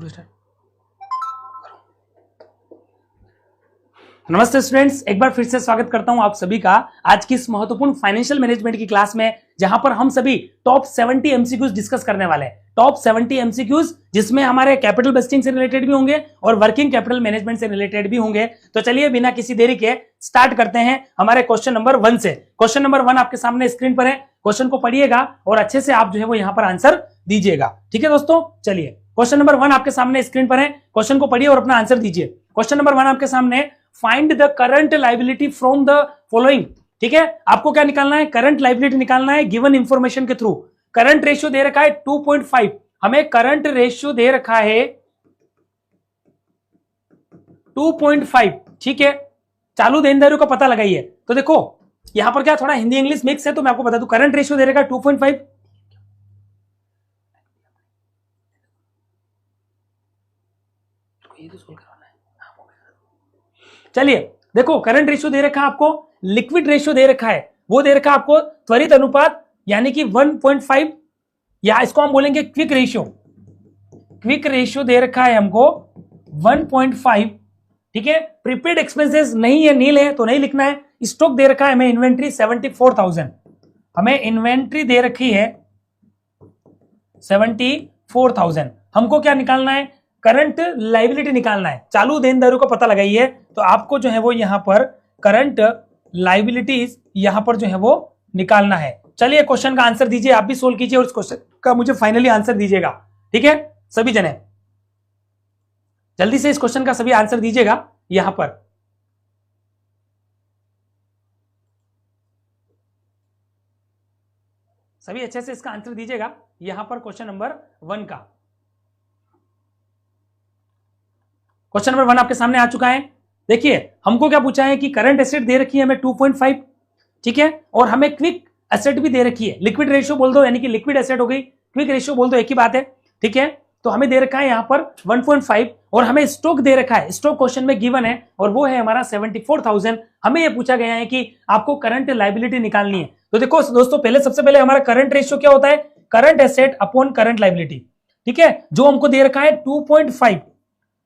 करो स्टार्ट। नमस्ते स्टूडेंट्स, एक बार फिर से स्वागत करता हूं आप सभी का आज की इस महत्वपूर्ण फाइनेंशियल मैनेजमेंट की क्लास में, जहां पर हम सभी टॉप 70 एमसीक्यूज डिस्कस करने वाले हैं। टॉप 70 एमसीक्यूज जिसमें हमारे कैपिटल बजटिंग से रिलेटेड भी होंगे और वर्किंग कैपिटल मैनेजमेंट से रिलेटेड भी होंगे। तो चलिए बिना किसी देरी के स्टार्ट करते हैं हमारे क्वेश्चन नंबर 1 से। क्वेश्चन नंबर 1 आपके सामने स्क्रीन पर है, क्वेश्चन को पढ़िएगा और अच्छे से आप जो है वो यहाँ पर आंसर दीजिएगा। ठीक है दोस्तों, चलिए क्वेश्चन नंबर 1 आपके सामने स्क्रीन पर है, क्वेश्चन को पढ़िए और अपना आंसर दीजिए। क्वेश्चन नंबर 1 आपके सामने, find the current liability from the following. ठीक है, आपको क्या निकालना है? करंट लायबिलिटी निकालना है गिवन इंफॉर्मेशन के थ्रू। करंट रेशियो दे रखा है 2.5, हमें करंट रेशियो दे रखा है 2.5। ठीक है, चालू देनदारियों का पता लगाइए। तो देखो यहां पर क्या थोड़ा हिंदी इंग्लिश मिक्स है, तो मैं आपको बता दूं करंट रेशियो दे रखा है 2.5। ये तो सोल्व करवाना है। चलिए देखो, करंट रेशियो दे रखा है आपको, लिक्विड रेशियो दे रखा है, वो दे रखा है आपको त्वरित अनुपात यानी कि 1.5, या इसको हम बोलेंगे क्विक रेशियो। क्विक रेशियो दे रखा है हमको 1.5। ठीक है, प्रीपेड एक्सपेंसेस नहीं है, नील है तो नहीं लिखना है। स्टॉक दे रखा है हमें इन्वेंट्री 74,000, हमें इन्वेंट्री दे रखी है 74,000। हमको क्या निकालना है? करंट लायबिलिटी निकालना है। चालू देनदारियों का पता लगाइए, तो आपको जो है वो यहां पर करंट लायबिलिटीज यहां पर जो है वो निकालना है। चलिए क्वेश्चन का आंसर दीजिए, आप भी सोल्व कीजिए और इस क्वेश्चन का मुझे फाइनली आंसर दीजिएगा। ठीक है, सभी जने जल्दी से इस क्वेश्चन का सभी आंसर दीजिएगा यहां पर। सभी अच्छे से इसका आंसर दीजिएगा यहां पर क्वेश्चन नंबर 1 का। क्वेश्चन नंबर 1 आपके सामने आ चुका है। देखिए हमको क्या पूछा है कि करंट एसेट दे रखी है हमें 2.5। ठीक है, और हमें क्विक एसेट भी दे रखी है। लिक्विड रेशियो बोल दो यानी कि लिक्विड एसेट हो गई, क्विक रेशियो बोल दो एक ही बात है। ठीक है, तो हमें दे रखा है यहां पर 1.5 और हमें स्टॉक दे रखा है, स्टॉक क्वेश्चन में गिवन है और वो है हमारा 74,000। हमें यह पूछा गया है कि आपको करंट लायबिलिटी निकालनी है। तो देखो दोस्तों, पहले सबसे पहले हमारा करंट रेशियो क्या होता है? Current asset upon current liability. ठीक है, जो हमको दे रखा है 2.5,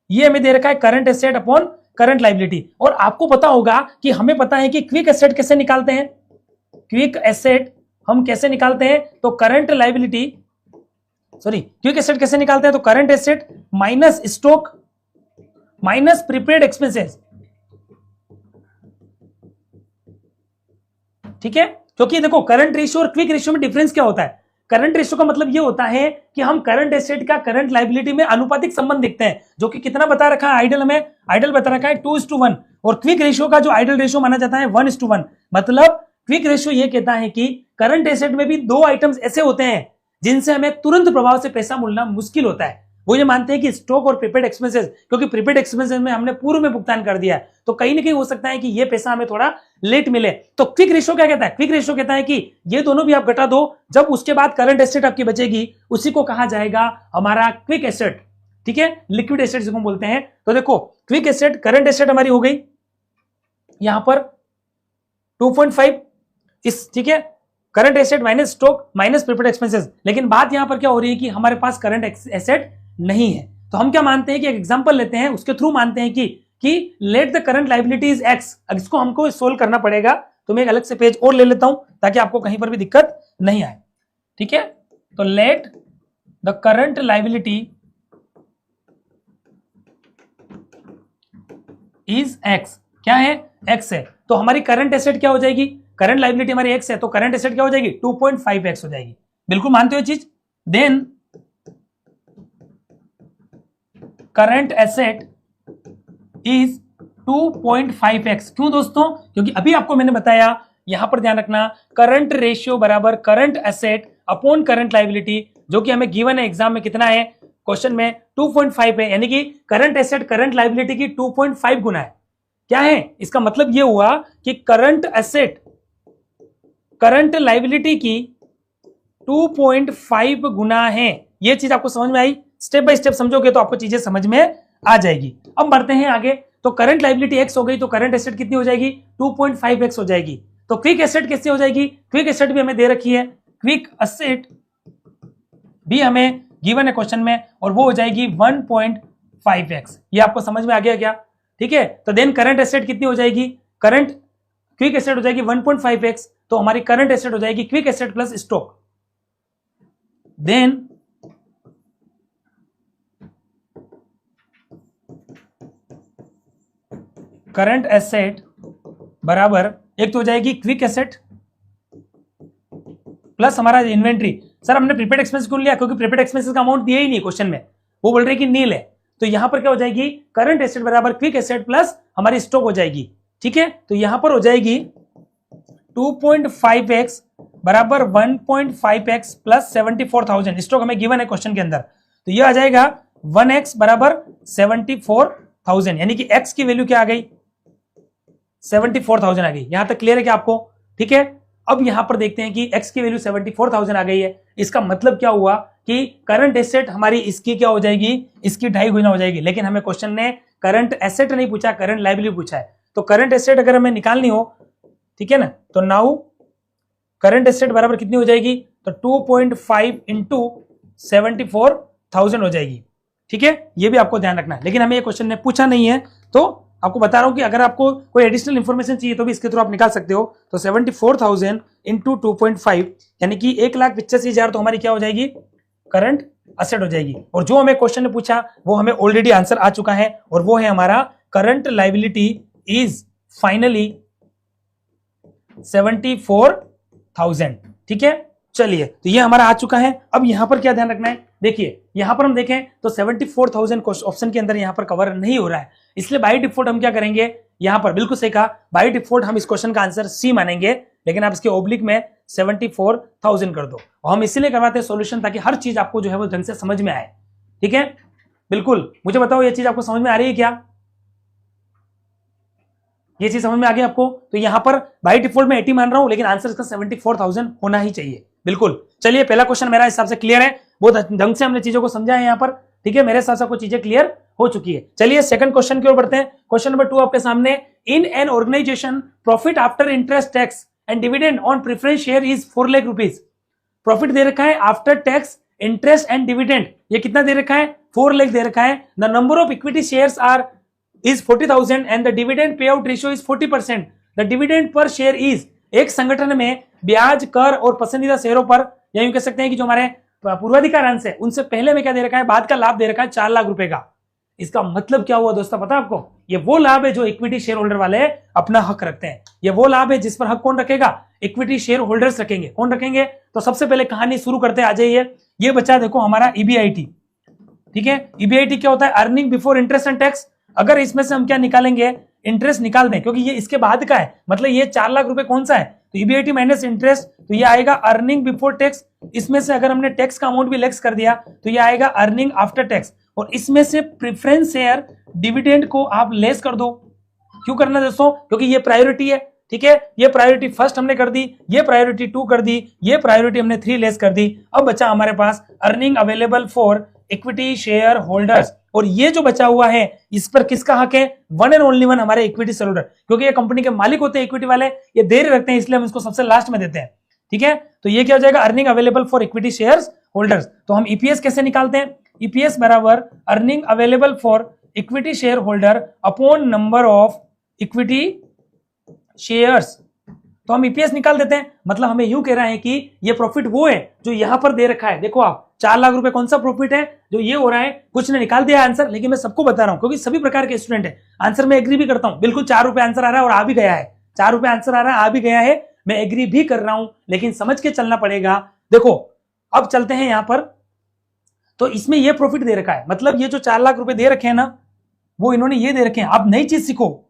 ये हमें दे रखा है current asset upon current liability. और आपको पता होगा कि हमें पता है कि क्विक एसेट कैसे निकालते हैं। क्विक एसेट हम कैसे निकालते हैं? तो करंट लायबिलिटी क्विक एसेट कैसे निकालते हैं? तो current asset minus stock minus prepaid expenses. ठीक है, क्योंकि देखो करंट रेशियो और क्विक रेशियो में डिफरेंस क्या होता है? करंट रेशियो का मतलब ये होता है कि हम करंट एसेट का करंट लायबिलिटी में अनुपातिक संबंध देखते हैं, जो कि कितना बता रखा है आइडल, हमें आइडल बता रखा है 2:1। और क्विक रेशियो का जो आइडल रेशियो माना जाता है 1:1। मतलब क्विक रेशियो ये कहता है कि करंट एसेट में भी दो आइटम्स ऐसे होते हैं जिनसे हमें तुरंत प्रभाव से पैसा मिलना मुश्किल होता है। वो ये मानते हैं कि स्टॉक और प्रीपेड एक्सपेंसेस, क्योंकि प्रीपेड एक्सपेंसेस में हमने पूर्व में भुगतान कर दिया है, तो कहीं ना कहीं हो सकता है कि ये पैसा हमें थोड़ा लेट मिले। तो क्विक रेशियो क्या कहता है? क्विक रेशियो कहता है कि ये दोनों भी आप घटा दो, जब उसके बाद करंट एसेट आपकी बचेगी उसी को कहा जाएगा हमारा क्विक एसेट। ठीक है, लिक्विड एसेट जिसको बोलते हैं। तो देखो क्विक एसेट, करंट एसेट हमारी हो गई यहां पर 2.5 इस, ठीक है, current asset minus stock minus prepaid expenses. लेकिन बात यहां पर क्या हो रही है कि हमारे पास करंट एसेट नहीं है, तो हम क्या मानते हैं कि एक एग्जांपल लेते हैं, उसके थ्रू मानते हैं कि let the current liability is x. अब इसको हमको सोल्व करना पड़ेगा, तो मैं एक अलग से पेज और ले लेता हूं ताकि आपको कहीं पर भी दिक्कत नहीं आए। ठीक है, तो let the current liability is x. क्या है? एक्स है। तो हमारी करंट एसेट क्या हो जाएगी? करंट लायबिलिटी हमारी एक्स है, तो करंट एसेट क्या हो जाएगी? 2.5x हो जाएगी। बिल्कुल मानते हो चीज? Then current asset is 2.5x। क्यों दोस्तों? क्योंकि अभी आपको मैंने बताया, यहां पर ध्यान रखना, करंट रेशियो बराबर current asset upon current liability, जो कि हमें गिवन है एग्जाम में कितना है, क्वेश्चन में 2.5 है, यानी कि करंट एसेट करंट लायबिलिटी की 2.5 गुना है। क्या है इसका मतलब? ये हुआ कि करंट एसेट करंट लायबिलिटी की 2.5 गुना है। ये चीज आपको समझ में आई? स्टेप बाय स्टेप समझोगे तो आपको चीजें समझ में आ जाएगी। अब बढ़ते हैं आगे। तो करंट लायबिलिटी x हो गई, तो करंट एसेट कितनी हो जाएगी? 2.5x हो जाएगी। तो क्विक एसेट कैसे हो जाएगी? क्विक एसेट भी हमें दे रखी है, क्विक एसेट भी हमें गिवन है क्वेश्चन में, और वो हो जाएगी 1.5x। ये आपको समझ में आ गया क्या? ठीक है, तो देन करंट एसेट कितनी हो जाएगी? करंट क्विक एसेट हो जाएगी 1.5x, तो हमारी करंट एसेट हो जाएगी quick asset plus stock. Then current asset बराबर एक तो हो जाएगी क्विक एसेट प्लस हमारा इन्वेंट्री। सर हमने प्रीपेड एक्सपेंस क्यों लिया? क्योंकि प्रीपेड एक्सपेंसेस का अमाउंट दिया ही नहीं क्वेश्चन में, वो बोल रहे कि नील है। तो यहां पर क्या हो जाएगी? करंट एसेट बराबर क्विक एसेट प्लस हमारी स्टॉक हो जाएगी। ठीक है, तो यहां पर हो जाएगी 2.5x बराबर 1.5x प्लस 74,000। स्टॉक हमें गिवन है क्वेश्चन के अंदर, तो ये आ जाएगा 1x बराबर 74,000, यानी कि x की वैल्यू क्या आ गई? 74,000 आ गई। यहां तक क्लियर है क्या आपको? ठीक है, अब यहां पर देखते हैं कि x की वैल्यू 74,000 आ गई है। इसका मतलब क्या हुआ कि करंट एसेट हमारी इसकी क्या हो जाएगी? इसकी 2.5 गुना हो जाएगी। लेकिन हमें क्वेश्चन ने करंट एसेट नहीं पूछा, करंट लायबिलिटी पूछा है। तो करंट एसेट अगर हमें निकालनी हो, ठीक है ना, तो नाउ करंट एसेट बराबर कितनी हो जाएगी? तो 2.5 इंटू 74,000 हो जाएगी। ठीक है, ये भी आपको ध्यान रखना है, लेकिन हमें ये क्वेश्चन ने पूछा नहीं है, तो आपको बता रहा हूं कि अगर आपको कोई एडिशनल इंफॉर्मेशन चाहिए तो भी इसके थ्रू आप निकाल सकते हो। तो 74,000 इंटू 2.5 यानी कि 1,85,000 तो हमारी क्या हो जाएगी? करंट एसेट हो जाएगी। और जो हमें क्वेश्चन ने पूछा वो हमें ऑलरेडी आंसर आ चुका है, और वो है हमारा करंट लायबिलिटी इज फाइनली 74,000। ठीक है, चलिए, तो ये हमारा आ चुका है। अब यहां पर क्या ध्यान रखना है? देखिए यहां पर हम देखें तो 74,000 ऑप्शन के अंदर यहां पर कवर नहीं हो रहा है, इसलिए बाय डिफॉल्ट हम क्या करेंगे? यहां पर बिल्कुल सही कहा, बाय डिफॉल्ट हम इस क्वेश्चन का आंसर सी मानेंगे, लेकिन आप इसके ओब्लिक में 74,000 कर दो। और हम इसीलिए करवाते हैं सॉल्यूशन, ताकि हर चीज आपको जो है वो ढंग से समझ में आए। ठीक है, बिल्कुल। मुझे बताओ ये चीज आपको समझ में आ रही है क्या? ये चीज समझ में आ गई आपको? तो यहां पर बाय डिफॉल्ट में 80 मान रहा हूं, लेकिन आंसर इसका 74,000 होना ही चाहिए। बिल्कुल। चलिए, पहला क्वेश्चन मेरा हिसाब से क्लियर है, बहुत ढंग से हमने चीजों को समझा है यहाँ पर। ठीक है, मेरे हिसाब से कुछ चीजें क्लियर हो चुकी है। चलिए सेकंड क्वेश्चन की ओर बढ़ते हैं। क्वेश्चन नंबर 2 आपके सामने, in an organisation profit after interest tax and dividend on preference share is 4 lakh rupees. Profit दे रखा है after tax interest and dividend, ये कितना दे रखा है? 4 लाख दे रखा है। The number of equity shares are is 40,000 and the dividend payout ratio is 40%. The dividend per share is, एक संगठन में ब्याज, कर और पसंदीदा शेयरों पर, या यूं कह सकते हैं कि जो हमारे पूर्वाधिकार अंश है उनसे पहले में क्या दे रखा है? बाद का लाभ दे रखा है 4 लाख रुपए का। इसका मतलब क्या हुआ दोस्तों, पता है आपको? ये वो लाभ है जो इक्विटी शेयर होल्डर वाले अपना हक रखते हैं। ये वो लाभ है जिस पर हक कौन रखेगा? इक्विटी शेयर होल्डर्स रखेंगे। कौन रखेंगे? तो सबसे पहले कहानी शुरू करते आ जाइए। ये बच्चा देखो हमारा ईबीआईटी। ठीक है, ईबीआईटी क्या होता है? Earning before interest and tax. अगर इसमें से हम क्या निकालेंगे? इंटरेस्ट निकाल दें, क्योंकि ये इसके बाद का है, मतलब ये 4 लाख रुपए कौन सा है? तो ईबीआईटी माइनस इंटरेस्ट, तो ये आएगा अर्निंग बिफोर टैक्स। इसमें से अगर हमने टैक्स का अमाउंट भी लेस कर दिया तो ये आएगा अर्निंग आफ्टर टैक्स। और इसमें से प्रेफरेंस शेयर डिविडेंड को आप लेस कर दो। क्यों करना दोस्तों? क्योंकि ये प्रायोरिटी है। ठीक है, ये प्रायोरिटी फर्स्ट हमने कर दी, ये प्रायोरिटी 2 कर दी, ये प्रायोरिटी हमने 3 लेस कर दी। अब बचा हमारे पास earning available for equity share holders, और ये जो बचा हुआ है इस पर किसका हक है? वन एंड ओनली वन हमारे इक्विटी शेयर होल्डर, क्योंकि ये कंपनी के मालिक होते हैं इक्विटी वाले, ये देर रखते हैं, इसलिए हम इसको सबसे लास्ट में देते हैं। ठीक है, तो ये क्या हो जाएगा? Earning available for equity share holders. तो हम ईपीएस कैसे निकालते हैं? ईपीएस बराबर earning available for equity share holder upon number of equity shares. तो हम ईपीएस निकाल देते हैं। मतलब हमें यूं कह रहा है कि ये प्रॉफिट वो है जो यहां पर दे रखा है। देखो आप, 4 लाख रुपए कौन सा प्रॉफिट है जो ये हो रहा है? कुछ ने निकाल दिया आंसर, लेकिन मैं सबको बता रहा हूं क्योंकि सभी प्रकार के स्टूडेंट है। आंसर में एग्री भी करता हूं, बिल्कुल 4 रुपए आंसर आ रहा है और आ भी गया है। 4 रुपए आंसर आ रहा है, आ भी गया है, मैं एग्री भी कर रहा हूं, लेकिन समझ के चलना पड़ेगा। देखो अब चलते हैं यहां पर, तो इसमें ये प्रॉफिट दे रखा है, मतलब ये जो 4 लाख रुपए दे रखे हैं ना, वो इन्होंने ये दे रखे हैं। अब नई चीज सीखो,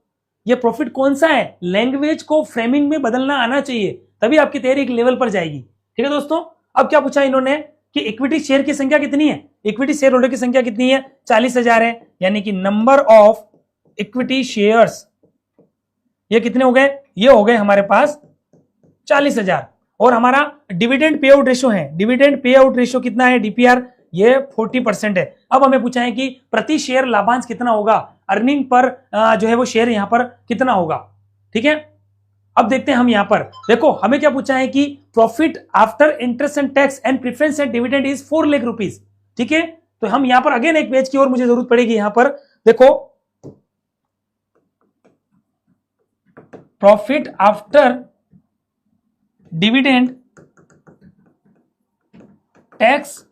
ये प्रॉफिट कौन सा है? लैंग्वेज को फ्रेमिंग में बदलना आना चाहिए, तभी आपकी तैयारी एक लेवल पर जाएगी। ठीक है दोस्तों, अब क्या पूछा इन्होंने कि इक्विटी शेयर की संख्या कितनी है? इक्विटी शेयर होल्डर की संख्या कितनी है? 40,000 है, यानी कि नंबर ऑफ इक्विटी शेयर्स ये कितने हो गए? ये हो गए हमारे पास 40,000। और हमारा डिविडेंड पे आउट रेशियो है, डिविडेंड पे आउट रेशियो कितना है? डीपीआर ये 40% है। अब हमें पूछा है कि प्रति शेयर लाभांश कितना होगा? अर्निंग पर जो है वो शेयर यहां पर कितना होगा? ठीक है, अब देखते हैं हम यहां पर। देखो हमें क्या पूछा है कि profit after interest and tax and preference and dividend is 4 lakh rupees. ठीक है, तो हम यहां पर अगेन एक पेज की और मुझे जरूरत पड़ेगी। यहां पर देखो, profit after dividend tax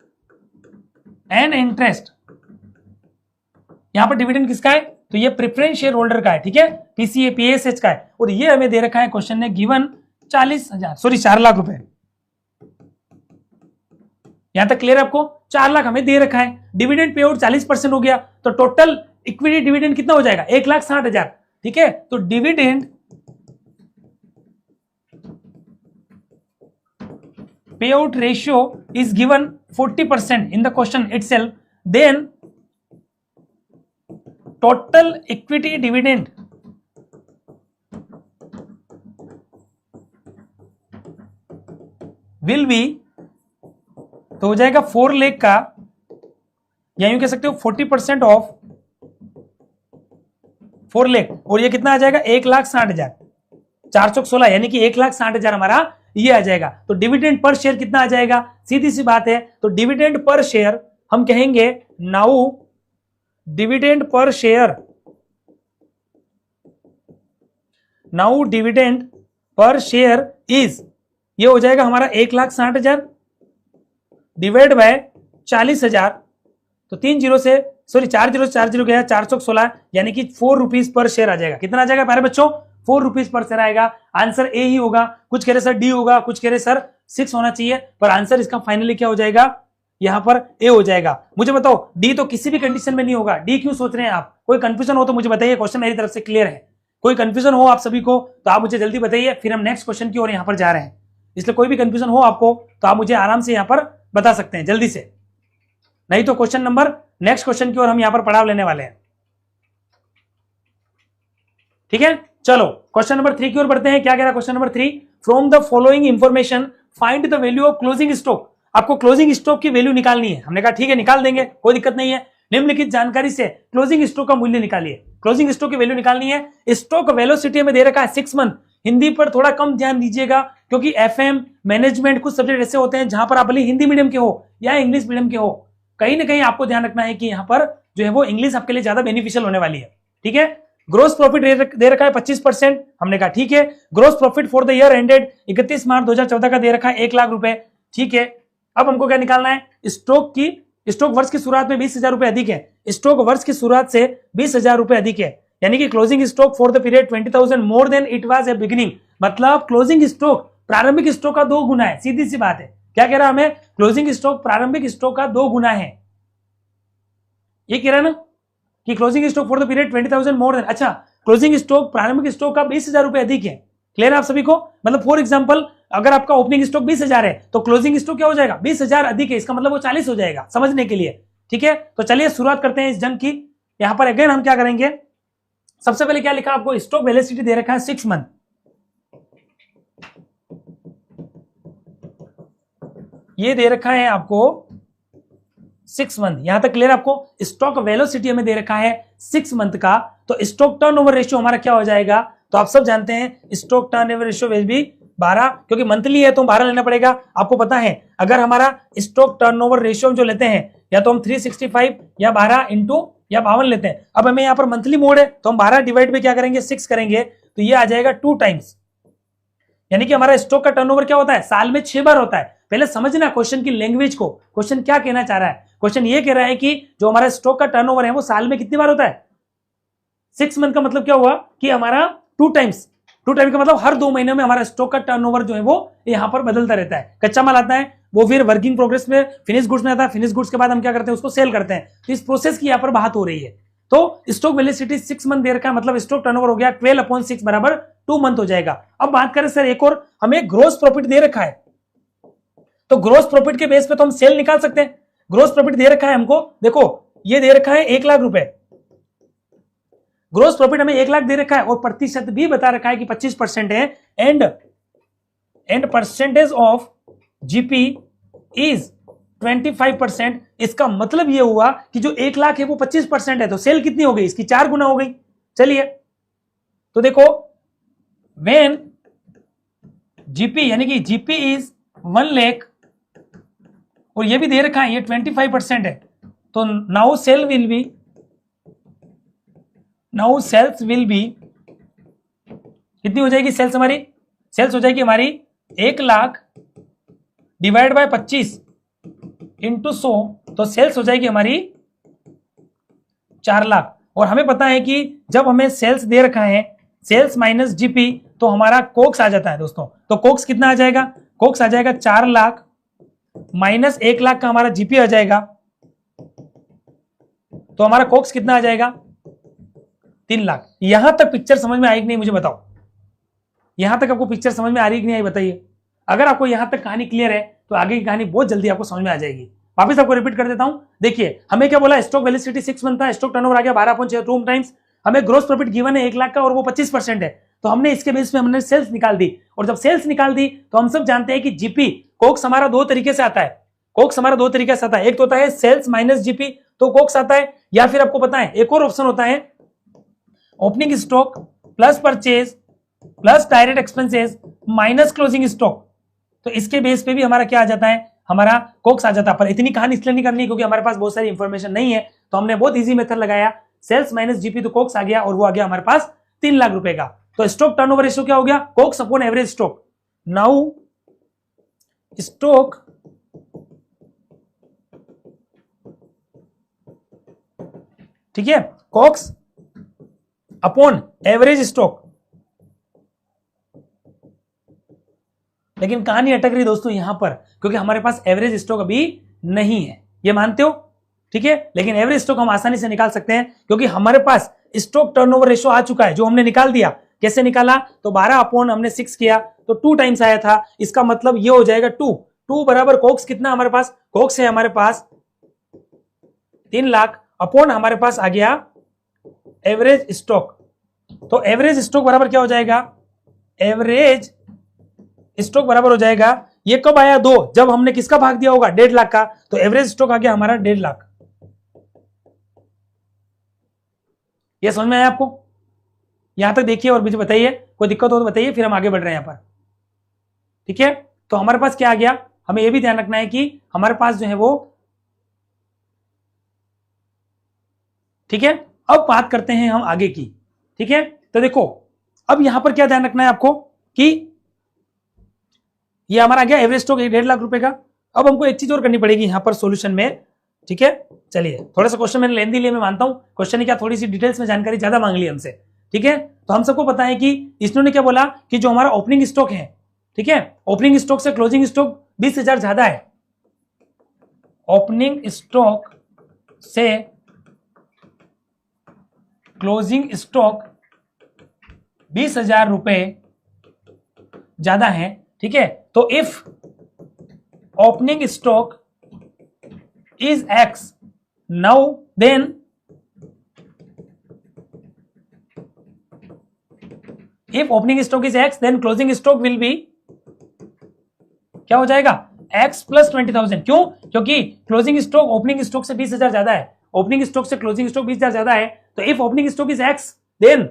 and interest. यहां पर डिविडेंड किसका है, तो ये प्रेफरेंस शेयर होल्डर का है, ठीक है, पीसीए पीएसएच का है, और ये हमें दे रखा है क्वेश्चन ने गिवन 4 लाख रुपए। यहां तक क्लियर है आपको? 4 लाख हमें दे रखा है, डिविडेंड पे आउट 40% हो गया, तो टोटल इक्विटी डिविडेंड कितना हो जाएगा, 1,60,000, ठीक है। तो dividend pay out ratio is given 40% in the question itself, then total equity dividend will be, तो हो जाएगा 4 लाख का, या यूं कह सकते हो 40% ऑफ 4 लाख, और ये कितना आ जाएगा 1,60,000, 416, यानी कि 1,60,000 हमारा ये आ जाएगा। तो डिविडेंड पर शेयर कितना आ जाएगा, सीधी सी बात है, तो डिविडेंड पर शेयर हम कहेंगे now dividend per share, now dividend per share is, ये हो जाएगा हमारा 1,60,000 डिवाइड बाय 40,000, तो 3 जीरो से, सॉरी 4 जीरो से 4 जीरो गया, 416, यानी कि 4 रुपीज पर शेयर आ जाएगा। कितना आ जाएगा प्यारे बच्चों, 4 रुपीज पर शेयर आएगा। आंसर ए ही होगा, कुछ कह रहे सर डी होगा, कुछ कह रहे सर 6 होना चाहिए, पर आंसर इसका फाइनली क्या हो जाएगा, यहां पर ए हो जाएगा। मुझे बताओ डी तो किसी भी कंडीशन में नहीं होगा, डी क्यों सोच रहे हैं आप? कोई कंफ्यूजन हो तो मुझे बताइए, क्वेश्चन मेरी तरफ से क्लियर है। कोई कंफ्यूजन हो आप सभी को तो आप मुझे जल्दी बताइए, फिर हम नेक्स्ट क्वेश्चन की ओर यहां पर जा रहे हैं। इसलिए कोई भी कंफ्यूजन हो आपको तो आप मुझे आराम से यहां पर बता सकते हैं जल्दी से, नहीं तो क्वेश्चन नंबर, नेक्स्ट क्वेश्चन की ओर हम यहां पर पड़ाव लेने वाले हैं, ठीक है। चलो क्वेश्चन नंबर 3 की ओर बढ़ते हैं। क्या कह रहा है question number 3, from the following information find the value of closing stock. आपको क्लोजिंग स्टॉक की वैल्यू निकालनी है। हमने कहा ठीक है निकाल देंगे, कोई दिक्कत नहीं है। निम्नलिखित जानकारी से क्लोजिंग स्टॉक का मूल्य निकालिए। क्लोजिंग स्टॉक की वैल्यू निकालनी है। स्टॉक वेलोसिटी में दे रखा है 6 मंथ। हिंदी पर थोड़ा कम ध्यान दीजिएगा, क्योंकि एफएम मैनेजमेंट कुछ सब्जेक्ट ऐसे होते हैं जहां पर आप भले हिंदी मीडियम के हो या इंग्लिश मीडियम के हो, कहीं ना कहीं आपको ध्यान रखना है कि यहाँ पर जो है वो इंग्लिश आपके लिए ज्यादा बेनिफिशियल होने वाली है, ठीक है। ग्रोस प्रॉफिट दे रखा है 25%, हमने कहा ठीक है। Gross profit for the year ended 31 March 2014 का दे रखा है 1 लाख रुपए, ठीक है। अब हमको क्या निकालना है, स्टॉक वर्ष की शुरुआत में 20,000 रुपए अधिक है। स्टॉक वर्ष की शुरुआत से 20,000 रुपए अधिक है, यानी कि closing stock for the period 20,000 more than it was a beginning. मतलब क्लोजिंग स्टॉक प्रारंभिक स्टॉक का 2 गुना है, सीधी सी बात है। क्या कह रहा है हमें, क्लोजिंग स्टॉक प्रारंभिक स्टॉक का 2 गुना है। ये कह रहा है ना कि closing stock for the period 20,000 more than, अच्छा क्लोजिंग स्टॉक प्रारंभिक स्टॉक का 20,000 रुपए अधिक है। क्लियर है आप सभी को? मतलब फॉर एग्जांपल अगर आपका ओपनिंग स्टॉक 20,000 है तो क्लोजिंग स्टॉक क्या हो जाएगा, 20,000 अधिक है, इसका मतलब वो 40 हो जाएगा, समझने के लिए, ठीक है। तो चलिए शुरुआत करते हैं इस जंग की। यहां पर अगेन हम क्या करेंगे, सबसे पहले क्या लिखा आपको, स्टॉक वेलोसिटी दे रखा है 6 मंथ। ये दे रखा है आपको 6 मंथ, यहां तक क्लियर आपको। स्टॉक वेलोसिटी हमें दे रखा है 6 मंथ का, तो स्टॉक टर्नओवर रेशियो हमारा क्या हो जाएगा, तो आप सब जानते हैं stock turnover ratio will be 12, क्योंकि मंथली है तो 12 लेना पड़ेगा। आपको पता है अगर हमारा स्टॉक टर्नओवर रेशियो जो लेते हैं या तो हम 365 या 12 इंटू या 52 लेते हैं। अब हमें यहाँ पर मंथली मोड है तो हम 12 डिवाइड पे क्या करेंगे 6 करेंगे, तो ये आ जाएगा 2 टाइम्स, यानी कि हमारा स्टॉक का टर्नओवर क्या होता है, साल में 6 बार होता है। पहले समझना क्वेश्चन की लैंग्वेज को, क्वेश्चन क्या कहना चाह रहा है। क्वेश्चन ये कह रहा है कि जो हमारा स्टॉक का टर्नओवर है वो साल में कितनी बार होता है, 6 मंथ का मतलब क्या हुआ कि हमारा 2 टाइम्स का मतलब हर 2 महीने में हमारा स्टॉक का टर्नओवर जो है वो यहाँ पर बदलता रहता है। कच्चा माल आता है वो फिर वर्किंग प्रोग्रेस में फिनिश गुड्स में आता है, फिनिश गुड्स के बाद हम क्या करते हैं उसको सेल करते हैं। तो इस प्रोसेस की यहाँ पर बात हो रही है। तो स्टॉक वेलोसिटी 6 मंथ दे रखा है, मतलब स्टॉक टर्नओवर हो गया 12/6 बराबर 2 मंथ हो जाएगा। अब बात करें सर एक और, हमें ग्रोस प्रॉफिट दे रखा है, तो ग्रोस प्रॉफिट के बेस पे तो हम सेल निकाल सकते हैं। ग्रोस प्रॉफिट दे रखा है हमको, देखो ये दे रखा है 1 लाख रुपए, ग्रोस प्रॉफिट हमें 1 लाख दे रखा है और प्रतिशत भी बता रखा है कि 25% है, and percentage of GP is 25%। इसका मतलब ये हुआ कि जो 1 लाख है वो 25% है, तो सेल कितनी हो गई, इसकी 4 गुना हो गई। चलिए तो देखो व्हेन जीपी यानी कि जीपी इज 1 लाख और ये भी दे रखा है, ये 25% है। तो नाउ सेल्स विल बी कितनी हो जाएगी सेल्स हमारी? सेल्स हो जाएगी हमारी 1 लाख डिवाइड बाय 25 इंटू 100, तो सेल्स हो जाएगी हमारी 4 लाख। और हमें पता है कि जब हमें सेल्स दे रखा है, सेल्स माइनस जीपी, तो हमारा कोक्स आ जाता है दोस्तों। तो कोक्स कितना आ जाएगा? कोक्स आ जाएगा 4 लाख माइनस 1 लाख का हमारा जीपी आ जाएगा, तो हमारा कोक्स कितना आ जाएगा? 3 लाख। यहां तक पिक्चर समझ में आई कि नहीं मुझे बताओ? यहां तक आपको पिक्चर समझ में आ रही कि नहीं आई बताइए। अगर आपको यहां तक कहानी क्लियर है तो आगे की कहानी बहुत जल्दी आपको समझ में आ जाएगी। वापस आपको रिपीट कर देता हूं। देखिए हमें क्या बोला, स्टॉक वेलोसिटी 6 बनता है, स्टॉक टर्नओवर आ गया 12.6 टाइम्स, हमें ग्रोस प्रॉफिट गिवन है 1 लाख का और वो 25% है। तो हमने इसके बेस पे हमने सेल्स निकाल दी, और जब सेल्स निकाल दी तो हम सब जानते हैं कि जीपी कोक्स हमारा 2 तरीके से आता है। कोक्स हमारा 2 तरीके से आता है, एक तो होता है सेल्स माइनस जीपी, तो कोक्स आता है, या फिर आपको पता है एक और ऑप्शन होता है opening stock plus purchase plus direct expenses minus closing stock. तो इसके बेस पे भी हमारा क्या आ जाता है? हमारा कोक्स आ जाता है। पर इतनी कहानी इसलिए नहीं करनी क्योंकि हमारे पास बहुत सारी इंफॉर्मेशन नहीं है, तो हमने बहुत इजी मेथड लगाया, सेल्स माइनस जीपी, तो कोक्स आ गया और वो आ गया हमारे पास 3 लाख रुपए का। तो स्टॉक टर्नओवर रेशियो क्या हो गया? Cokes upon average stock. Now stock ठीक है, कोक्स अपॉन एवरेज स्टॉक। लेकिन कहानी अटक रही दोस्तों यहां पर, क्योंकि हमारे पास एवरेज स्टॉक अभी नहीं है, ये मानते हो? ठीक है, लेकिन एवरेज स्टॉक हम आसानी से निकाल सकते हैं क्योंकि हमारे पास स्टॉक टर्नओवर रेशियो आ चुका है, जो हमने निकाल दिया। कैसे निकाला? तो 12 अपॉन हमने 6 किया तो 2 टाइम्स आया था, इसका मतलब ये हो जाएगा 2 बराबर कोक्स कितना हमारे पास? कोक्स है हमारे पास 3 लाख अपॉन हमारे पास आ गया एवरेज स्टॉक। तो एवरेज स्टॉक बराबर क्या हो जाएगा? एवरेज स्टॉक बराबर हो जाएगा, ये कब आया? 2, जब हमने किसका भाग दिया होगा? 1.5 लाख का। तो एवरेज स्टॉक आ गया हमारा 1.5 लाख। ये समझ में आया आपको? यहां तक देखिए और मुझे बताइए, कोई दिक्कत हो तो बताइए, फिर हम आगे बढ़ रहे हैं यहां पर। ठीक है, तो हमारे पास क्या आ गया? हमें यह भी ध्यान रखना है कि हमारे पास जो है वो, ठीक है। अब बात करते हैं हम आगे की। ठीक है, तो देखो अब यहां पर क्या ध्यान रखना है आपको कि ये हमारा आ गया एवरेज स्टॉक 1.5 लाख रुपए का। अब हमको एक चीज और करनी पड़ेगी यहां पर सॉल्यूशन में। ठीक है, चलिए थोड़ा सा क्वेश्चन मैंने लेंदी लिया, मैं मानता हूं क्वेश्चन ने क्या थोड़ी सी डिटेल्स में जानकारी ज्यादा मांग ली हमसे। ठीक है, तो हम सबको पता है कि इसने क्या बोला कि जो हमारा ओपनिंग स्टॉक है, ठीक है, ओपनिंग स्टॉक से क्लोजिंग स्टॉक 20,000 ज्यादा है। ओपनिंग स्टॉक से क्लोजिंग स्टॉक 20,000 रुपए ज्यादा है। ठीक है, तो if opening stock is X, now then if opening stock is X then closing stock will be क्या हो जाएगा? X plus 20,000। क्यों? क्योंकि क्लोजिंग स्टॉक ओपनिंग स्टॉक से 20,000 ज्यादा है। ओपनिंग स्टॉक से क्लोजिंग स्टॉक 20,000 ज्यादा है, तो if opening stock is X then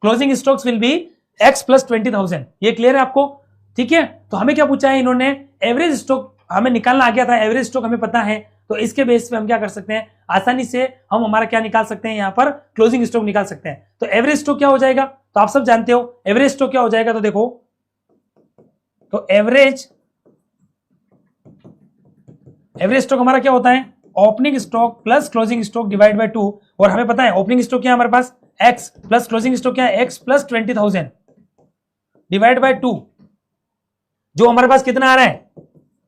closing stocks will be X plus 20,000। ये क्लियर है आपको? ठीक है, तो हमें क्या पूछा है इन्होंने? एवरेज स्टॉक हमें निकालना आ गया था, एवरेज स्टॉक हमें पता है, तो इसके बेस पे हम क्या कर सकते हैं? आसानी से हम हमारा क्या निकाल सकते हैं? यहां पर क्लोजिंग स्टॉक निकाल सकते हैं। तो एवरेज स्टॉक क्या हो जाएगा? तो आप सब जानते हो एवरेज स्टॉक क्या हो जाएगा। तो देखो, तो एवरेज स्टॉक हमारा क्या होता है? Opening stock plus closing stock divide by 2। और हमें पता है ओपनिंग स्टॉक क्या है हमारे पास? एक्स प्लस क्लोजिंग स्टॉक क्या है? X plus 20,000 divide by 2। जो हमारे पास कितना आ रहा है?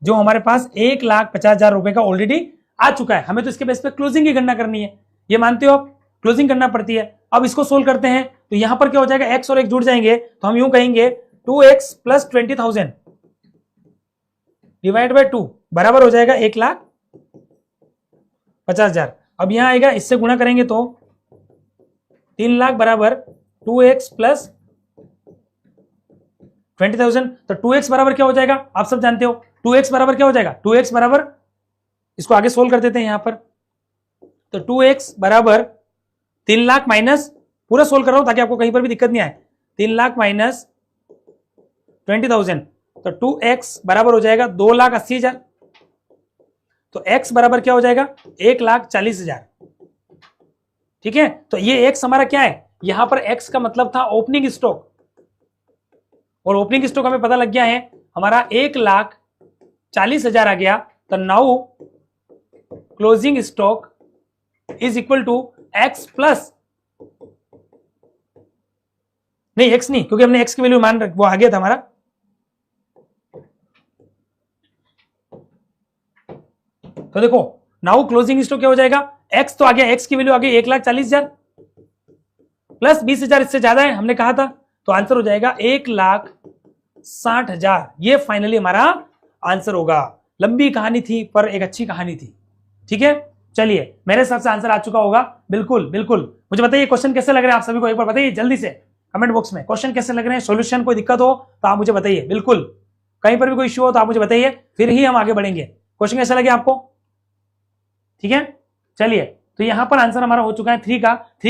जो हमारे पास 1,50,000 रुपए का ऑलरेडी आ चुका है। हमें तो इसके बेस पे क्लोजिंग की गणना करनी है, ये मानते हो आप? क्लोजिंग करना पड़ती है। अब इसको सोल्व करते हैं तो यहां पर क्या हो जाएगा? एक्स और एक्स जुड़ जाएंगे, तो हम यूं कहेंगे 2x प्लस 20,000 डिवाइड बाय 2 बराबर हो जाएगा 1,50,000। अब यहां आएगा, इससे गुणा करेंगे तो 3 लाख बराबर 2x प्लस 20,000। तो 2x बराबर क्या हो जाएगा? आप सब जानते हो 2x बराबर क्या हो जाएगा? 2x बराबर, इसको आगे सोल्व कर देते हैं यहां पर। तो 2x बराबर 3 लाख माइनस, पूरा सोल्व कर रहा हूं ताकि आपको कहीं पर भी दिक्कत नहीं आए, 3 लाख माइनस 20,000। तो 2x बराबर हो जाएगा 2,80,000। तो x बराबर क्या हो जाएगा 1,40,000। ठीक है, तो ये x हमारा क्या है, यहां पर x का मतलब था ओपनिंग स्टॉक, और ओपनिंग स्टॉक हमें पता लग गया है हमारा 1,40,000 आ गया। तो now closing stock is equal to x plus, नहीं x नहीं, क्योंकि हमने x की वैल्यू मान वो आ गया था हमारा। तो देखो नाउ क्लोजिंग स्टॉक क्या हो जाएगा, x तो आ गया, x की वैल्यू आ गई 1,40,000 प्लस 20,000, इससे ज्यादा है हमने कहा था, तो आंसर हो जाएगा 1,60,000। ये फाइनली हमारा आंसर होगा। लंबी कहानी थी पर एक अच्छी कहानी थी। ठीक है, चलिए मेरे हिसाब से आंसर आ चुका होगा। बिल्कुल बिल्कुल, मुझे बताइए क्वेश्चन कैसे लग रहे हैं आप सभी को, एक बार बताइए जल्दी से कमेंट बॉक्स में क्वेश्चन कैसे लग रहे हैं। सॉल्यूशन कोई दिक्कत हो तो आप मुझे बताइए, बिल्कुल कहीं पर भी कोई इश्यू हो तो आप मुझे बताइए, फिर ही हम आगे बढ़ेंगे। क्वेश्चन कैसे लगे आपको? ठीक है, चलिए तो यहां पर आंसर हमारा हो चुका है 3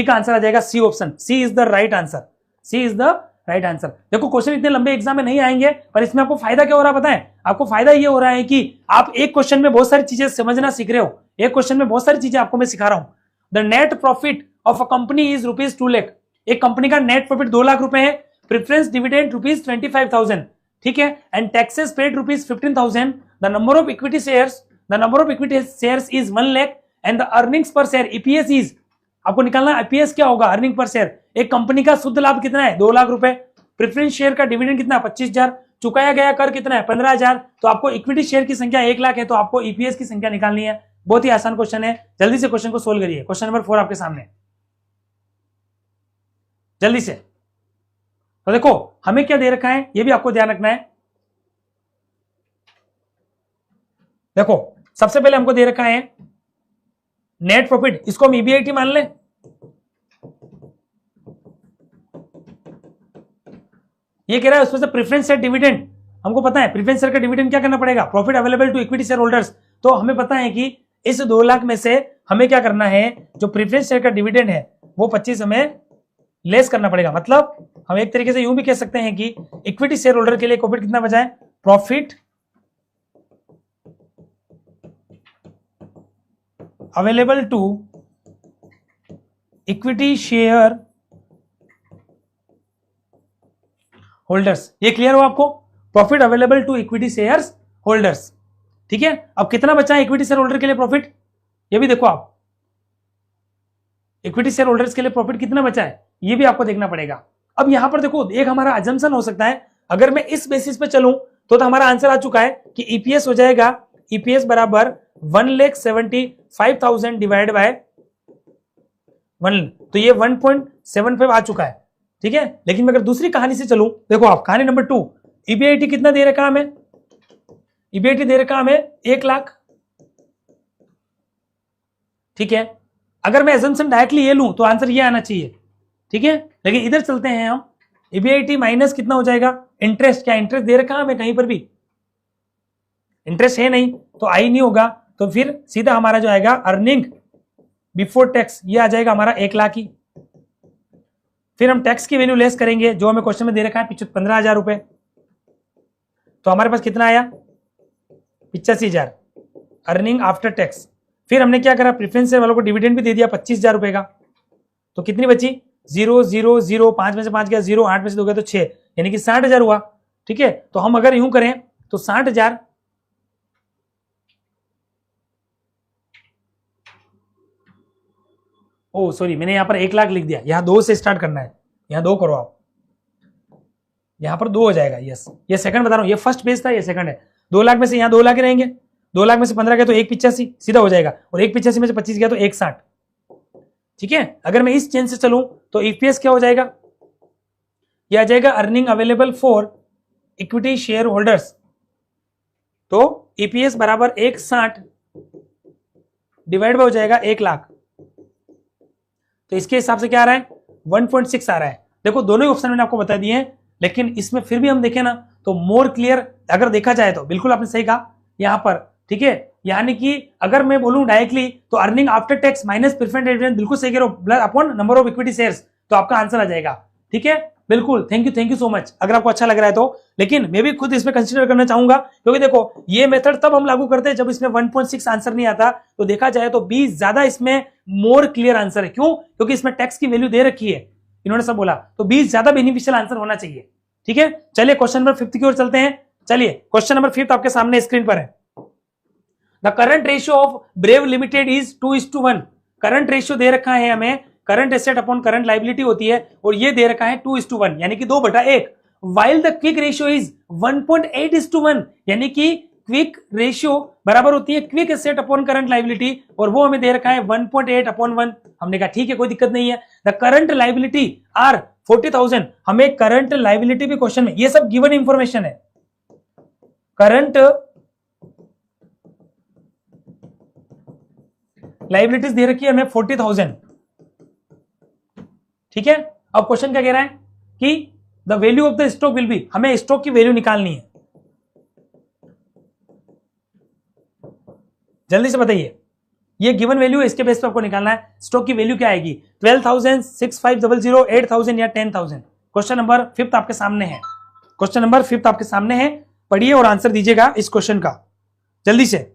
का आंसर आ जाएगा C option. C is the right answer, C is the right answer. देखो क्वेश्चन इतने लंबे एग्जाम में नहीं आएंगे, पर इसमें आपको फायदा क्या हो रहा है पता है? आपको फायदा ये हो रहा है कि आप एक क्वेश्चन में बहुत सारी चीजें समझना सीख रहे हो। एक क्वेश्चन में बहुत सारी चीजें आपको मैं सिखा रहा हूं। The net profit of a company is ₹2 lakh. एक कंपनी का नेट प्रॉफिट 2 लाख रुपए है। Preference dividend ₹25,000। ठीक है, and taxes paid ₹15,000। The number of equity shares is 1 lakh and the earnings पर शेयर ईपीएस इज, आपको निकालना ईपीएस क्या होगा, अर्निंग पर शेयर। एक कंपनी का शुद्ध लाभ कितना है 2 लाख रुपए। प्रेफरेंस शेयर का डिविडेंड कितना 25,000। चुकाया गया कर कितना है 15,000। तो आपको इक्विटी शेयर की संख्या 1 लाख है, तो आपको ईपीएस की संख्या निकालनी है। बहुत ही आसान क्वेश्चन है, जल्दी से क्वेश्चन को सोल्व करिए। क्वेश्चन नंबर 4 आपके सामने, जल्दी से। तो देखो हमें क्या दे रखा है, ये भी आपको ध्यान रखना है। देखो सबसे पहले हमको दे रखा है नेट प्रॉफिट, इसको हम ईबीआईटी मान लें। ये कह रहा है उसमें से प्रेफरेंस शेयर डिविडेंड, हमको पता है प्रेफरेंस शेयर का डिविडेंड क्या करना पड़ेगा, profit available to equity share holders. तो हमें पता है कि इस 2 लाख में से हमें क्या करना है, जो प्रेफरेंस शेयर का डिविडेंड है वो 25 हमें लेस करना पड़ेगा। मतलब हम एक तरीके से यूं भी कह सकते हैं कि इक्विटी शेयर होल्डर के लिए प्रॉफिट कितना बचा है, profit available to equity share holders. ये क्लियर हो आपको, profit available to equity shares holders. ठीक है, अब कितना बचा है इक्विटी शेयर होल्डर के लिए प्रॉफिट, ये भी देखो आप, इक्विटी शेयर होल्डर्स के लिए प्रॉफिट कितना बचा है ये भी आपको देखना पड़ेगा। अब यहां पर देखो एक हमारा अजम्पशन हो सकता है, अगर मैं इस बेसिस पे चलूं तो हमारा आंसर आ चुका है कि ईपीएस हो जाएगा, ईपीएस बराबर 1,75,000 डिवाइड बाय 1, तो ये 1.75 आ चुका है। ठीक है, लेकिन मैं अगर दूसरी कहानी से चलूं, देखो आप कहानी नंबर 2, ईबीआईटी कितना दे रखा हमें, ईबीआईटी दे रखा हमें 1 लाख। ठीक है, अगर मैं एजम्पशन डायरेक्टली ये लूं तो आंसर ये आना चाहिए। ठीक है, लेकिन इधर चलते हैं हम, ईबीआईटी माइनस कितना हो जाएगा इंटरेस्ट, क्या इंटरेस्ट दे रखा हमें कहीं पर भी, इंटरेस्ट है नहीं तो आई नहीं होगा, तो फिर सीधा हमारा जो आएगा अर्निंग बिफोर टैक्स, ये आ जाएगा हमारा 1 लाख ही। फिर हम टैक्स की वैल्यू लेस करेंगे जो हमें क्वेश्चन में दे रखा है 15,000 रुपए, तो हमारे पास कितना आया 85,000 अर्निंग आफ्टर टैक्स। फिर हमने क्या करा, प्रेफरेंस शेयर वालों को डिविडेंड भी दे दिया 25,000 रुपए का, तो कितनी बची 0 0 0, 5 में से 5 गया 0, 8 में से 2 गया तो 6, यानी कि 60,000 हुआ। ठीक है, तो हम अगर यूं करें तो 60,000 ओ सॉरी मैंने यहां पर 1 लाख लिख दिया, यहां 2 से स्टार्ट करना है, यहां 2 करो आप, यहां पर 2 हो जाएगा। यस, ये सेकंड बता रहा हूं, ये फर्स्ट पेज था, ये सेकंड है। 2 लाख में से यहां 2 लाख रहेंगे, 2 लाख में से 15 गया तो 1,85 सीधा हो जाएगा, और 1,85 में से 25 गया तो 1,60। ठीक है, अगर मैं इस चेंज से चलूं तो ईपीएस क्या हो जाएगा, यह आ जाएगा earning available for equity share holders, तो ईपीएस बराबर 1,60 डिवाइड हो जाएगा 1 लाख, तो इसके हिसाब से क्या आ रहा है 1.6 आ रहा है। देखो दोनों ही ऑप्शन मैंने आपको बता दिए हैं, लेकिन इसमें फिर भी हम देखें ना तो मोर क्लियर अगर देखा जाए तो बिल्कुल आपने सही कहा यहां पर। ठीक है, यानी कि अगर मैं बोलूं डायरेक्टली तो earning after tax minus preference dividend, बिल्कुल सही कह रहे हो, plus upon number of equity shares, तो आपका आंसर आ जाएगा। ठीक है, बिल्कुल, थैंक यू सो मच अगर आपको अच्छा लग रहा है तो। लेकिन मैं भी खुद इसमें कंसीडर करना चाहूंगा, क्योंकि देखो ये मेथड तब हम लागू करते हैं जब इसमें 1.6 आंसर नहीं आता। तो देखा जाए तो 20 ज्यादा इसमें मोर क्लियर आंसर है। क्यों? क्योंकि इसमें टैक्स की वैल्यू दे रखी है, इन्होंने सब बोला, तो 20 ज्यादा बेनिफिशियल आंसर होना चाहिए। ठीक है, चलिए क्वेश्चन नंबर 5 की ओर चलते हैं। चलिए क्वेश्चन नंबर 5 आपके सामने स्क्रीन पर है। The current ratio of Brave Limited is 2:1। Current ratio दे रखा है हमें, current asset upon current liability होती है, और ये दे रखा है 2:1 यानी कि 2/1। While the quick ratio is 1.8:1 यानी कि क्विक रेशियो बराबर होती है quick asset upon current liability, और वो हमें दे रखा है 1.8/1। हमने कहा ठीक है, कोई दिक्कत नहीं है। The current liability are 40,000। हमें करंट लाइबिलिटी भी क्वेश्चन में, ये सब गिवन इंफॉर्मेशन है। करंट लाइबिलिटीज दे रखी है हमें 40,000। ठीक है, अब क्वेश्चन क्या कह रहा है कि the value of the stock will B, हमें स्टॉक की वैल्यू निकालनी है। जल्दी से बताइए, ये गिवन वैल्यू है, इसके बेस पे आपको निकालना है स्टॉक की वैल्यू क्या आएगी, 12,000, 6,500, 8,000 या 10,000। क्वेश्चन नंबर 5 आपके सामने है। क्वेश्चन नंबर 5 आपके सामने है, पढ़िए और आंसर दीजिएगा इस क्वेश्चन का जल्दी से।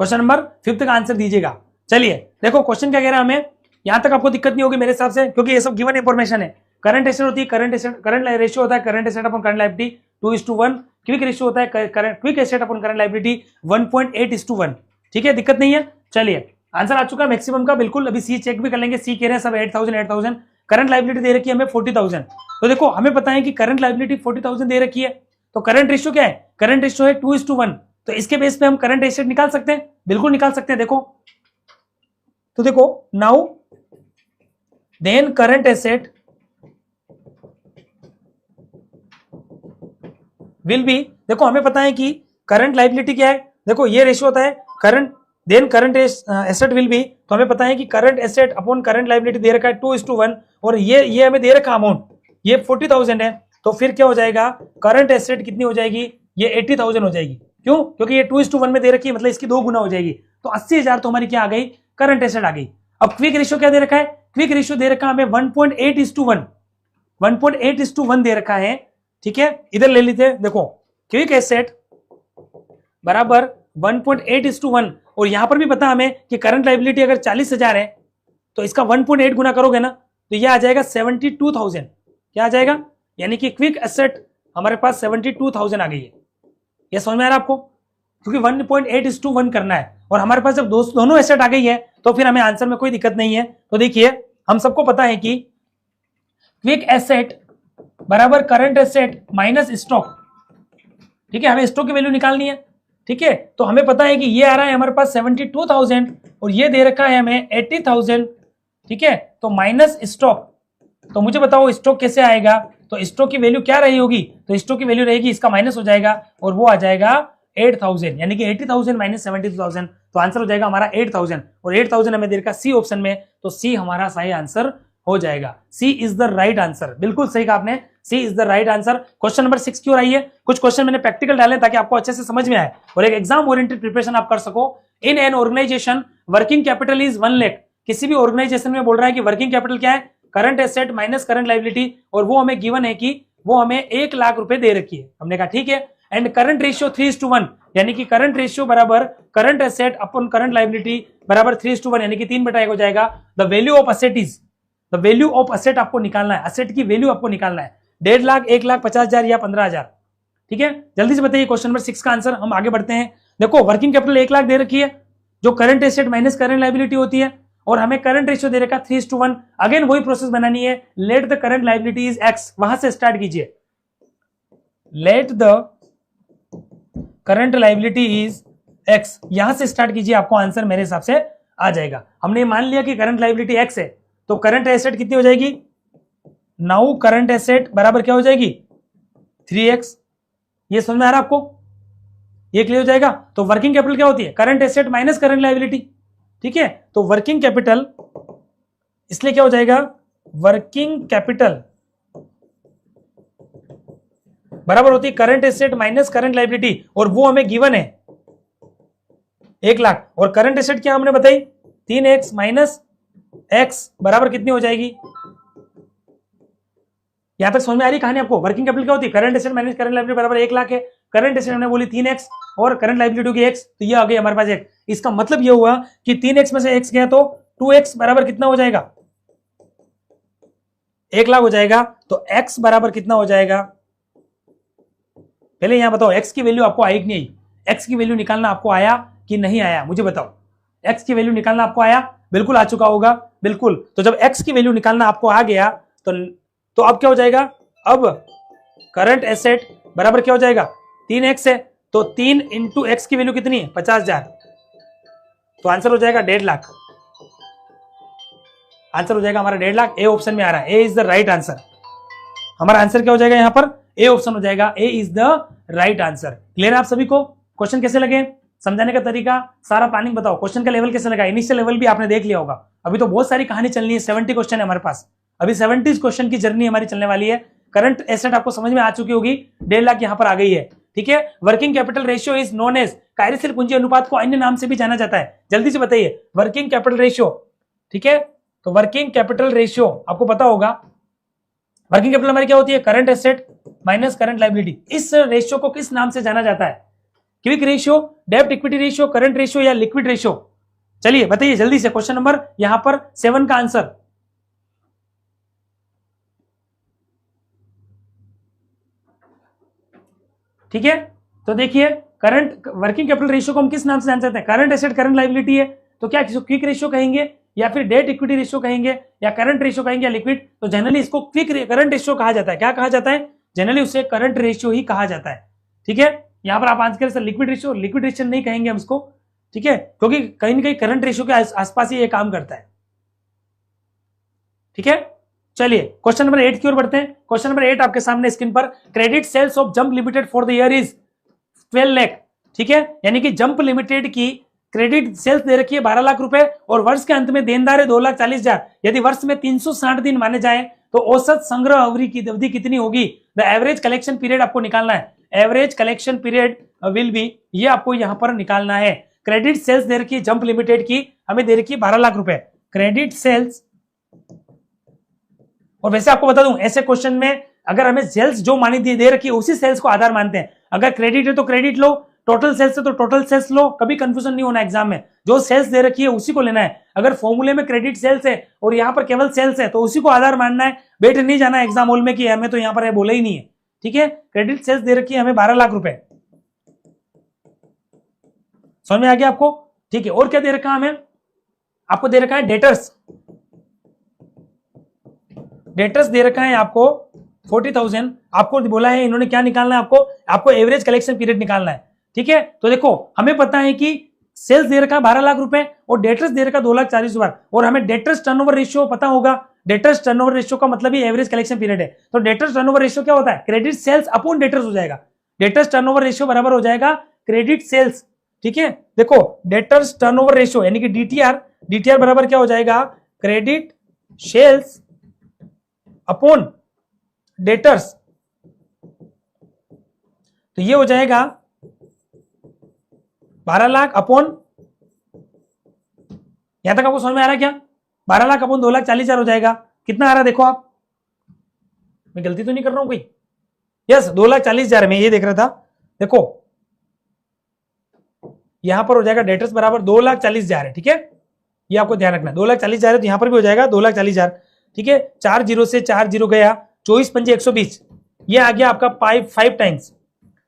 क्वेश्चन नंबर 5 का आंसर दीजिएगा। चलिए देखो क्वेश्चन क्या कह रहा है हमें, यहां तक आपको दिक्कत नहीं होगी मेरे हिसाब से, क्योंकि ये सब गिवन इंफॉर्मेशन है। करंट एसेट होती है, करंट रेशियो होता है current asset upon current liability 2:1। Quick ratio होता है quick asset upon current liability 1.8:1। ठीक है, दिक्कत नहीं है। चलिए आंसर आ चुका है मैक्सिमम का, बिल्कुल। अभी सी चेक भी कर लेंगे, सी कह रहे हैं सब 8,000। करंट लायबिलिटी दे रखी है हमें 40,000। तो देखो हमें पता है कि करंट लायबिलिटी 40,000 दे रखी है, तो करंट रेशियो क्या है, करंट रेशियो है 2:1। तो इसके बेस पे हम करंट एसेट निकाल सकते हैं, बिल्कुल निकाल सकते हैं। देखो तो देखो now then current asset will be, देखो हमें पता है कि करंट लायबिलिटी क्या है, देखो ये रेशियो होता है current, then current asset will be, तो हमें पता है कि current asset upon current liability दे रखा है 2:1, और ये हमें दे रखा अमाउंट ये 40,000 है। तो फिर क्या हो जाएगा, करंट एसेट कितनी हो जाएगी, ये 80,000 हो जाएगी। क्यों? क्योंकि ये 2:1 में दे रखी है, मतलब इसकी 2 गुना हो जाएगी। तो 80,000 तो हमारी क्या आ गई, करंट एसेट आ गई। अब क्विक रेशियो क्या दे रखा है, क्विक रेशियो दे रखा है हमें 1.8:1, 1.8:1 दे रखा है। ठीक है, इधर ले लेते हैं, देखो क्विक एसेट बराबर 1.8:1, और यहां पर भी पता हमें कि करंट लायबिलिटी अगर 40,000 है तो इसका 1.8 गुना करोगे ना, तो यह आ जाएगा 72,000। क्या आ जाएगा, यानी कि क्विक एसेट हमारे पास 72,000 आ गई है। यह समझ में आ रहा है आपको, क्योंकि 1.8:1 करना है, और हमारे पास जब दोनों एसेट आ गई है तो फिर हमें आंसर में कोई दिक्कत नहीं है। तो देखिए हम सबको पता है कि क्विक एसेट बराबर करंट एसेट माइनस स्टॉक। ठीक है, हमें स्टॉक की वैल्यू निकालनी है। ठीक है, तो हमें पता है कि ये आ रहा है हमारे पास 72,000, और ये दे रखा है हमें 80,000। ठीक है, तो माइनस स्टॉक, तो मुझे बताओ स्टॉक कैसे आएगा, तो स्टॉक की वैल्यू क्या रही होगी, तो स्टॉक की वैल्यू रहेगी, इसका माइनस हो जाएगा और वो आ जाएगा 8,000, यानी कि 80,000 माइनस 72,000, तो आंसर हो जाएगा हमारा 8,000, और 8,000 हमें दे रखा सी ऑप्शन में, तो सी हमारा सही आंसर हो जाएगा। C is the right answer, बिल्कुल सही कहा आपने, C is the right answer. Question number 6 क्यों आई है, कुछ क्वेश्चन मैंने प्रैक्टिकल डाले ताकि आपको अच्छे से समझ में आए और एक एग्जाम ओरिएंटेड प्रिपरेशन आप कर सको। In an organization working capital is 1 lakh. किसी भी ऑर्गेनाइजेशन में बोल रहा है कि वर्किंग कैपिटल क्या है, current asset minus current liability, और वो हमें गिवन है कि वो हमें 1 लाख रुपए दे रखी है। हमने कहा ठीक है, एंड करंट रेशियो 3:1, यानी कि करंट रेशियो बराबर करंट एसेट अपन करंट लायबिलिटी बराबर 3:1, यानी कि 3/1 हो जाएगा। The value of asset is, the value of asset आपको निकालना है, एसेट की वैल्यू आपको निकालना है, 1.5 लाख, 1,50,000 या 15,000। ठीक है, जल्दी से बताइए क्वेश्चन नंबर 6 का आंसर। हम आगे बढ़ते हैं। देखो वर्किंग कैपिटल 1 लाख दे रखी है, जो current asset minus current liability होती है, और हमें करंट रेशियो दे रखा 3:1। अगेन वही प्रोसेस बनानी है, let the current liability is x, वहां से स्टार्ट कीजिए, let the current liability is x, यहां से स्टार्ट कीजिए, आपको आंसर मेरे हिसाब से आ जाएगा। हमने मान लिया कि करंट लायबिलिटी एक्स है, तो करंट एसेट कितनी हो जाएगी, नाउ करंट एसेट बराबर क्या हो जाएगी 3x। ये समझ में आ रहा है आपको, ये क्लियर हो जाएगा। तो वर्किंग कैपिटल क्या होती है, current asset minus current liability. ठीक है, तो वर्किंग कैपिटल, इसलिए क्या हो जाएगा, वर्किंग कैपिटल बराबर होती है current asset minus current liability, और वो हमें गिवन है 1 लाख, और करंट एसेट क्या हमने बताई 3x माइनस x बराबर कितनी हो जाएगी। यहां तक समझ में आ रही कहानी आपको। वर्किंग कैपिटल क्या होती है, current asset minus current liability बराबर 1 लाख है। करंट एसेट हमने बोली 3x और करंट लायबिलिटी की x, तो ये आ गई हमारे पास एक। इसका मतलब ये हुआ कि 3x में से x गया तो 2x बराबर कितना हो जाएगा 1 लाख हो जाएगा। तो x बराबर कितना हो जाएगा, पहले यहां बताओ x की वैल्यू आपको आई कि नहीं आई, x की वैल्यू निकालना आपको आया कि नहीं आया, मुझे बताओ। x की वैल्यू निकालना आपको आया, बिल्कुल आ चुका होगा, बिल्कुल। तो जब x की वैल्यू निकालना आपको आ गया तो अब क्या हो जाएगा, अब करंट एसेट बराबर क्या हो जाएगा 3x है, तो 3 इंटू एक्स की वैल्यू कितनी है 50,000, तो आंसर हो जाएगा 1.5 लाख। आंसर हो जाएगा हमारा 1.5 लाख। ए ऑप्शन में आ रहा है, A is the right answer. हमारा आंसर क्या हो जाएगा यहां पर, ए ऑप्शन हो जाएगा, A is the right answer. Clear है आप सभी को। क्वेश्चन कैसे लगे, समझाने का तरीका, सारा प्लानिंग बताओ। क्वेश्चन का लेवल कैसे लगा, इनिशियल लेवल भी आपने देख लिया होगा। अभी तो बहुत सारी कहानी चलनी है, 70 क्वेश्चन है हमारे पास, अभी 70 क्वेश्चन की जर्नी हमारी चलने वाली है। करंट एसेट आपको समझ में आ चुकी होगी, 1.5 लाख यहां पर आ गई है, ठीक है। Working capital ratio is known as, कार्यशील पूंजी अनुपात को अन्य नाम से भी जाना जाता है। जल्दी से बताइए, वर्किंग कैपिटल रेशियो, ठीक है। तो वर्किंग कैपिटल रेशियो आपको पता होगा, वर्किंग कैपिटल हमारी क्या होती है, current asset minus current liability. इस रेशियो को किस नाम से जाना जाता है, क्विक रेशियो, डेब्ट इक्विटी रेशियो, करंट रेशियो या लिक्विड रेशियो। चलिए बताइए जल्दी से। क्वेश्चन नंबर यहां पर 7 का आंसर, ठीक है। तो देखिए, करंट वर्किंग कैपिटल रेशियो को हम किस नाम से जान सकते हैं, करंट एसेट करंट लायबिलिटी है, तो क्या क्विक रेशियो कहेंगे या फिर डेट इक्विटी रेशियो कहेंगे या करंट रेशियो कहेंगे या लिक्विड। तो जनरली इसको क्विक करंट रेशियो कहा जाता है। क्या कहा जाता है, जनरली उसे करंट रेशियो ही कहा जाता है, ठीक है। यहां पर आप answer sir liquid ratio, liquid ratio नहीं कहेंगे हम इसको, ठीक है, क्योंकि कहीं ना कहीं करंट रेशियो के आसपास ही ये काम करता है, ठीक है। चलिए क्वेश्चन नंबर 8 की ओर बढ़ते हैं। क्वेश्चन नंबर 8 आपके सामने स्क्रीन पर, credit sales of Jump Limited for the year is 12 lakh, ठीक है। यानी कि जंप लिमिटेड की क्रेडिट सेल्स दे रखी है 12 लाख रुपए और वर्ष के अंत में देनदार है 2,40,000। यदि वर्ष में 360 दिन माने जाए तो औसत संग्रह अवधि की अवधि कितनी होगी। द एवरेज कलेक्शन पीरियड आपको निकालना है, average collection period will be, ये आपको यहां पर निकालना है। क्रेडिट सेल्स दे रखी है जंप लिमिटेड की, हमें दे रखी है 12 लाख रुपए क्रेडिट सेल्स। और वैसे आपको बता दूं, ऐसे क्वेश्चन में अगर हमें सेल्स जो मानी दे रखी है उसी सेल्स को आधार मानते हैं। अगर क्रेडिट है तो क्रेडिट लो, टोटल सेल्स है तो टोटल सेल्स लो, कभी कंफ्यूजन नहीं होना एग्जाम में। जो सेल्स दे रखी है उसी को लेना है। अगर फॉर्मूले में क्रेडिट सेल्स है और यहाँ पर केवल सेल्स है तो उसी को आधार मानना है। बैठ नहीं जाना एग्जाम हॉल में कि हमें तो यहाँ पर बोला ही नहीं है, ठीक है। क्रेडिट सेल्स दे रखी है हमें 12 लाख रुपए, समझ में आ गया आपको, ठीक है। और क्या दे रखा है हमें, आपको दे रखा है डेटर्स, डेटर्स दे रखा है आपको 40,000। आपको बोला है इन्होंने क्या निकालना है, आपको एवरेज कलेक्शन पीरियड निकालना है, ठीक है। तो देखो हमें पता है कि सेल्स दे रखा है 12 लाख रुपए और डेटर्स दे रखा 2,40,000 और हमें डेटर्स टर्नओवर रेशियो पता होगा। डेटर्स टर्नओवर रेशियो का मतलब ही एवरेज कलेक्शन पीरियड है। तो डेटर्स टर्नओवर रेशियो क्या होता है, क्रेडिट सेल्स अपॉन डेटर्स हो जाएगा। डेटर्स टर्नओवर रेशियो बराबर हो जाएगा क्रेडिट सेल्स, ठीक है। देखो डेटर्स टर्नओवर रेशियो यानी कि डीटीआर, डीटीआर बराबर क्या हो जाएगा, क्रेडिट सेल्स अपॉन डेटर्स। तो ये हो जाएगा 12 लाख अपॉन, यहां तक आपको समझ में आ रहा है क्या, 12 लाख अपॉन 2,40,000 हो जाएगा। कितना आ रहा है देखो आप, मैं गलती तो नहीं कर रहा हूं कोई, यस 2,40,000 में ये देख रहा था। देखो यहां पर हो जाएगा डेटर्स बराबर 2,40,000 है, ठीक है। ये आपको ध्यान रखना, 2,40,000 है तो यहां पर भी हो जाएगा 2,40,000, ठीक है। 4 जीरो से 4 जीरो गया, 24 पंजे 120, ये आ गया आपका 5 टाइम्स।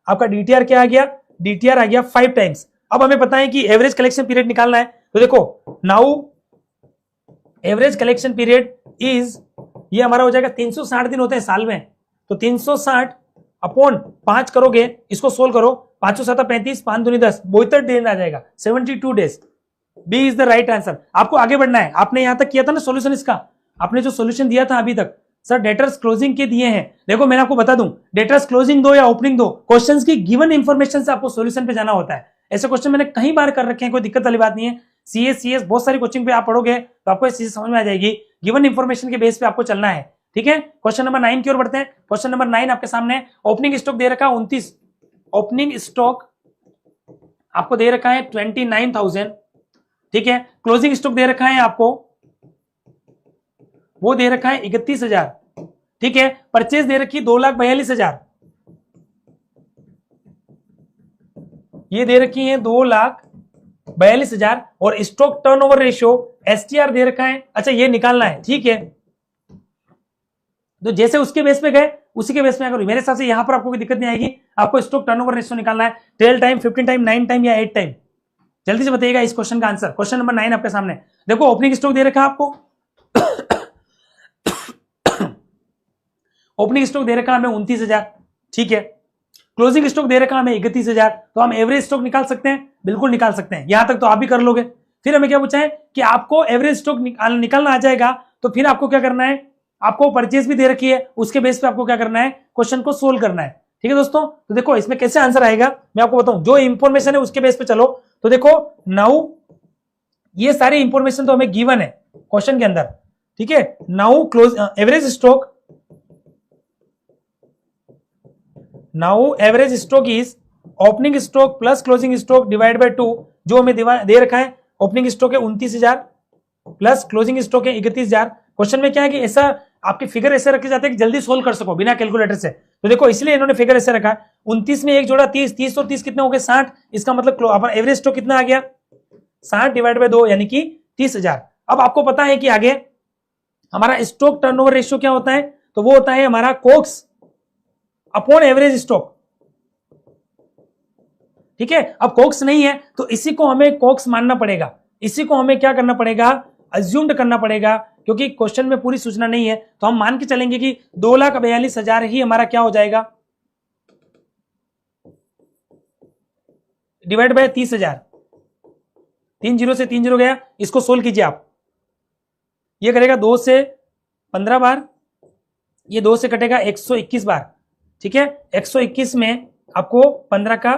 आपका डीटीआर क्या आ गया, डीटीआर आ गया 5 टाइम्स। अब हमें पता है कि एवरेज कलेक्शन पीरियड निकालना है। तो देखो now average collection period is, ये हमारा हो जाएगा 360 दिन होते हैं साल में, तो 360 अपॉन 5 करोगे, इसको सोल्व करो, 5 7 35, 5 दूनी 10, 72 दिन आ जाएगा, 72 days. B is the right answer. आपको आगे बढ़ना है, आपने यहां तक किया था ना सोल्यूशन इसका, आपने जो सोल्यूशन दिया था अभी तक, सर डेटर्स क्लोजिंग के दिए हैं। देखो मैंने आपको बता दूं, डेटर्स क्लोजिंग दो या ओपनिंग दो, क्वेश्चंस की गिवन इंफॉर्मेशन से आपको सॉल्यूशन पे जाना होता है। ऐसे क्वेश्चन मैंने कई बार कर रखे हैं, कोई दिक्कत वाली बात नहीं है। सीएस बहुत सारी कोचिंग पे आप पढ़ोगे तो आपको इस चीज समझ में आ जाएगी। गिवन इंफॉर्मेशन के बेस पे आपको चलना है, ठीक है, क्वेश्चन नंबर 9 की ओर बढ़ते हैं। क्वेश्चन नंबर 9 आपके सामने, ओपनिंग स्टॉक दे रखा है 29, ओपनिंग स्टॉक आपको दे रखा है 29,000, ठीक है। क्लोजिंग स्टॉक दे रखा है आपको, वो दे रखा है 31,000, ठीक है। परचेज दे रखी 2,42,000, ये दे रखी है 2,42,000, और स्टॉक टर्नओवर रेशियो एसटीआर दे रखा है। अच्छा ये निकालना है, ठीक है। तो जैसे उसके बेस पे गए उसी के बेस में अगर मेरे हिसाब से यहां पर आपको कोई दिक्कत नहीं आएगी। आपको स्टॉक टर्नओवर रेशियो निकालना है 12 टाइम, 15 टाइम, 9 टाइम या 8 टाइम। जल्दी से बताइएगा इस क्वेश्चन का आंसर। क्वेश्चन नंबर 9 आपके सामने देखो, ओपनिंग स्टॉक दे रखा है आपको ओपनिंग स्टॉक दे रखा हमें 29,000, ठीक है। क्लोजिंग स्टॉक दे रखा हमें 31,000, तो हम एवरेज स्टॉक निकाल सकते हैं, बिल्कुल निकाल सकते हैं। यहां तक तो आप भी कर लोगे। फिर हमें क्या पूछा है कि आपको एवरेज स्टॉक निकालना आ जाएगा, तो फिर आपको क्या करना है, आपको परचेज भी दे रखी है, उसके बेस पे आपको क्या करना है, क्वेश्चन को सोल्व करना है, ठीक है दोस्तों। तो देखो इसमें कैसे आंसर आएगा मैं आपको बताऊं, जो इंफॉर्मेशन है उसके बेस पे चलो। तो देखो नाउ ये सारी इंफॉर्मेशन तो हमें गिवन है क्वेश्चन के अंदर, ठीक है। Now close average stock, now average stock is opening stock plus closing stock divide by 2, जो हमें दे रखा है। ओपनिंग स्टॉक है 29,000 प्लस क्लोजिंग स्टॉक है 31,000। क्वेश्चन में क्या है कि ऐसा आपके फिगर ऐसे रखे जाते हैं कि जल्दी सोल्व कर सको बिना कैलकुलेटर से। तो देखो इसलिए इन्होंने फिगर ऐसे रखा है, 29 में एक जोड़ा 30, 30 और 30 कितने हो गए 60। इसका मतलब अपना एवरेज स्टॉक कितना आ गया 60 डिवाइड बाय 2 यानी कि 30,000। अब आपको पता है कि आगे हमारा स्टॉक टर्नओवर रेशियो क्या होता है, तो वो होता है हमारा कोक्स अपॉन एवरेज स्टॉक, ठीक है। अब कोक्स नहीं है तो इसी को हमें कोक्स मानना पड़ेगा, इसी को हमें क्या करना पड़ेगा, अज्यूम्ड करना पड़ेगा, क्योंकि क्वेश्चन में पूरी सूचना नहीं है। तो हम मान के चलेंगे कि 2,42,000 ही हमारा क्या हो जाएगा डिवाइड बाय 30,000, 3 जीरो से 3 जीरो गया। इसको सोल्व कीजिए आप, ये करेगा 2 से 15 बार, ये 2 से कटेगा 121 बार, ठीक है। 121 में आपको 15 का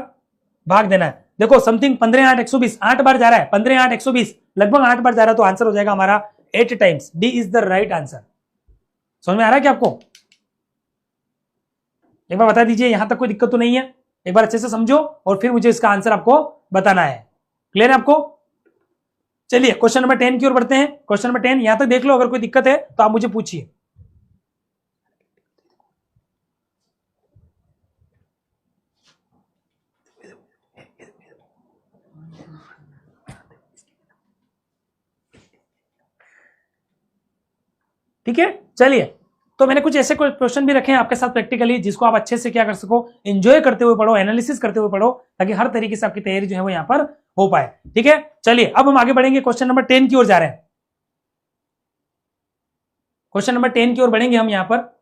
भाग देना है। देखो समथिंग 15 8 120, 8 बार जा रहा है, 15 8 120 लगभग 8 बार जा रहा है, तो आंसर हो जाएगा हमारा 8 times. D is the right answer. समझ में आ रहा है क्या आपको? एक बार बता दीजिए, यहां तक कोई दिक्कत तो नहीं है? एक बार अच्छे से समझो और फिर मुझे इसका आंसर आपको बताना है। क्लियर है आपको? चलिए क्वेश्चन नंबर 10 की ओर बढ़ते हैं। क्वेश्चन नंबर 10 यहां तक देख लो, अगर कोई दिक्कत है तो आप मुझे पूछिए। ठीक है, चलिए। तो मैंने कुछ ऐसे क्वेश्चन भी रखे हैं आपके साथ प्रैक्टिकली, जिसको आप अच्छे से क्या कर सको, एंजॉय करते हुए पढ़ो, एनालिसिस करते हुए पढ़ो, ताकि हर तरीके से आपकी तैयारी जो है वो यहां पर हो पाए। ठीक है, चलिए अब हम आगे बढ़ेंगे, क्वेश्चन नंबर 10 की ओर जा रहे हैं। क्वेश्चन नंबर 10 की ओर बढ़ेंगे हम यहां पर।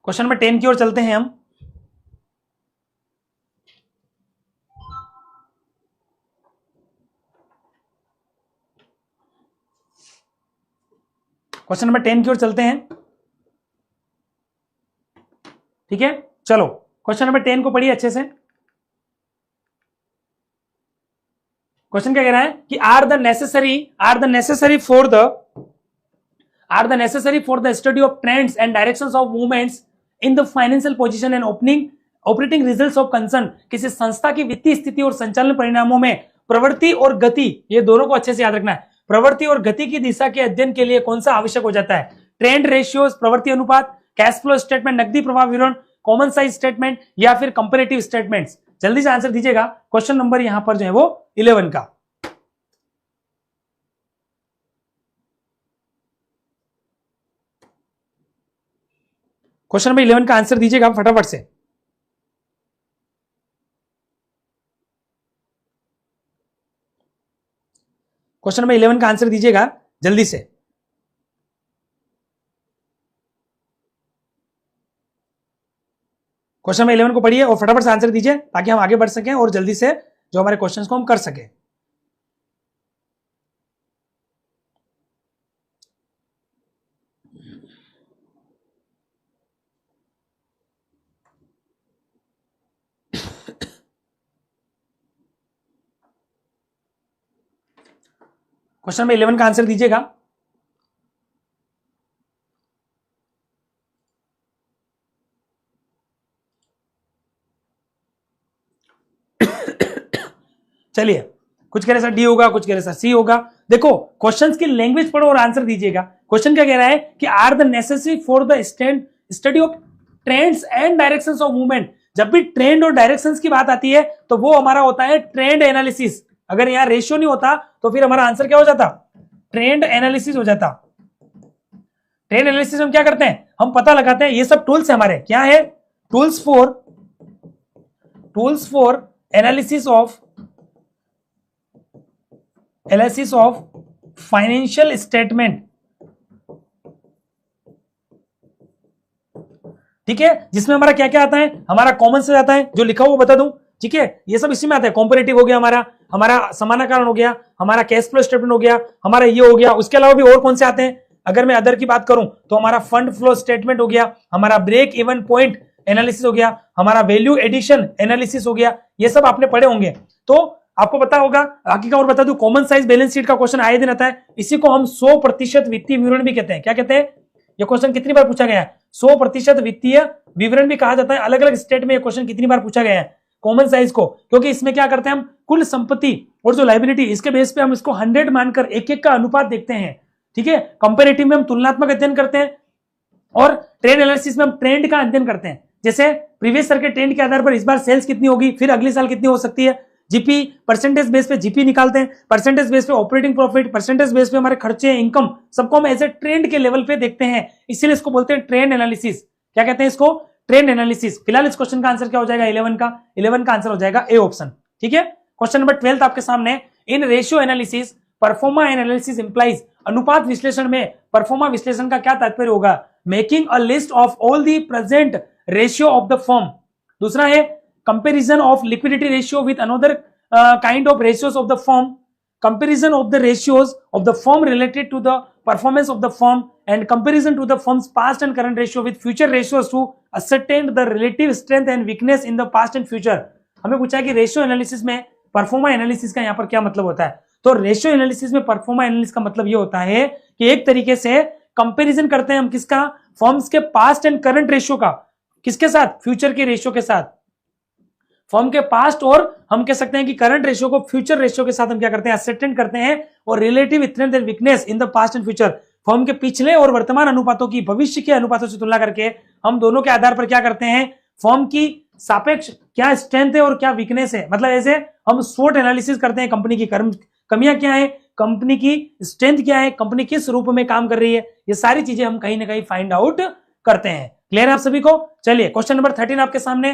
क्वेश्चन नंबर 10 की ओर चलते हैं हम। क्वेश्चन नंबर 10 की ओर चलते हैं, ठीक है। चलो क्वेश्चन नंबर 10 को पढ़िए अच्छे से। क्वेश्चन क्या कह रहा है कि are the necessary for the study of trends and directions of movements in the financial position and operating results of concern. किसी संस्था की वित्तीय स्थिति और संचालन परिणामों में प्रवृत्ति और गति, ये दोनों को अच्छे से याद रखना है। प्रवृत्ति और गति की दिशा के अध्ययन के लिए कौन सा आवश्यक हो जाता है? ट्रेंड रेशियोज, प्रवृत्ति अनुपात, कैश फ्लो स्टेटमेंट, नकदी प्रवाह विवरण, कॉमन साइज स्टेटमेंट या फिर कंपेरेटिव स्टेटमेंट्स। जल्दी से आंसर दीजिएगा। क्वेश्चन नंबर यहां पर जो है वो 11 का। क्वेश्चन नंबर 11 का आंसर दीजिएगा फटाफट से। क्वेश्चन नंबर 11 का आंसर दीजिएगा जल्दी से। क्वेश्चन नंबर 11 को पढ़िए और फटाफट से आंसर दीजिए, ताकि हम आगे बढ़ सकें और जल्दी से जो हमारे क्वेश्चंस को हम कर सकें। क्वेश्चन नंबर 11 का आंसर दीजिएगा। चलिए, कुछ कह रहे सर डी होगा, कुछ कह रहे सर सी होगा। देखो क्वेश्चंस की लैंग्वेज पढ़ो और आंसर दीजिएगा। क्वेश्चन क्या कह रहा है कि are the necessary for the study of trends and directions of movement. जब भी ट्रेंड और डायरेक्शंस की बात आती है तो वो हमारा होता है ट्रेंड एनालिसिस। अगर यहां रेशियो नहीं होता तो फिर हमारा आंसर क्या हो जाता, ट्रेंड एनालिसिस हो जाता। ट्रेंड एनालिसिस हम क्या करते हैं, हम पता लगाते हैं, ये सब टूल्स है हमारे, क्या है, tools for analysis of financial statement. ठीक है, जिसमें हमारा क्या क्या आता है, हमारा कॉमन से आता है, जो लिखा हुआ बता दूं। ठीक है, ये सब इसी में आता है। कॉम्परेटिव हो गया हमारा समानाकरण हो गया, हमारा कैश फ्लो स्टेटमेंट हो गया, हमारा ये हो गया। उसके अलावा भी और कौन से आते हैं, अगर मैं अदर की बात करूं तो हमारा फंड फ्लो स्टेटमेंट हो गया, हमारा ब्रेक इवन पॉइंट एनालिसिस हो गया, हमारा वैल्यू एडिशन एनालिसिस हो गया। ये सब आपने पढ़े होंगे तो आपको पता होगा। बाकी का और बता दूं, कॉमन साइज बैलेंस शीट का क्वेश्चन आए दिन आता है। इसी को हम 100% वित्तीय विवरण भी कहते हैं। क्या कहते हैं, ये क्वेश्चन कितनी बार पूछा गया है, 100% वित्तीय विवरण भी कहा जाता है। अलग अलग स्टेट में ये क्वेश्चन कितनी बार पूछा गया है कॉमन साइज को, क्योंकि इसमें क्या करते हैं हम, कुल संपत्ति और जो लायबिलिटी, इसके बेस पे हम इसको 100 मानकर एक एक का अनुपात देखते हैं। ठीक है, कंपैरेटिव में हम तुलनात्मक अध्ययन करते हैं और ट्रेंड एनालिसिस में हम ट्रेंड का अध्ययन करते हैं। जैसे प्रीवियस ईयर के ट्रेंड के आधार पर इस बार सेल्स कितनी होगी, फिर अगले साल कितनी हो सकती है। जीपी परसेंटेज बेस पे जीपी निकालते हैं, परसेंटेज बेस पे ऑपरेटिंग प्रॉफिट, परसेंटेज बेस पे हमारे खर्चे इनकम, सबको हम एज ए ट्रेंड के लेवल पे देखते हैं। इसीलिए इसको बोलते हैं ट्रेंड एनालिसिस। क्या कहते हैं इसको, ट्रेंड एनालिसिस। फिलहाल इस क्वेश्चन का आंसर क्या हो जाएगा, 11 का आंसर हो जाएगा ए ऑप्शन। ठीक है, क्वेश्चन नंबर 12 आपके सामने। In ratio analysis proforma analysis implies. अनुपात विश्लेषण में परफॉर्मा विश्लेषण का क्या तात्पर्य होगा, making a list of all the present ratio of the firm. दूसरा है comparison of liquidity ratio with another kind of ratios of the firm, comparison of the ratios of the firm related to the performance of the firm and comparison to the firm's past and current ratio with future ratios to ascertain the relative strength and weakness in the past and future. हमें पूछा है कि ratio analysis में proforma analysis का यहाँ पर क्या मतलब होता है। तो रेशियो एनालिसिस में परफॉर्मा एनालिसिस का मतलब ये होता है कि एक तरीके से कंपैरिजन करते हैं हम किसका, फर्म्स के पास्ट एंड करंट रेशियो का, किसके साथ, फ्यूचर के रेशियो के साथ। फर्म के पास्ट और हम कह सकते हैं कि करंट रेशियो को फ्यूचर रेशियो के साथ हम क्या करते हैं, असेटेंड करते हैं। और relative strength and weakness in the past and future, firm के पिछले और वर्तमान अनुपातों की भविष्य के अनुपातों से तुलना करके हम दोनों के आधार पर क्या करते हैं, फर्म की सापेक्ष क्या स्ट्रेंथ है और क्या वीकनेस है। मतलब ऐसे हम स्वोट एनालिसिस करते हैं, कंपनी की कमियां क्या है, कंपनी की स्ट्रेंथ क्या है, कंपनी किस रूप में काम कर रही है, ये सारी चीजें हम कहीं ना कहीं फाइंड आउट करते हैं। क्लियर है आप सभी को। चलिए क्वेश्चन नंबर 13 आपके सामने।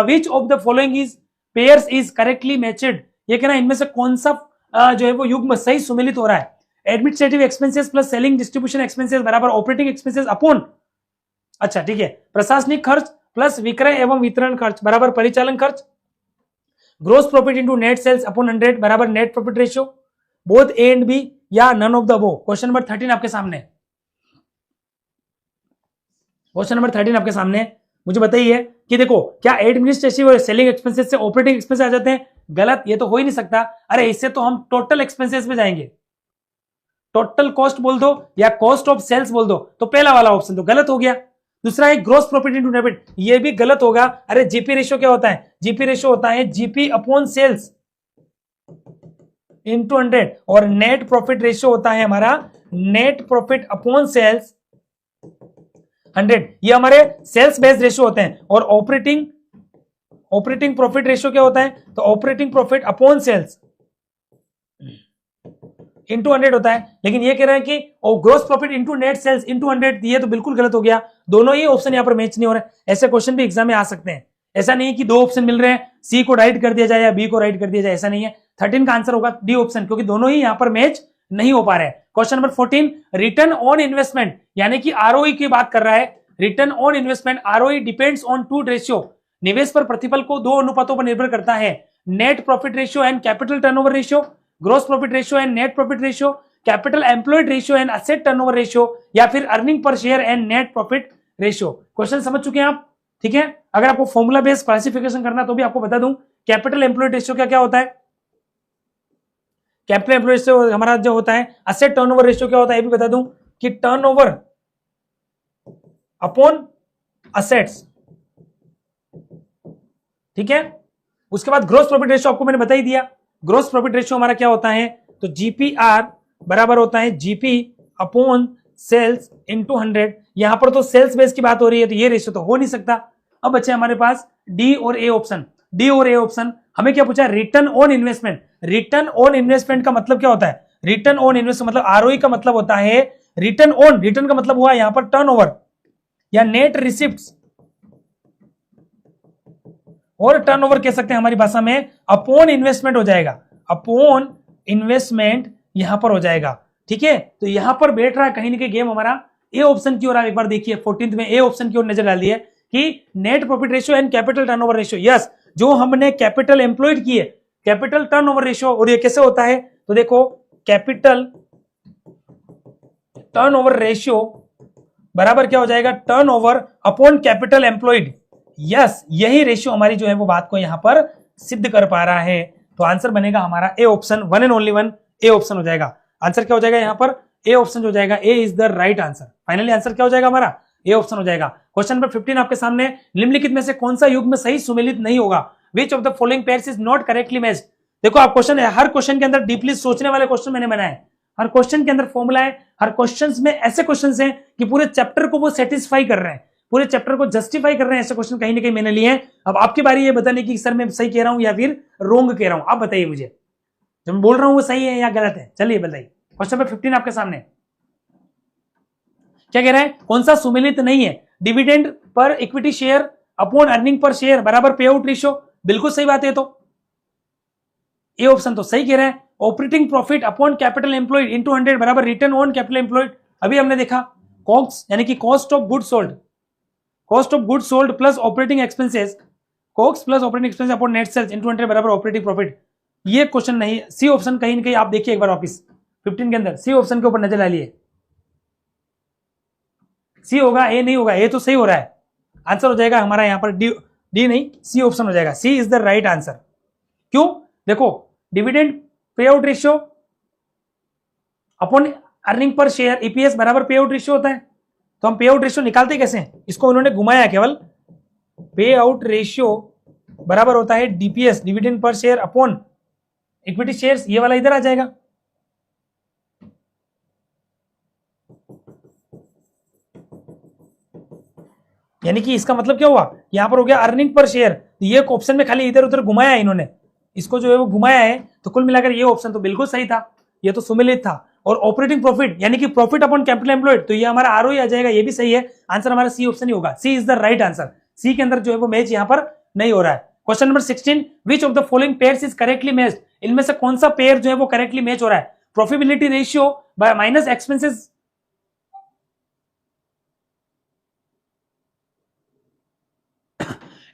विच of the following is pairs is correctly matched. ये कहना इनमें से कौन सा जो है वो युग्म सही सुमेलित हो रहा है। Administrative expenses plus selling distribution expenses बराबर ऑपरेटिंग एक्सपेंसेस अपॉन, अच्छा ठीक है, प्रशासनिक खर्च प्लस विक्रय एवं वितरण खर्च बराबर परिचालन खर्च। Gross profit into net sales upon 100 बराबर net profit ratio. Both A and B या none of the above. Question number 13 आपके सामने। क्वेश्चन नंबर 13 आपके सामने। मुझे बताइए कि देखो क्या एडमिनिस्ट्रेटिव और सेलिंग एक्सपेंसेस से ऑपरेटिंग एक्सपेंसेस आ जाते हैं। गलत, ये तो हो ही नहीं सकता। अरे इससे तो हम टोटल एक्सपेंसेस में जाएंगे, टोटल कॉस्ट बोल दो या कॉस्ट ऑफ सेल्स बोल दो, तो पहला वाला ऑप्शन तो गलत हो गया। दूसरा है ग्रोस प्रॉफिट इनटू डेबिट, ये भी गलत होगा। अरे जीपी रेशियो क्या होता है, जीपी रेशियो होता है जीपी अपॉन सेल्स इनटू 100 और नेट प्रॉफिट रेशियो होता है हमारा नेट प्रॉफिट अपॉन सेल्स 100। ये हमारे सेल्स बेस्ड रेशियो होते हैं। और ऑपरेटिंग प्रॉफिट रेशियो क्या होता है, तो operating profit upon sales into 100 होता है। लेकिन ये कह रहा है कि gross profit into net sales into 100, ये तो बिल्कुल गलत हो गया। दोनों ही ऑप्शन यहाँ पर मैच नहीं हो रहे। ऐसे क्वेश्चन भी एग्जाम में आ सकते हैं। ऐसा नहीं है कि दो ऑप्शन मिल रहे हैं, सी को राइट कर दिया जाए या बी को राइट कर दिया जाए, ऐसा नहीं है। 13 का आंसर होगा डी ऑप्शन, क्योंकि दोनों ही यहाँ पर मैच नहीं हो पा रहे हैं। Question number 14, return on investment यानी कि आरओई की बात कर रहा है। Return on investment ROE depends on two ratio, निवेश पर प्रतिफल को दो अनुपातों पर निर्भर करता है। Net profit ratio and capital turnover ratio, gross profit ratio and net profit ratio, capital employed ratio and asset turnover ratio, या फिर earning per share and net profit ratio. Question समझ चुके हैं आप, ठीक है। अगर आपको फॉर्मूला बेस्ड क्लासिफिकेशन करना तो भी आपको बता दूं, कैपिटल एम्प्लॉयड रेशियो क्या क्या होता है। कैपिटल एम्प्लॉय रेशियो हमारा जो होता है, असेट टर्नओवर रेशियो क्या होता है ये भी बता दूं कि टर्नओवर अपॉन असेट्स, ठीक है। उसके बाद ग्रोस प्रॉफिट रेशियो आपको मैंने बता ही दिया। ग्रोस प्रॉफिट रेशियो हमारा क्या होता है, तो जीपीआर बराबर होता है जीपी अपॉन सेल्स इनटू 100। यहां पर तो सेल्स बेस की बात हो रही है तो ये रेशियो तो हो नहीं सकता। अब बचे हमारे पास डी और ए ऑप्शन। डी और ए ऑप्शन हमें क्या पूछा, return on investment. Return on investment का मतलब क्या होता है, रिटर्न ऑन इन्वेस्टमेंट मतलब आरओई का मतलब होता है रिटर्न ऑन। रिटर्न का मतलब हुआ यहां पर टर्नओवर या नेट रिसिप्ट्स, और टर्नओवर कह सकते हैं हमारी भाषा में अपॉन इन्वेस्टमेंट हो जाएगा, अपॉन इन्वेस्टमेंट यहां पर हो जाएगा, ठीक है। तो यहां पर बैठ रहा है कहीं ना कहीं गेम हमारा ए ऑप्शन की ओर। आप एक बार देखिए 14th में ए ऑप्शन की ओर नजर डालिए कि net profit ratio and capital turnover ratio. Yes, जो हमने कैपिटल एम्प्लॉयड की है, कैपिटल टर्नओवर रेशियो, और ये कैसे होता है तो देखो कैपिटल टर्नओवर रेशियो बराबर क्या हो जाएगा, turnover upon capital employed. Yes, यही रेशियो हमारी जो है वो बात को यहां पर सिद्ध कर पा रहा है। तो आंसर बनेगा हमारा A option, one and only one A option हो जाएगा। आंसर क्या हो जाएगा यहां पर, ए ऑप्शन हो जाएगा, A is the right answer. Finally answer क्या हो जाएगा हमारा, ए ऑप्शन हो जाएगा। क्वेश्चन नंबर 15 आपके सामने, निम्नलिखित में से कौन सा युग्म सही सुमेलित नहीं होगा, विच of the following pairs is not correctly matched. देखो आप क्वेश्चन है, हर क्वेश्चन के अंदर डीपली सोचने वाले क्वेश्चन मैंने बनाए, हर क्वेश्चन के अंदर फॉर्मूला है, हर क्वेश्चन में ऐसे क्वेश्चन हैं कि पूरे चैप्टर को वो सेटिस्फाई कर रहे हैं, पूरे चैप्टर को जस्टिफाई कर रहे हैं। ऐसे क्वेश्चन कहीं ना कहीं मैंने लिए हैं। अब आपकी बारी ये बताने की सर मैं सही कह रहा हूं या फिर रोंग कह रहा हूं, आप बताइए मुझे जो मैं बोल रहा हूं वो सही है या गलत है। चलिए बताइए, क्वेश्चन नंबर 15 आपके सामने क्या कह रहा है, कौन सा सुमेलित नहीं है, dividend per equity share upon earning per share बराबर पे आउट रेशियो। बिल्कुल सही बात है, तो ए ऑप्शन तो सही कह रहा है। Operating profit upon capital employed into 100 बराबर रिटर्न ऑन कैपिटल एम्प्लॉयड। अभी हमने देखा कॉस्ट यानी कि cost of good sold, cost of good sold plus operating expenses, cost plus operating expense upon net sales into 100 बराबर ऑपरेटिंग प्रॉफिट। ये question नहीं, C option कहीं ना कहीं आप देखिए एक बार वापस 15 के अंदर सी ऑप्शन के ऊपर नजर डालिए, सी होगा, ए नहीं होगा, ए तो सही हो रहा है। आंसर हो जाएगा हमारा यहां पर डी, डी नहीं सी ऑप्शन हो जाएगा, C is the right answer. क्यों, देखो dividend pay out ratio upon earning per share EPS बराबर पे आउट रेशियो होता है। तो हम पे आउट रेशियो निकालते कैसे हैं, इसको उन्होंने घुमाया केवल, पे आउट रेशियो बराबर होता है DPS dividend per share upon equity shares, ये वाला इधर आ जाएगा। यानी कि इसका मतलब क्या हुआ, यहां पर हो गया अर्निंग पर शेयर, ये ऑप्शन में खाली इधर उधर घुमाया है इन्होंने, इसको जो है वो घुमाया है। तो कुल मिलाकर ये ऑप्शन तो बिल्कुल सही था, ये तो सुमेलित था। और ऑपरेटिंग प्रॉफिट यानी कि प्रॉफिट अपॉन कैपिटल एम्प्लॉयड, तो ये हमारा आरओई आ जाएगा, ये भी सही है। आंसर हमारा सी ऑप्शन ही होगा, सी इज द राइट आंसर। सी के अंदर जो है वो मैच यहां पर नहीं हो रहा है। Question number 16, which of the following pairs is correctly matched. इनमें से कौन सा पेयर जो है वो करेक्टली मैच हो रहा है, profitability ratio minus expenses,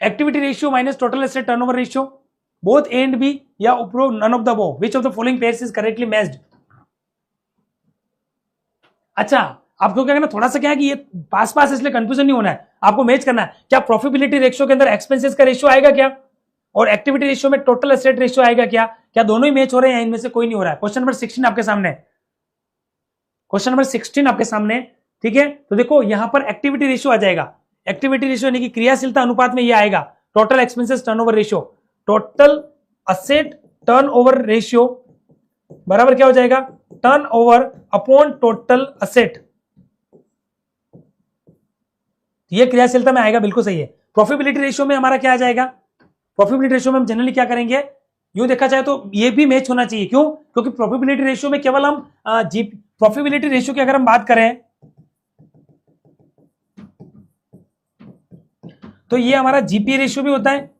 activity ratio minus total asset turnover ratio, both A and B, या उपरोक्त none of the above, which of the following pairs is correctly matched. अच्छा, आपको क्या करना, थोड़ा सा क्या है कि ये पास पास इसलिए कंफ्यूजन नहीं होना है, आपको मैच करना है। क्या प्रॉफिटेबिलिटी रेशियो के अंदर एक्सपेंसेस का रेशियो आएगा क्या, और एक्टिविटी रेशियो में टोटल एसेट रेशियो आएगा क्या, क्या दोनों ही मैच हो रहे हैं, इनमें से कोई नहीं हो रहा है। क्वेश्चन नंबर 16 आपके सामने, क्वेश्चन नंबर 16 आपके सामने, ठीक है। तो देखो यहां पर एक्टिविटी रेशियो आ जाएगा, एक्टिविटी रेशियो यानी कि क्रियाशीलता अनुपात में ये आएगा total expenses turnover ratio, total asset turnover ratio बराबर क्या हो जाएगा, टर्नओवर अपॉन टोटल असेट, ये क्रियाशीलता में आएगा, बिल्कुल सही है। प्रॉफिटेबिलिटी रेशियो में हमारा क्या आ जाएगा, प्रॉफिटेबिलिटी रेशियो में हम जनरली क्या करेंगे, यूं देखा जाए तो ये भी मैच होना चाहिए। क्यों, क्योंकि प्रॉफिटेबिलिटी रेशियो में केवल हम प्रॉफिटेबिलिटी रेशियो की अगर हम बात करें तो ये हमारा जीपी रेशियो भी होता है,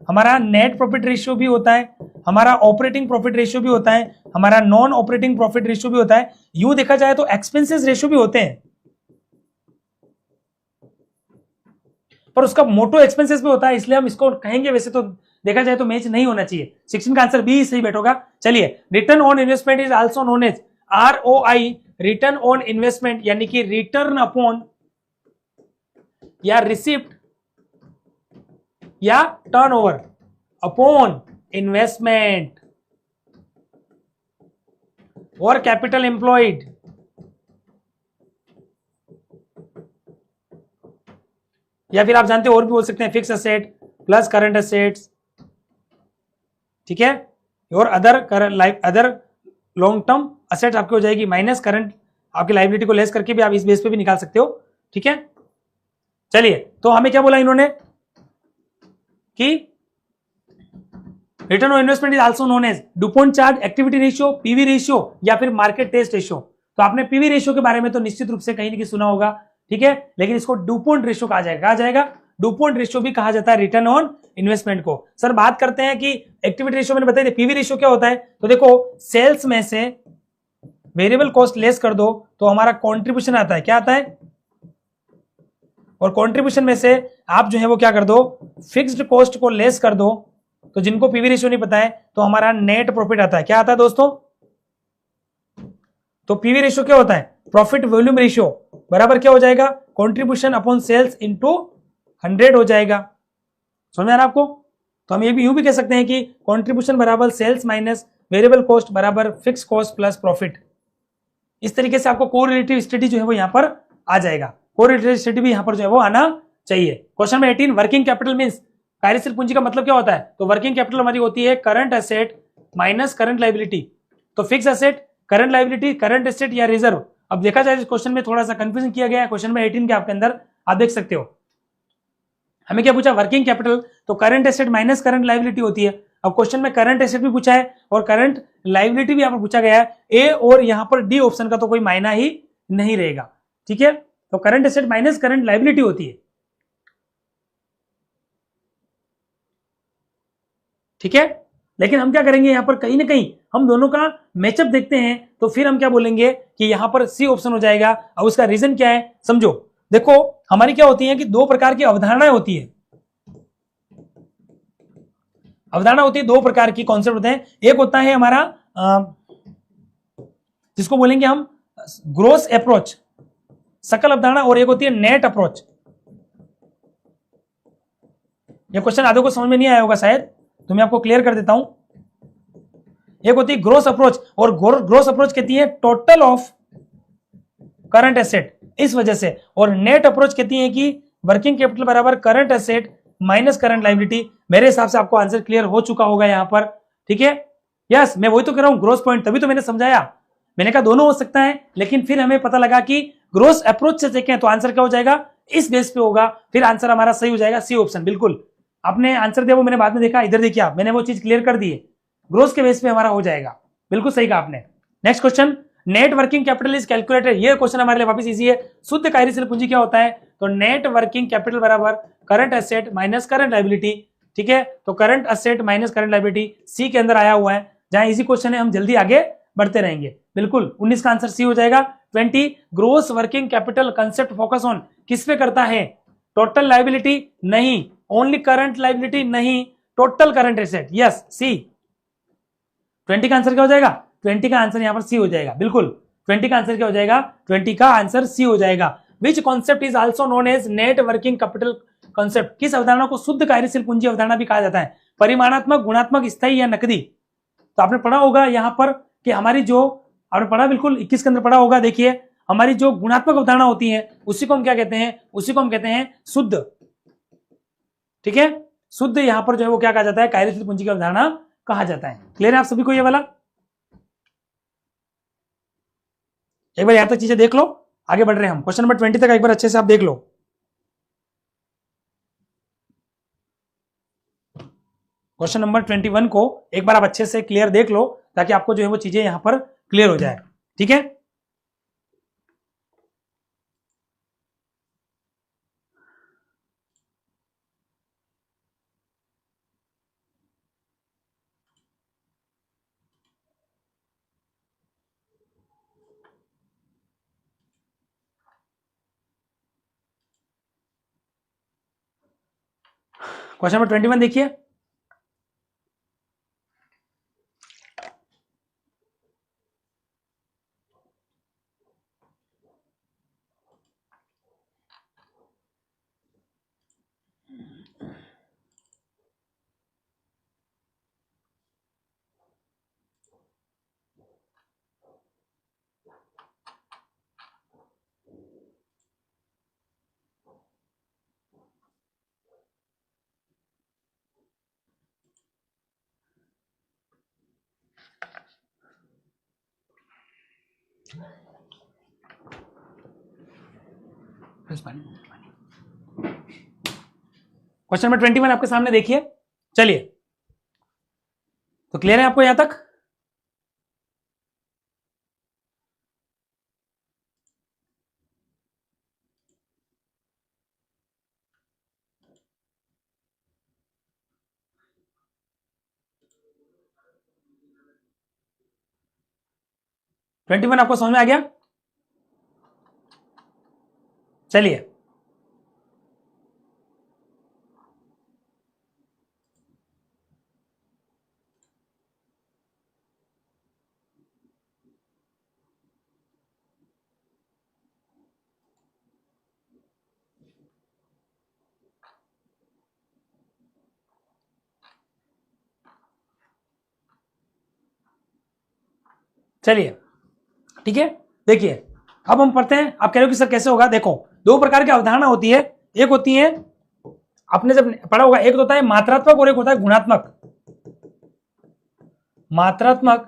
हमारा नेट प्रॉफिट रेशियो भी होता है, हमारा ऑपरेटिंग प्रॉफिट रेशियो भी होता है, हमारा नॉन ऑपरेटिंग प्रॉफिट रेशियो भी होता है। यूं देखा जाए तो एक्सपेंसेस रेशियो भी होते हैं, पर उसका मोटो एक्सपेंसेस भी होता है, इसलिए हम इसको कहेंगे। वैसे तो देखा जाए तो मैच नहीं होना चाहिए। 16 का आंसर बी सही बैठोगा। चलिए, return on investment is also known as ROI, return on investment यानी कि रिटर्न अपॉन या रिसिप्ट या टर्नओवर अपॉन इन्वेस्टमेंट, और कैपिटल एम्प्लॉयड, या फिर आप जानते हो और भी बोल सकते हैं fix asset plus current assets, ठीक है, और अदर लॉन्ग टर्म असेट्स आपकी हो जाएगी माइनस करंट, आपकी लाइबिलिटी को लेस करके भी आप इस बेस पे भी निकाल सकते हो, ठीक है। चलिए, तो हमें क्या बोला इन्होंने कि return on investment is also known as DuPont chart, activity ratio, PV ratio, या फिर मार्केट टेस्ट रेशियो। तो आपने पीवी रेशियो के बारे में तो निश्चित रूप से कहीं ना कहीं सुना होगा, ठीक है, लेकिन इसको डुपॉन्ट रेशियो कहा जाएगा डुपॉन्ट रेशियो भी कहा जाता है रिटर्न ऑन इन्वेस्टमेंट को। सर बात करते हैं कि एक्टिविटी रेशियो मैंने बताया, पीवी रेशियो क्या होता है, तो देखो सेल्स में से वेरिएबल कॉस्ट लेस कर दो तो हमारा कॉन्ट्रीब्यूशन आता है, क्या आता है, और कॉन्ट्रीब्यूशन में से आप जो है वो क्या कर दो, फिक्स्ड कॉस्ट को लेस कर दो, तो जिनको पीवी रेशियो नहीं पता है तो हमारा नेट प्रॉफिट आता है, क्या आता है दोस्तों, तो पीवी रेशियो क्या होता है, प्रॉफिट वॉल्यूम रेशियो बराबर क्या हो जाएगा, कॉन्ट्रीब्यूशन अपॉन सेल्स इनटू 100 हो जाएगा। समझ में आ रहा आपको, तो हम ये भी यूं भी कह सकते हैं कि कॉन्ट्रीब्यूशन बराबर सेल्स माइनस वेरिएबल कॉस्ट बराबर फिक्स कॉस्ट प्लस प्रॉफिट। इस तरीके से आपको कोरिलेटिव स्टडी जो है वो यहां पर आ जाएगा, कोरिलेटिव स्टडी भी यहां पर जो है वो आना चाहिए। Question number 18, working capital means कार्यशील पूंजी का मतलब क्या होता है, तो वर्किंग कैपिटल हमारी होती है current asset minus current liability. तो fix asset, current liability, current asset या रिजर्व। अब देखा जाए इस क्वेश्चन में थोड़ा सा कंफ्यूजन किया गया है, क्वेश्चन नंबर 18 के आपके अंदर आप देख सकते हो, हमें क्या पूछा, वर्किंग कैपिटल, तो current asset minus current liability होती है। अब क्वेश्चन में करंट एसेट भी पूछा है और करंट लायबिलिटी भी यहां पर पूछा गया है, ए और यहां पर डी ऑप्शन का तो कोई मायना ही नहीं रहेगा, ठीक है। तो current asset minus current liability होती है, ठीक है। लेकिन हम क्या करेंगे यहां पर कहीं ना कहीं हम दोनों का मैचअप देखते हैं, तो फिर हम क्या बोलेंगे कि यहां पर सी ऑप्शन हो जाएगा। अब उसका रीजन क्या है समझो, देखो हमारी क्या होती है कि दो प्रकार की अवधारणाएं होती है, अवधारणा होती है दो प्रकार की, कॉन्सेप्ट होते हैं, एक होता है हमारा जिसको बोलेंगे हम ग्रोस अप्रोच, सकल अवधारणा, और एक होती है नेट अप्रोच। ये क्वेश्चन आधे को समझ में नहीं आया होगा शायद, तो मैं आपको क्लियर कर देता हूं। एक होती है ग्रोस अप्रोच, और ग्रोस अप्रोच कहती है टोटल ऑफ करंट एसेट, इस वजह से, और नेट अप्रोच कहती है कि वर्किंग कैपिटल बराबर current asset minus current liability. मेरे हिसाब से आपको आंसर क्लियर हो चुका होगा यहां पर, ठीक है। यस, मैं वही तो कह रहा हूं, ग्रोस पॉइंट, तभी तो मैंने समझाया, मैंने कहा दोनों हो सकता है, लेकिन फिर हमें पता लगा कि ग्रोस अप्रोच से देखें तो आंसर क्या हो जाएगा, इस बेस पे होगा, फिर आंसर हमारा सही हो जाएगा, सी ऑप्शन। बिल्कुल आपने आंसर दिया वो मैंने बाद में देखा, इधर देखिए आप, मैंने वो चीज क्लियर कर दी है, ग्रोस के बेस पे हमारा हो जाएगा, बिल्कुल सही कहा आपने। Next question, net working capital is calculated, ये क्वेश्चन हमारे लिए वापस इजी है। शुद्ध कार्यशील पूंजी क्या होता है, तो नेट वर्किंग कैपिटल बराबर current asset minus current liability, ठीक है। तो current asset minus current liability C के अंदर आया हुआ है, जहां इजी क्वेश्चन है हम जल्दी आगे बढ़ते रहेंगे। बिल्कुल 19 का आंसर सी हो जाएगा। 20, gross working capital concept focus on किस पे करता है, टोटल लायबिलिटी नहीं, ओनली करंट लायबिलिटी नहीं, total current asset, yes C. 20 का आंसर क्या हो जाएगा, 20 का आंसर यहां पर सी हो जाएगा, बिल्कुल 20 का आंसर क्या हो जाएगा, 20 का आंसर सी हो जाएगा। Which concept is also known as net working capital concept, किस अवधारणा को शुद्ध कार्यशील पूंजी अवधारणा भी कहा जाता है, परिमाणात्मक, गुणात्मक, स्थायी या नकदी। तो आपने पढ़ा होगा यहां पर कि हमारी जो, आपने पढ़ा बिल्कुल 21 के अंदर पढ़ा होगा, देखिए हमारी जो गुणात्मक अवधारणा होती है उसी को हम क्या कहते हैं, उसी को हम कहते हैं शुद्ध, ठीक है। शुद्ध यहां पर जो है वो क्या कहा जाता है, कार्यशील पूंजी की अवधारणा कहा जाता है। क्लियर है आप सभी को ये वाला, एक बार यहां तक चीजें देख लो, आगे बढ़ रहे हैं हम, क्वेश्चन नंबर 20 तक एक बार अच्छे से आप देख लो। क्वेश्चन नंबर 21 को एक बार आप अच्छे से क्लियर देख लो, ताकि आपको जो है वो चीजें यहां पर क्लियर हो जाए, ठीक है। क्वेश्चन नंबर 21 देखिए, क्वेश्चन नंबर 21 आपके सामने देखिए। चलिए, तो क्लियर है आपको यहां तक? ट्वेंटी वन आपको समझ में आ गया? चलिए, चलिए, ठीक है। देखिए, अब हम पढ़ते हैं। आप कह रहे हो कि सर कैसे होगा? देखो, दो प्रकार की अवधारणा होती है। एक होती है, आपने जब पढ़ा होगा, एक होता है मात्रात्मक और एक होता है गुणात्मक। मात्रात्मक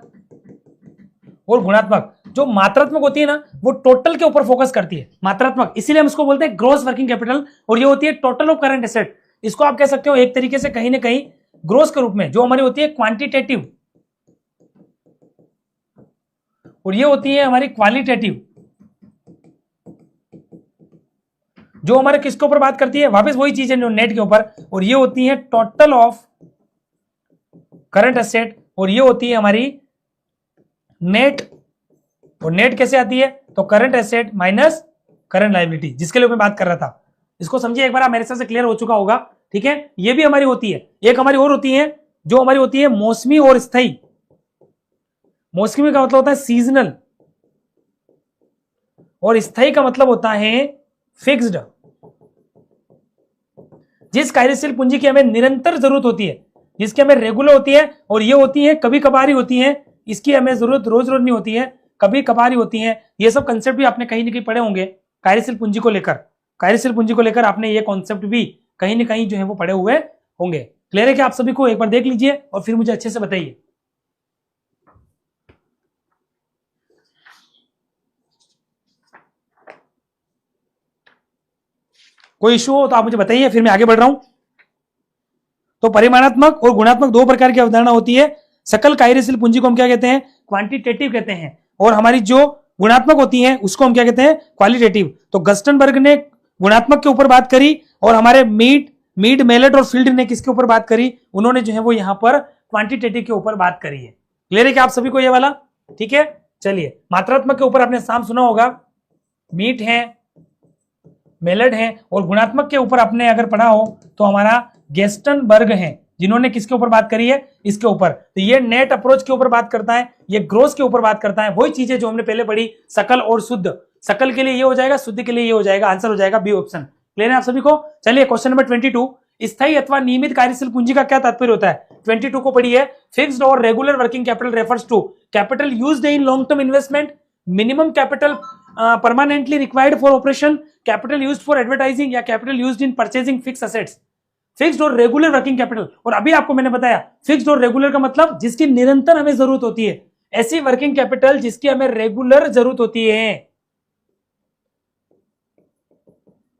और गुणात्मक। जो मात्रात्मक होती है ना, वो टोटल के ऊपर फोकस करती है, मात्रात्मक। इसीलिए हम इसको बोलते हैं ग्रॉस वर्किंग कैपिटल। और ये होती है टोटल ऑफ करंट एसेट। इसको आप कह सकते हो एक तरीके से कहीं ना कहीं ग्रोस के रूप में। जो हमारी होती है क्वांटिटेटिव, और ये होती है हमारी क्वालिटेटिव, जो हमारे किसके ऊपर बात करती है? वापस वही चीज है जो नेट के ऊपर। और ये होती है टोटल ऑफ करंट एसेट, और ये होती है हमारी नेट। और नेट कैसे आती है? तो current asset minus current liability, जिसके लिए मैं बात कर रहा था। इसको समझिए एक बार, आप मेरे हिसाब से क्लियर हो चुका होगा। ठीक है, ये भी हमारी होती है। एक हमारी और होती है, जो हमारी होती है मौसमी और स्थायी। मौसमी का मतलब होता है सीजनल, और स्थायी का मतलब होता है फिक्स्ड। जिस कार्यशील पूंजी की हमें निरंतर जरूरत होती है, जिसकी हमें रेगुलर होती है, और ये होती है कभी कभारी होती है। इसकी हमें जरूरत रोज रोज नहीं होती है, कभी कभारी होती है। ये सब कंसेप्ट भी आपने कहीं ना कहीं पढ़े होंगे कार्यशील पूंजी को लेकर। कार्यशील पूंजी को लेकर आपने ये कॉन्सेप्ट भी कहीं ना कहीं जो है वो पढ़े हुए होंगे। क्लियर है कि आप सभी को? एक बार देख लीजिए और फिर मुझे अच्छे से बताइए। कोई इश्यू हो तो आप मुझे बताइए, फिर मैं आगे बढ़ रहा हूं। तो परिमाणात्मक और गुणात्मक दो प्रकार की अवधारणा होती है। सकल कार्यशील पूंजी को हम क्या कहते हैं? क्वांटिटेटिव कहते हैं। और हमारी जो गुणात्मक होती है उसको हम क्या कहते हैं? क्वालिटेटिव। तो गस्टनबर्ग ने गुणात्मक के ऊपर बात करी, और हमारे मीड मेलेट और फील्ड ने किसके ऊपर बात करी? उन्होंने जो है वो यहां पर क्वांटिटेटिव के ऊपर बात करी है। क्लियर है कि आप सभी को ये वाला? ठीक है, चलिए। मात्रात्मक के ऊपर आपने नाम सुना होगा, मीट है, मेलेट है। और गुणात्मक के ऊपर आपने अगर पढ़ा हो तो हमारा गेस्टनबर्ग है, जिन्होंने किसके ऊपर बात करी है? इसके ऊपर। तो ये नेट अप्रोच के ऊपर बात करता है, ये ग्रोथ के ऊपर बात करता है। वही चीजें जो हमने पहले पढ़ी, सकल और शुद्ध। सकल के लिए ये हो जाएगा, शुद्ध के लिए ये हो जाएगा। आंसर हो जाएगा बी ऑप्शन। क्लियर है आप सभी को? चलिए, क्वेश्चन नंबर 22, स्थायी अथवा नियमित कार्यशील पूंजी का क्या तात्पर्य होता है? 22 को पढ़िए। फिक्स्ड और regular working capital refers to capital used in long term investment, minimum capital permanently required for operation, capital used for advertising, या capital used in purchasing fix assets. Fixed और रेगुलर वर्किंग कैपिटल। और अभी आपको मैंने बताया fixed और regular का मतलब जिसकी निरंतर हमें जरूरत होती है, ऐसी वर्किंग कैपिटल जिसकी हमें रेगुलर जरूरत होती है,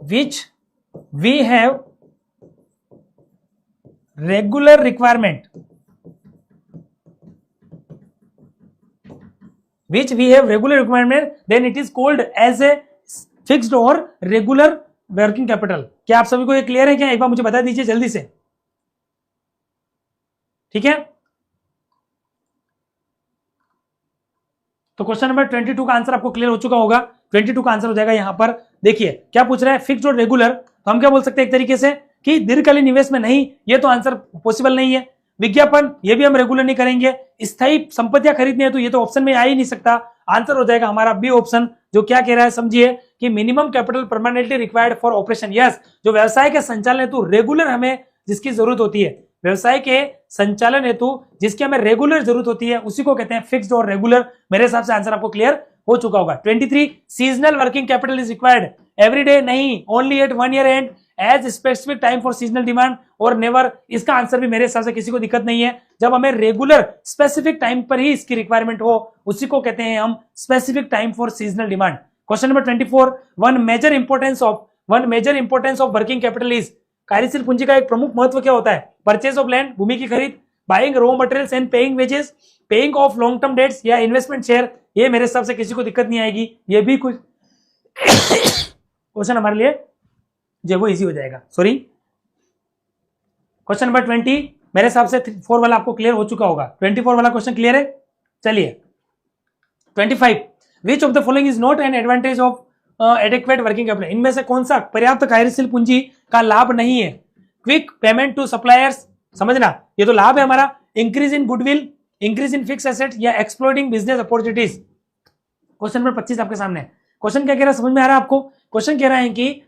which we have regular requirement, which we have regular requirement, then it is called as a fixed or regular working capital। क्या आप सभी को ये क्लियर है क्या? एक बार मुझे बता दीजिए जल्दी से। ठीक है, तो क्वेश्चन नंबर 22 का आंसर आपको क्लियर हो चुका होगा। 22 का आंसर हो जाएगा यहां पर। देखिए क्या पूछ रहा है, फिक्स्ड और रेगुलर। तो हम क्या बोल सकते हैं एक तरीके से कि दीर्घकालीन निवेश में नहीं, ये तो आंसर पॉसिबल नहीं है। विज्ञापन, ये भी हम रेगुलर नहीं करेंगे। स्थायी संपत्तियां खरीदनी है तो ये तो ऑप्शन में आ ही नहीं सकता। आंसर हो जाएगा हमारा बी ऑप्शन, जो क्या कह रहा है समझिए कि minimum capital permanently required for operation. Yes, जो व्यवसाय के संचालन हेतु रेगुलर हमें जिसकी जरूरत होती है, व्यवसाय के संचालन हेतु जिसकी हमें रेगुलर जरूरत होती है, उसी को कहते हैं फिक्स्ड और रेगुलर। मेरे हिसाब से आंसर आपको क्लियर हो चुका होगा। 23, seasonal working capital is required every day, नहीं, only at 1 year end as specific time for seasonal demand और नेवर, इसका आंसर भी मेरे हिसाब से किसी को दिक्कत नहीं है। जब हमें रेगुलर स्पेसिफिक टाइम पर ही इसकी रिक्वायरमेंट हो उसी को कहते हैं हम specific time for seasonal demand. Question number 24, one major importance of working capital is, कार्यशील पूंजी का एक प्रमुख महत्व क्या होता है? परचेज ऑफ लैंड, भूमि की खरीद, buying raw materials and paying wages, paying off long term debts या इन्वेस्टमेंट शेयर। ये मेरे हिसाब से किसी को दिक्कत नहीं आएगी, ये भी कुछ क्वेश्चन हमारे लिए जो वो इजी हो जाएगा। सॉरी, क्वेश्चन नंबर 20 मेरे हिसाब से 4 वाला आपको क्लियर हो चुका होगा। 24 वाला क्वेश्चन क्लियर है? चलिए 25, विच of the following is not an advantage of adequate working capital, इनमें से कौन सा पर्याप्त कार्यशील पूंजी का लाभ नहीं है? क्विक पेमेंट टू सप्लायर्स, समझना ये तो लाभ है हमारा, increase in goodwill, increase in fix asset या exploring business opportunities. Question number 25 आपके सामने। क्वेश्चन क्या कह रहा है, समझ में आ रहा है आपको? क्वेश्चन कह रहा है कि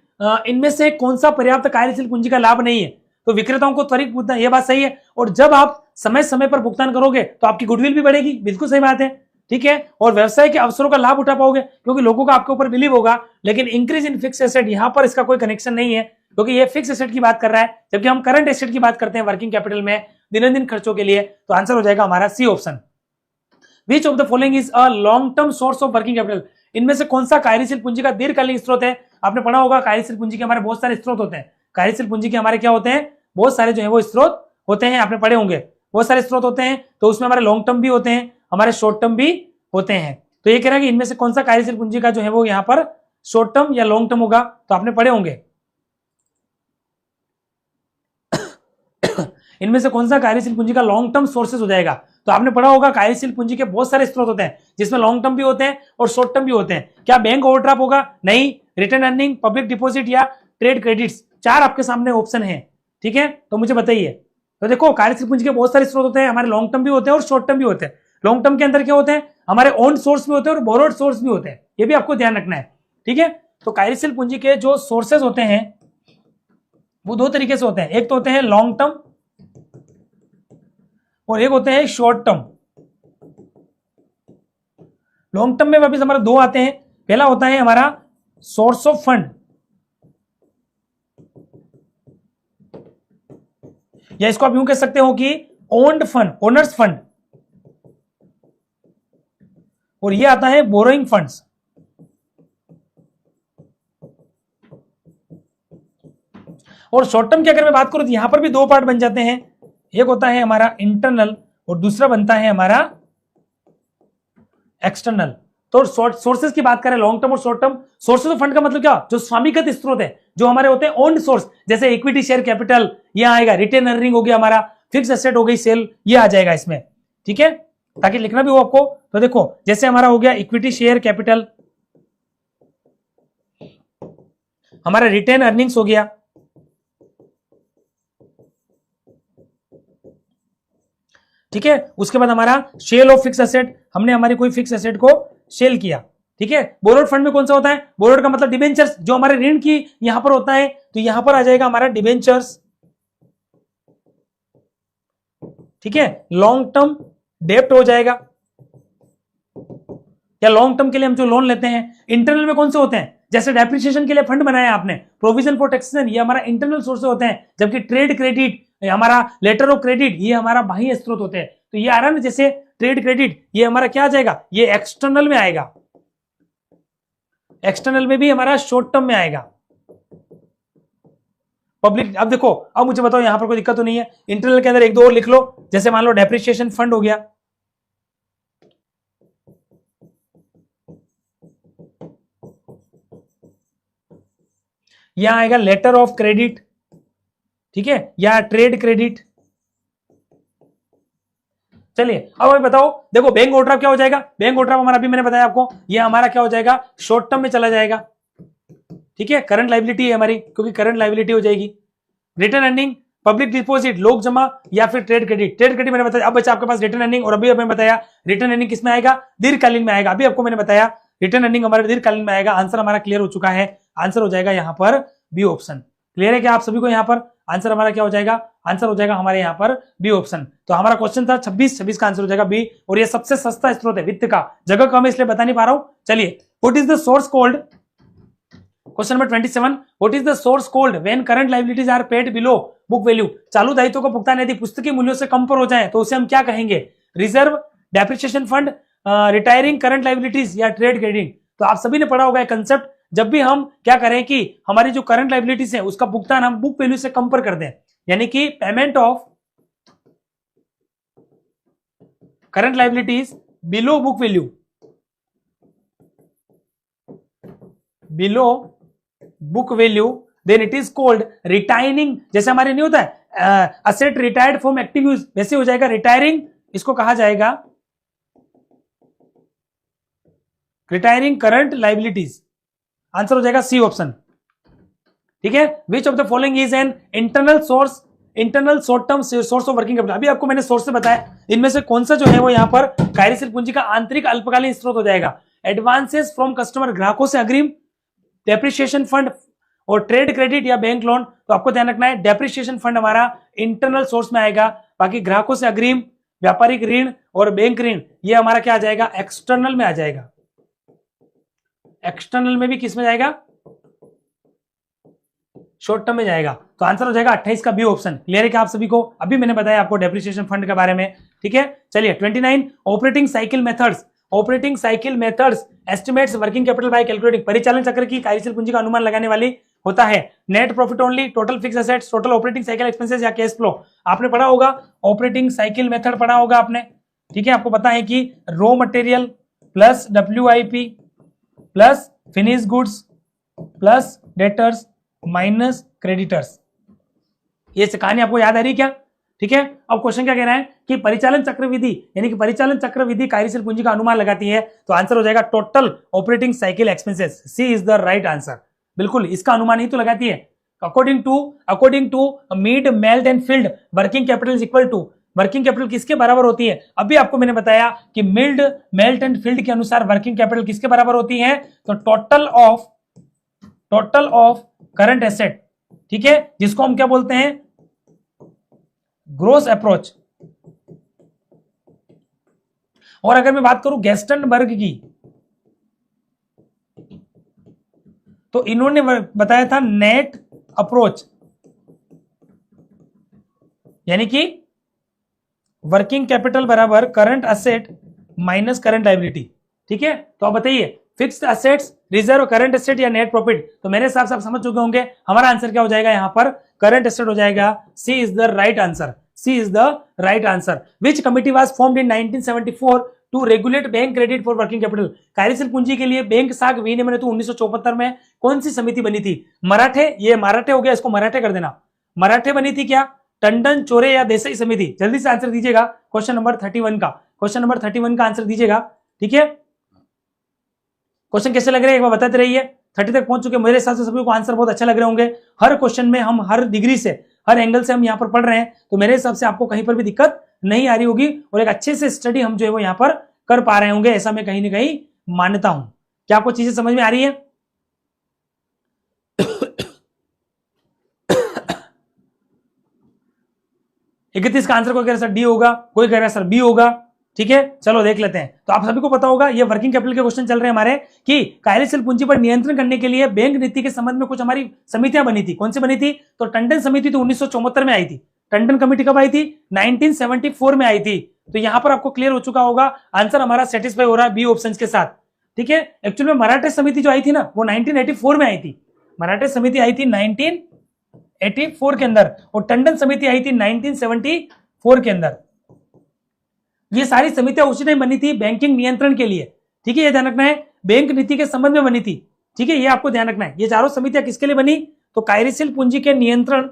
इनमें से कौन सा पर्याप्त कार्यशील पूंजी का लाभ नहीं है? तो विक्रेताओं को त्वरित भुगतान, ये बात सही है, और जब आप समय समय पर भुगतान करोगे तो आपकी गुडविल भी बढ़ेगी, बिल्कुल सही बात है, ठीक है, और व्यवसाय के अवसरों का लाभ उठा पाओगे क्योंकि लोगों का आपके ऊपर बिलीव होगा। लेकिन इंक्रीज इन फिक्स एसेट, यहां पर इसका कोई कनेक्शन नहीं है क्योंकि ये फिक्स एसेट की बात कर रहा है, जबकि हम करंट एसेट की बात करते हैं वर्किंग कैपिटल में दिन खर्चों के लिए। तो आंसर हो जाएगा हमारा C option. Which of the following is a long term source of working capital, इनमें से कौन सा कार्यशील पूंजी का दीर्घकालीन स्रोत है? आपने पढ़ा होगा कार्यशील पूंजी के हमारे बहुत सारे स्रोत होते हैं, कार्यशील पूंजी के हमारे क्या होते हैं, बहुत सारे जो है वो स्रोत होते हैं, आपने पढ़े होंगे, बहुत सारे स्रोत होते हैं। तो उसमें हमारे लॉन्ग टर्म भी होते हैं, हमारे शॉर्ट टर्म भी होते हैं। तो ये कह रहा है कि इनमें से कौन सा कार्यशील पूंजी का जो है वो यहाँ पर शॉर्ट टर्म या लॉन्ग टर्म होगा? तो आपने पढ़े होंगे इनमें से कौन सा कार्यशील पूंजी का लॉन्ग टर्म सोर्सेज हो जाएगा? तो आपने पढ़ा होगा कार्यशील पूंजी के बहुत सारे स्रोत होते हैं जिसमें लॉन्ग टर्म भी होते हैं और शॉर्ट टर्म भी होते हैं। क्या बैंक ओवरड्राफ्ट होगा? नहीं। रिटर्न अर्निंग, पब्लिक डिपॉजिट या ट्रेड क्रेडिट्स, 4 आपके सामने ऑप्शन है, ठीक है, तो मुझे बताइए। तो देखो कार्यशील पूंजी के बहुत सारे स्रोत होते हैं, हमारे लॉन्ग टर्म भी होते हैं और शॉर्ट टर्म भी होते हैं। लॉन्ग टर्म के अंदर क्या होते हैं, हमारे ओन सोर्स भी होते हैं और बोरोड सोर्स भी होते हैं, ये भी आपको ध्यान रखना है, ठीक है। तो कार्यशील पूंजी के जो सोर्सेज होते हैं वो 2 तरीके से होते हैं, एक तो होते हैं लॉन्ग टर्म और एक होते हैं शॉर्ट टर्म। लॉन्ग टर्म में वापिस हमारा 2 आते हैं, पहला होता है हमारा सोर्स ऑफ फंड, या इसको आप यूं कह सकते हो कि ओन्ड फंड, ओनर्स फंड, और ये आता है बोरोइंग फंड्स। और शॉर्ट टर्म की अगर मैं बात करूं तो यहां पर भी 2 पार्ट बन जाते हैं, एक होता है हमारा इंटरनल और दूसरा बनता है हमारा एक्सटर्नल। तो सोर्सेज की बात करें लॉन्ग टर्म और short term, sources of fund का मतलब क्या, जो स्वामिगत स्रोत है, जो हमारे होते हैं ओन्ड सोर्स, जैसे इक्विटी शेयर कैपिटल ये आएगा, रिटेन अर्निंग हो गया हमारा, फिक्स एसेट हो गई सेल, ये आ जाएगा इसमें, ठीक है, ताकि लिखना भी हो आपको। तो देखो जैसे हमारा हो गया इक्विटी शेयर कैपिटल, हमारा रिटेन अर्निंग्स हो गया, ठीक है, उसके बाद हमारा सेल ऑफ फिक्स एसेट, हमने हमारी कोई फिक्स एसेट को सेल किया, ठीक है। बोरोड फंड में कौन सा होता है, बोरोड का मतलब डिबेंचर्स, जो हमारे ऋण की यहां पर होता है, तो यहां पर आ जाएगा हमारा डिबेंचर्स, ठीक है। लॉन्ग टर्म डेप्ट हो जाएगा, या लॉन्ग टर्म के लिए हम जो लोन लेते हैं। इंटरनल में कौन से होते हैं, जैसे डेप्रिसिएशन के लिए फंड बनाया आपने, प्रोविजन फॉर टैक्सेशन, ये हमारा इंटरनल सोर्स होते हैं, जबकि ट्रेड क्रेडिट, हमारा लेटर ऑफ क्रेडिट, ये हमारा बाह्य स्रोत होते हैं। तो ये आ रहा है ना, जैसे ट्रेड क्रेडिट, ये हमारा क्या आ जाएगा, ये एक्सटर्नल में आएगा, एक्सटर्नल में भी हमारा शॉर्ट टर्म में आएगा। पब्लिक, अब देखो, अब मुझे बताओ यहां पर कोई दिक्कत तो नहीं है, इंटरनल के अंदर 1-2 और लिख लो, जैसे मान लो डेप्रिसिएशन फंड हो गया, यहां आएगा लेटर ऑफ क्रेडिट, ठीक है, या ट्रेड क्रेडिट। चलिए अब हमें बताओ, देखो बैंक ओवरड्राफ्ट क्या हो जाएगा, बैंक ओवरड्राफ्ट हमारा अभी मैंने बताया आपको, ये हमारा क्या हो जाएगा, शॉर्ट टर्म में चला जाएगा, ठीक है, करंट लायबिलिटी है हमारी, क्योंकि करंट लायबिलिटी हो जाएगी। रिटर्न अर्निंग, पब्लिक डिपॉजिट, लोक जमा, या फिर ट्रेड क्रेडिट। ट्रेड क्रेडिट मैंने बताया, अब बचा आपके पास रिटर्न अर्निंग, और अभी मैंने बताया रिटर्न अर्निंग किसमें आएगा, दीर्घकालीन में आएगा। अभी आपको मैंने बताया रिटर्न अर्निंग हमारे दीर्घकालीन में आएगा। आंसर हमारा क्लियर हो चुका है, आंसर हो जाएगा यहाँ पर बी ऑप्शन। क्लियर है क्या आप सभी को, यहाँ पर आंसर हमारा क्या हो जाएगा, आंसर हो जाएगा हमारे यहाँ पर बी ऑप्शन। तो हमारा क्वेश्चन था 26 का आंसर हो जाएगा बी, और ये सबसे सस्ता स्रोत है वित्त का, जगह कम है इसलिए बता नहीं पा रहा हूं। चलिए, what is the source called question number 27, what is the source called when current liabilities are paid below book value? चालू दायित्व को भुगतान यदि पुस्तकीय मूल्यों से कम पर हो जाए तो उसे हम क्या कहेंगे? Reserve, depreciation fund, retiring current liabilities या ट्रेड क्रेडिट? तो आप सभी ने पढ़ा होगा कंसेप्ट, जब भी हम क्या करें कि हमारी जो करंट लायबिलिटीज है उसका भुगतान हम बुक वैल्यू से कम पर कर दें, यानी कि payment of current liabilities below book value, below book value, then it is called retiring. जैसे हमारे नहीं होता है asset retired from active use, वैसे हो जाएगा रिटायरिंग, इसको कहा जाएगा रिटायरिंग करंट लायबिलिटीज। आंसर हो जाएगा सी ऑप्शन। ठीक है, which of the following is an internal source, internal short term source of working capital? अभी आपको मैंने सोर्स से बताया, इनमें से कौन सा जो है वो यहां पर कार्यशील पूंजी का आंतरिक अल्पकालीन स्रोत हो जाएगा? एडवांसेस फ्रॉम कस्टमर, ग्राहकों से अग्रिम, डेप्रिसिएशन फंड और ट्रेड क्रेडिट या बैंक लोन? तो आपको ध्यान रखना है डेप्रिसिएशन फंड हमारा इंटरनल सोर्स में आएगा, बाकी ग्राहकों से अग्रिम, व्यापारिक ऋण और बैंक ऋण ये हमारा क्या आ जाएगा? एक्सटर्नल में आ जाएगा। एक्सटर्नल में भी किस में जाएगा? शॉर्ट टर्म में जाएगा। तो आंसर हो जाएगा 28 का बी ऑप्शन। क्लियर है क्या आप सभी को? अभी मैंने बताया आपको डेप्रिसिएशन फंड के बारे में। ठीक है, चलिए 29, operating cycle methods. Operating cycle methods estimates working capital by calculating. परिचालन चक्र की कार्यशील पूंजी का अनुमान लगाने वाली होता है। Net profit only, total fix assets, total operating cycle expenses या कैश फ्लो? आपने पढ़ा होगा ऑपरेटिंग साइकिल मेथड पढ़ा होगा आपने। ठीक है, आपको पता है कि raw material plus WIP plus finish goods plus debtors minus creditors. ये कहानी आपको याद आ रही है क्या? ठीक है, अब क्वेश्चन क्या कह रहा है कि परिचालन चक्र विधि, यानी कि परिचालन चक्र विधि कार्यशील पूंजी का अनुमान लगाती है। तो आंसर हो जाएगा total operating cycle expenses. C is the right answer. बिल्कुल, इसका अनुमान ही तो लगाती है। According to Mead Malott and Field working capital is equal to, working capital किसके बराबर होती है? अभी आपको मैंने बताया कि मिल्ड, मेल्ट एंड फील्ड के अनुसार वर्किंग कैपिटल किसके बराबर होती है? तो टोटल ऑफ करंट एसेट। ठीक है, जिसको हम क्या बोलते हैं? Gross approach. और अगर मैं बात करूं गेस्टनबर्ग की, तो इन्होंने बताया था नेट अप्रोच, यानी कि वर्किंग कैपिटल बराबर current asset minus current liability. ठीक है, तो आप बताइए fixed assets, reserve, current asset या नेट प्रॉफिट? तो मेरे हिसाब से आप समझ चुके होंगे हमारा आंसर क्या हो जाएगा यहां पर? करंट एसेट हो जाएगा। C is the right answer. C is the right answer. Which committee was formed in 1974 to regulate bank credit for working capital? कार्यशील पूंजी के लिए बैंक साख विनियमन हेतु 1974 में कौन सी समिति बनी थी? मराठे, ये मराठे हो गया, इसको मराठे कर देना। मराठे बनी थी क्या? टंडन, चोरे या देसाई समिति? जल्दी से आंसर दीजिएगा क्वेश्चन नंबर 31 का। क्वेश्चन नंबर 31 का आंसर दीजिएगा। ठीक है, क्वेश्चन कैसे लग रहे हैं एक बार बताते रहिए। 30 तक पहुंच चुके, मेरे हिसाब से सभी को आंसर बहुत अच्छा लग रहे होंगे। हर क्वेश्चन में हम हर डिग्री से, हर एंगल से हम यहाँ पर पढ़ रहे हैं, तो मेरे हिसाब से आपको कहीं पर भी दिक्कत नहीं आ रही होगी और एक अच्छे से स्टडी हम जो है वो यहाँ पर कर पा रहे होंगे, ऐसा मैं कहीं ना कहीं मानता हूं। क्या आपको चीजें समझ में आ रही है? 31 का आंसर कोई कह रहा है सर डी होगा, कोई कह रहा है सर बी होगा। ठीक है, चलो देख लेते हैं। तो आप सभी को पता होगा ये वर्किंग कैपिटल के क्वेश्चन चल रहे हैं हमारे कि कार्यशील पूंजी पर नियंत्रण करने के लिए बैंक नीति के संबंध में कुछ हमारी समितियां बनी थी। कौन सी बनी थी? तो टंडन समिति तो 1974 में आई थी। टंडन कमेटी कब आई थी? 1974 में आई थी। तो यहां पर आपको क्लियर हो चुका होगा, आंसर हमारा सेटिस्फाई हो रहा है बी ऑप्शन के साथ। ठीक है, एक्चुअली में मराठे समिति जो आई थी ना वो 1984 में आई थी। मराठे समिति आई थी 1984 के अंदर और टंडन समिति आई थी 1974 के अंदर। ये सारी समितियां उसी टाइम बनी थी बैंकिंग नियंत्रण के लिए। ठीक है, ये ध्यान रखना है, बैंक नीति के संबंध में बनी थी। ठीक है, ये आपको ध्यान रखना है। ये चारों समितियां किसके लिए बनी? तो कार्यशील पूंजी के नियंत्रण,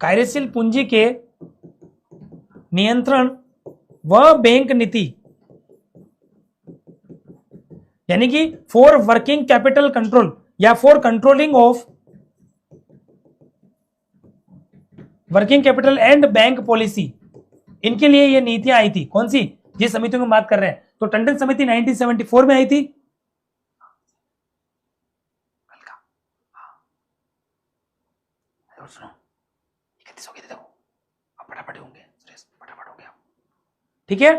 कार्यशील पूंजी के नियंत्रण व बैंक नीति, यानी कि फॉर वर्किंग कैपिटल कंट्रोल या for controlling of working capital and bank policy, इनके लिए ये नीतियां आई थी। कौन सी? जिस समितियों की बात कर रहे हैं, तो टंडन समिति 1974 में आई थी। ठीक है,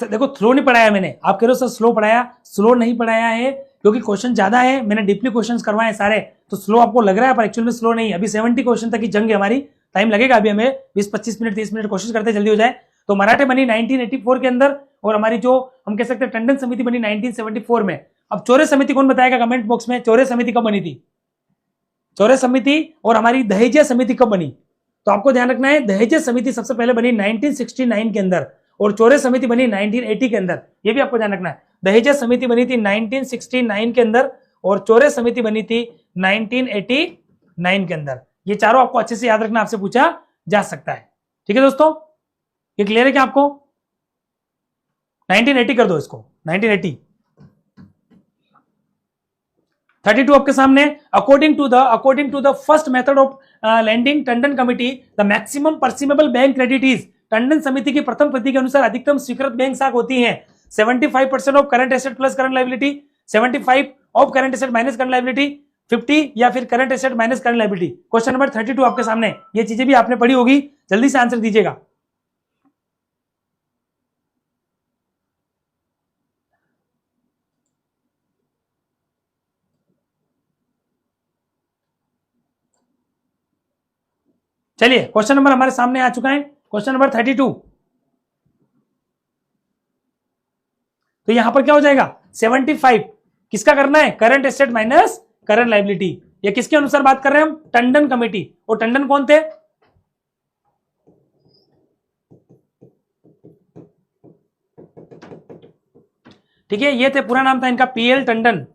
देखो स्लो नहीं पढ़ाया मैंने, आप कह रहे हो सर स्लो पढ़ाया, स्लो नहीं पढ़ाया है क्योंकि क्वेश्चन ज्यादा है, मैंने डीपली क्वेश्चंस करवाए सारे, तो स्लो आपको लग रहा है पर एक्चुअल में स्लो नहीं है। अभी 70 क्वेश्चन तक की जंग है हमारी, टाइम लगेगा अभी हमें 20-25 मिनट 30 मिनट, कोशिश करते जल्दी हो जाए। तो मराठे बनी 1984 के अंदर, और हमारी जो हम कह सकते हैं टंडन समिति बनी 1974 में। अब चौरे समिति कौन बताएगा कमेंट बॉक्स में, चौरे समिति कब बनी थी, चौरे समिति और हमारी दहेजिया समिति कब बनी? तो आपको ध्यान रखना है दहेजिया समिति सबसे पहले बनी 1969 के अंदर और चौरे समिति बनी 1980 के अंदर, ये भी आपको ध्यान रखना है। दहेजिया समिति बनी थी 1969 के अंदर और चौरे समिति बनी थी 1989 के अंदर। ये चारों आपको अच्छे से याद रखना, आपसे पूछा जा सकता है। ठीक है दोस्तों, ये क्लियर है क्या आपको? 1980 कर दो इसको, 1980। 32 आपके सामने, according to the first method of lending Tandon committee the maximum permissible bank credit is, Tandon समिति की प्रथम प्रति के अनुसार अधिकतम स्वीकृत बैंक साख होती है 75% of current asset plus current liability, 75 of current asset minus current liability, 50 या फिर current asset minus current liability. Question number 32 आपके सामने, ये चीजें भी आपने पढ़ी होगी, जल्दी से आंसर दीजिएगा। चलिए क्वेश्चन नंबर हमारे सामने आ चुका है, क्वेश्चन नंबर 32। तो यहां पर क्या हो जाएगा 75 किसका करना है, current asset minus current liability. ये किसके अनुसार बात कर रहे हैं हम, टंडन कमेटी। और टंडन कौन थे, ठीक है, ये थे, पूरा नाम था इनका पीएल टंडन।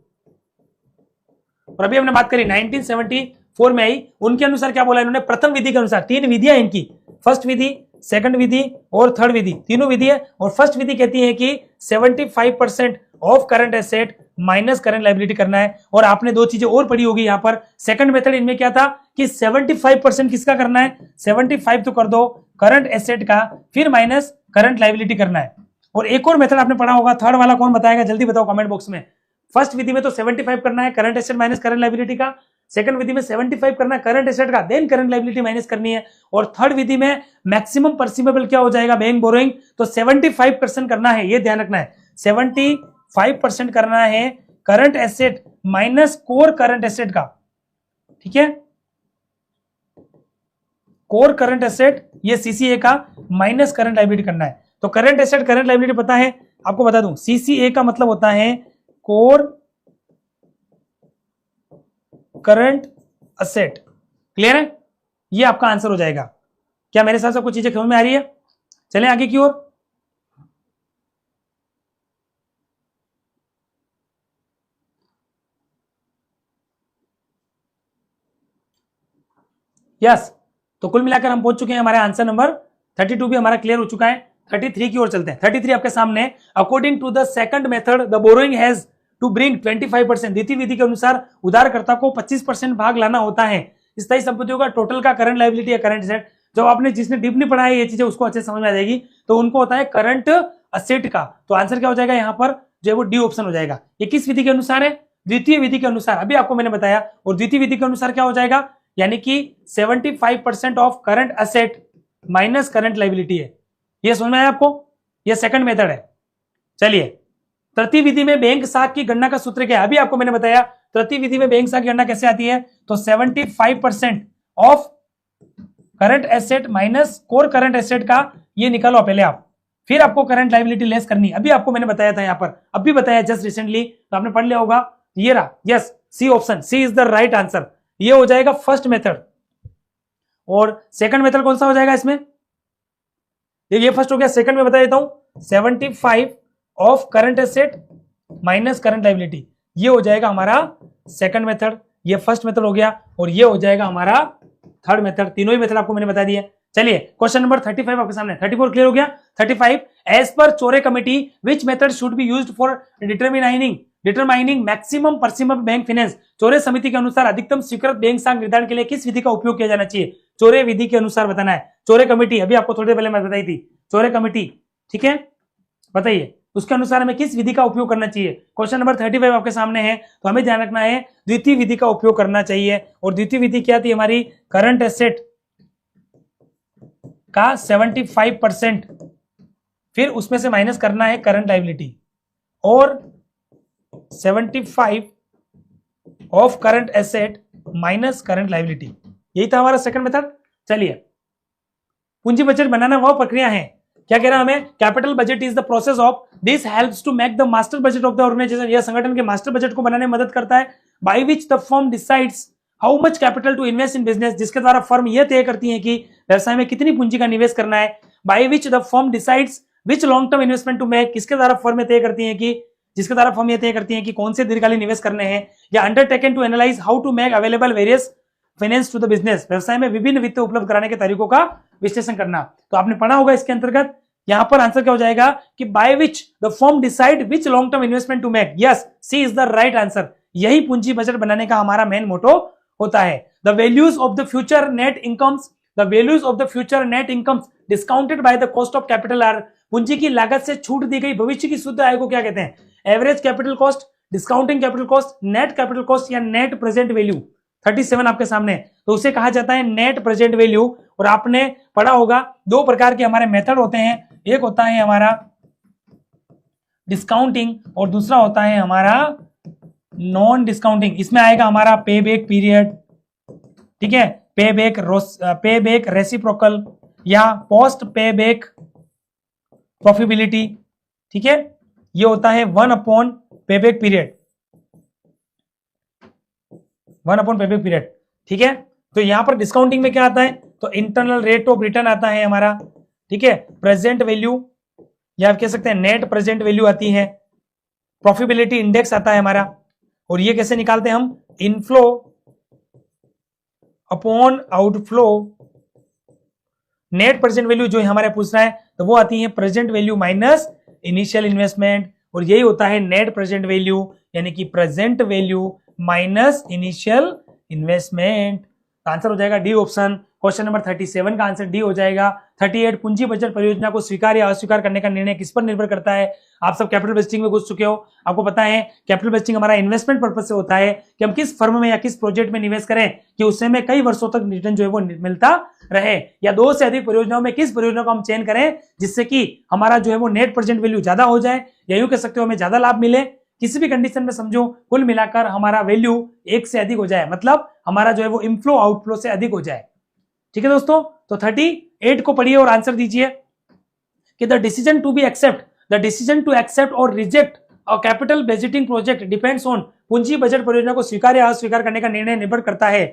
और अभी हमने बात करी 1974 में आई, उनके अनुसार क्या बोला इन्होंने, प्रथम विधि के अनुसार, तीन विधियां इनकी, फर्स्ट विधि, सेकंड विधि और थर्ड विधि, तीनों विधि है। और फर्स्ट विधि कहती है कि 75% of current asset minus current liability करना है। और आपने दो चीजें और पढ़ी होगी यहां पर, सेकंड मेथड इनमें क्या था कि 75% किसका करना है, 75 तो कर दो करंट एसेट का, फिर माइनस करंट लायबिलिटी करना है। और एक और मेथड आपने पढ़ा होगा, थर्ड वाला कौन बताएगा, जल्दी बताओ कमेंट बॉक्स में। फर्स्ट विधि में तो 75 करना है current asset minus current liability का, सेकंड विधि में 75 करना है करंट एसेट का, देन करंट लायबिलिटी माइनस करनी है। और थर्ड विधि में मैक्सिमम परसिमेबल क्या हो जाएगा, बैंक बोरोइंग, तो 75% करना है, ये ध्यान रखना है, 75% करना है current asset minus core current asset का। ठीक है, कोर करंट एसेट ये सीसीए का माइनस करंट लायबिलिटी करना है। तो करंट एसेट करंट लायबिलिटी पता है आपको, बता दूं, सीसीए का मतलब होता है कोर करंट एसेट। क्लियर है, ये आपका आंसर हो जाएगा। क्या मेरे साथ कुछ चीजें समझ में आ रही है? चलें आगे की ओर। यस, तो कुल मिलाकर हम पहुंच चुके हैं, हमारे आंसर नंबर 32 भी हमारा क्लियर हो चुका है। 33 की ओर चलते हैं। 33 आपके सामने, according to the second method the borrowing has to bring 25%, द्वितीय विधि के अनुसार उधारकर्ता को 25% भाग लाना होता है स्थायी संपत्तियों का टोटल का करंट लायबिलिटी या करंट एसेट। जब आपने जिसने डीप नहीं पढ़ा है ये चीजें उसको अच्छे समझ में आ जाएगी, तो उनको होता है करंट एसेट का। तो आंसर क्या हो जाएगा यहाँ पर, जो है वो डी ऑप्शन हो जाएगा। ये किस विधि के अनुसार है, द्वितीय विधि के अनुसार, अभी आपको मैंने बताया। और द्वितीय विधि के अनुसार क्या हो जाएगा, यानी कि 75% of current asset minus current liability है। ये समझ में आया आपको, ये सेकंड मेथड है। चलिए, तृतीय विधि में बैंक साख की गणना का सूत्र क्या है, अभी आपको मैंने बताया। तृतीय विधि में बैंक साख की गणना कैसे आती है, तो 75% of current asset minus core current asset का, ये निकालो पहले आप, फिर आपको करंट लायबिलिटी लेस करनी। अभी आपको मैंने बताया था यहाँ पर, अभी बताया जस्ट रिसेंटली, तो आपने पढ़ लिया होगा। ये रहा, yes, C option, C is the right answer. ये हो जाएगा फर्स्ट मेथड। और सेकंड मेथड कौन सा हो जाएगा इसमें, ये फर्स्ट हो गया, सेकंड में बता देता हूं, 75 of current asset minus current liability, ये हो जाएगा हमारा सेकंड मेथड। ये फर्स्ट मेथड हो गया और ये हो जाएगा हमारा थर्ड मेथड। तीनों ही मेथड आपको मैंने बता दिए। चलिए क्वेश्चन नंबर 35 आपके सामने, 34 क्लियर हो गया। 35, एज पर Chore committee which method should be used for determining maximum permissible bank finance. Chore समिति के अनुसार अधिकतम स्वीकृत बैंक साख निर्धारण के लिए किस विधि का उपयोग किया जाना चाहिए, चोरे विधि के अनुसार बताना है। चोरे कमेटी अभी आपको थोड़ी देर पहले मैं बताई थी, चोरे कमेटी, ठीक है, बताइए उसके अनुसार हमें किस विधि का उपयोग करना चाहिए। क्वेश्चन नंबर 35 आपके सामने है, तो हमें ध्यान रखना है द्वितीय विधि का उपयोग करना चाहिए। और द्वितीय विधि क्या थी हमारी, करंट एसेट का 75% फिर उसमें से माइनस करना है करंट लायबिलिटी, और 75 of current asset minus current liability. यही था हमारा सेकंड मेथड। चलिए, पूंजी बजट बनाना वह प्रक्रिया है, क्या कह रहा है हमें, capital budget is the process of, this helps to make the master budget of the organization, यह संगठन के मास्टर बजट को बनाने में मदद करता है, by which the firm decides how much capital to invest in business, जिसके द्वारा फर्म यह तय करती है कि व्यवसाय में कितनी पूंजी का निवेश करना है, by which the firm decides which long term investment to make, किसके द्वारा फर्म तय करती है कि, जिसके द्वारा फर्म यह तय करती है कि कौन से दीर्घकालीन निवेश करने हैं, या undertaken to analyze how to make available various finance to the business, व्यवसाय में विभिन्न वित्त उपलब्ध कराने के तरीकों का विश्लेषण करना। तो आपने पढ़ा होगा इसके अंतर्गत, यहां पर आंसर क्या हो जाएगा कि by which the firm decide which long term investment to make, yes C is the right answer. यही पूंजी बजट बनाने का हमारा मेन मोटो होता है। The values of the future net incomes, the values of the future net incomes discounted by the cost of capital R, पूंजी की लागत से छूट दी गई भविष्य की शुद्ध आय को क्या कहते हैं, average capital cost, discounting capital cost, net capital cost या नेट प्रेजेंट वैल्यू। 37 आपके सामने, तो उसे कहा जाता है नेट प्रेजेंट वैल्यू। और आपने पढ़ा होगा दो प्रकार के हमारे मेथड होते हैं, एक होता है हमारा डिस्काउंटिंग और दूसरा होता है हमारा नॉन डिस्काउंटिंग। इसमें आएगा हमारा पे बैक पीरियड, ठीक है, पे बैक रेसिप्रोकल या पोस्ट पे बैक प्रॉफिटेबिलिटी, ठीक है, ये होता है 1/पे बैक पीरियड, 1/पे बैक पीरियड, ठीक है। तो यहां पर डिस्काउंटिंग में क्या आता है, तो इंटरनल रेट ऑफ रिटर्न आता है हमारा, ठीक है, प्रेजेंट वैल्यू या आप कह सकते हैं नेट प्रेजेंट वैल्यू आती है, प्रॉफिटेबिलिटी इंडेक्स आता है हमारा। और ये कैसे निकालते हैं हम, inflow upon outflow, net present value जो हमारे पूछ रहा है तो वो आती है present value minus initial investment, और यही होता है नेट प्रेजेंट वैल्यू, यानी कि present value minus initial investment. Answer हो जाएगा डी ऑप्शन। क्वेश्चन नंबर 37 का आंसर डी हो जाएगा। 38 पूंजी बजट परियोजना को स्वीकार या अस्वीकार करने का निर्णय किस पर निर्भर करता है। आप सब कैपिटल बजटिंग में घुस चुके हो, आपको पता है कैपिटल बजटिंग हमारा इन्वेस्टमेंट पर्पज से होता है कि हम किस फर्म में या किस प्रोजेक्ट में निवेश करें कि उससे में कई वर्षों तक रिटर्न जो है वो मिलता रहे, या दो से अधिक परियोजनाओं में किस परियोजना को हम चयन करें जिससे कि हमारा जो है वो नेट प्रेजेंट वैल्यू ज्यादा हो जाए, या यूं कह सकते हो हमें ज्यादा लाभ मिले। किसी भी कंडीशन में समझो कुल मिलाकर हमारा वैल्यू एक से अधिक हो जाए, मतलब हमारा जो है वो इनफ्लो आउटफ्लो से अधिक हो जाए, ठीक है दोस्तों। तो 38 को पढ़िए और आंसर दीजिए कि द डिसीजन टू एक्सेप्ट और reject a capital budgeting project depends on, पूंजी बजट परियोजना को स्वीकार या अस्वीकार करने का निर्णय निर्भर करता है